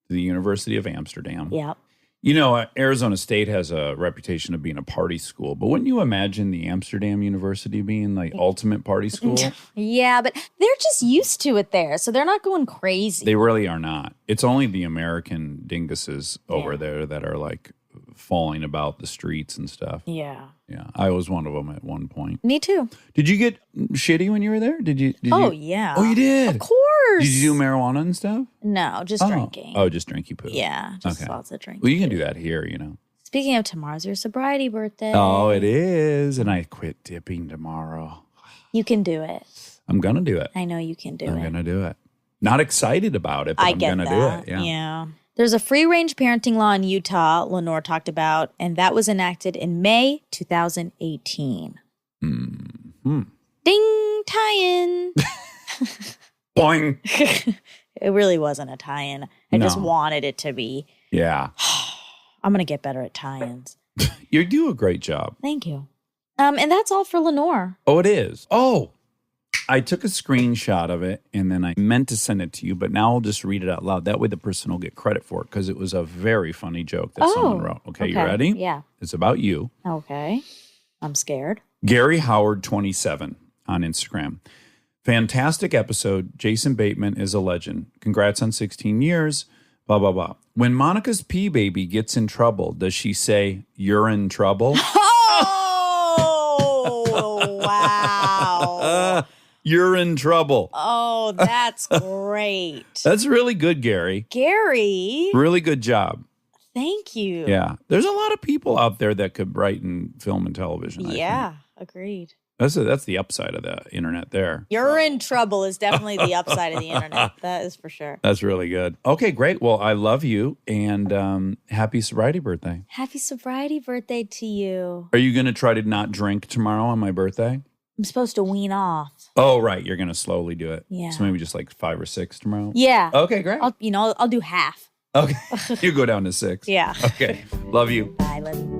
to the University of Amsterdam. Yep. You know, Arizona State has a reputation of being a party school, but wouldn't you imagine the Amsterdam University being like ultimate party school? Yeah, but they're just used to it there, so they're not going crazy. They really are not. It's only the American dinguses over there that are like falling about the streets and stuff. Yeah. Yeah, I was one of them at one point. Me too. Did you get shitty when you were there? Did you? Yeah. Oh, you did? Of course. Did you do marijuana and stuff? No, just drinking. Oh, just drinky poo. Yeah, just Okay. lots of drinking. Well, you can do that here, you know. Speaking of, tomorrow's your sobriety birthday. Oh, it is. And I quit dipping tomorrow. You can do it. I'm going to do it. I know you can do I'm it. going to do it. Not excited about it, but I I'm get going to that. do it. Yeah. There's a free-range parenting law in Utah Lenore talked about, and that was enacted in May 2018. Ding, tie-in. Boing. It really wasn't a tie-in. I just No. wanted it to be. Yeah. I'm going to get better at tie-ins. You do a great job. Thank you. And that's all for Lenore. Oh, it is. Oh, I took a screenshot of it and then I meant to send it to you, but now I'll just read it out loud. That way the person will get credit for it because it was a very funny joke that someone wrote. Okay, you ready? Yeah. It's about you. Okay. I'm scared. Gary Howard 27 on Instagram. Fantastic episode. Jason Bateman is a legend. Congrats on 16 years. Blah, blah, blah. When Monica's pee baby gets in trouble, does she say, "You're in trouble"? Oh, wow. You're in trouble. Oh, that's great. That's really good, Gary. Gary, Really good job. thank you. Yeah. There's a lot of people out there that could write in film and television. I think. Yeah, agreed. That's the upside of the internet there. You're in trouble is definitely the upside of the internet. That is for sure. That's really good. Okay, great. Well, I love you and happy sobriety birthday. Happy sobriety birthday to you. Are you going to try to not drink tomorrow on my birthday? I'm supposed to wean off. Oh, right. You're going to slowly do it. Yeah. So maybe just like 5 or 6 tomorrow? Yeah. Okay, great. I'll do half. Okay. You go down to 6. Yeah. Okay. Love you. Bye, love you.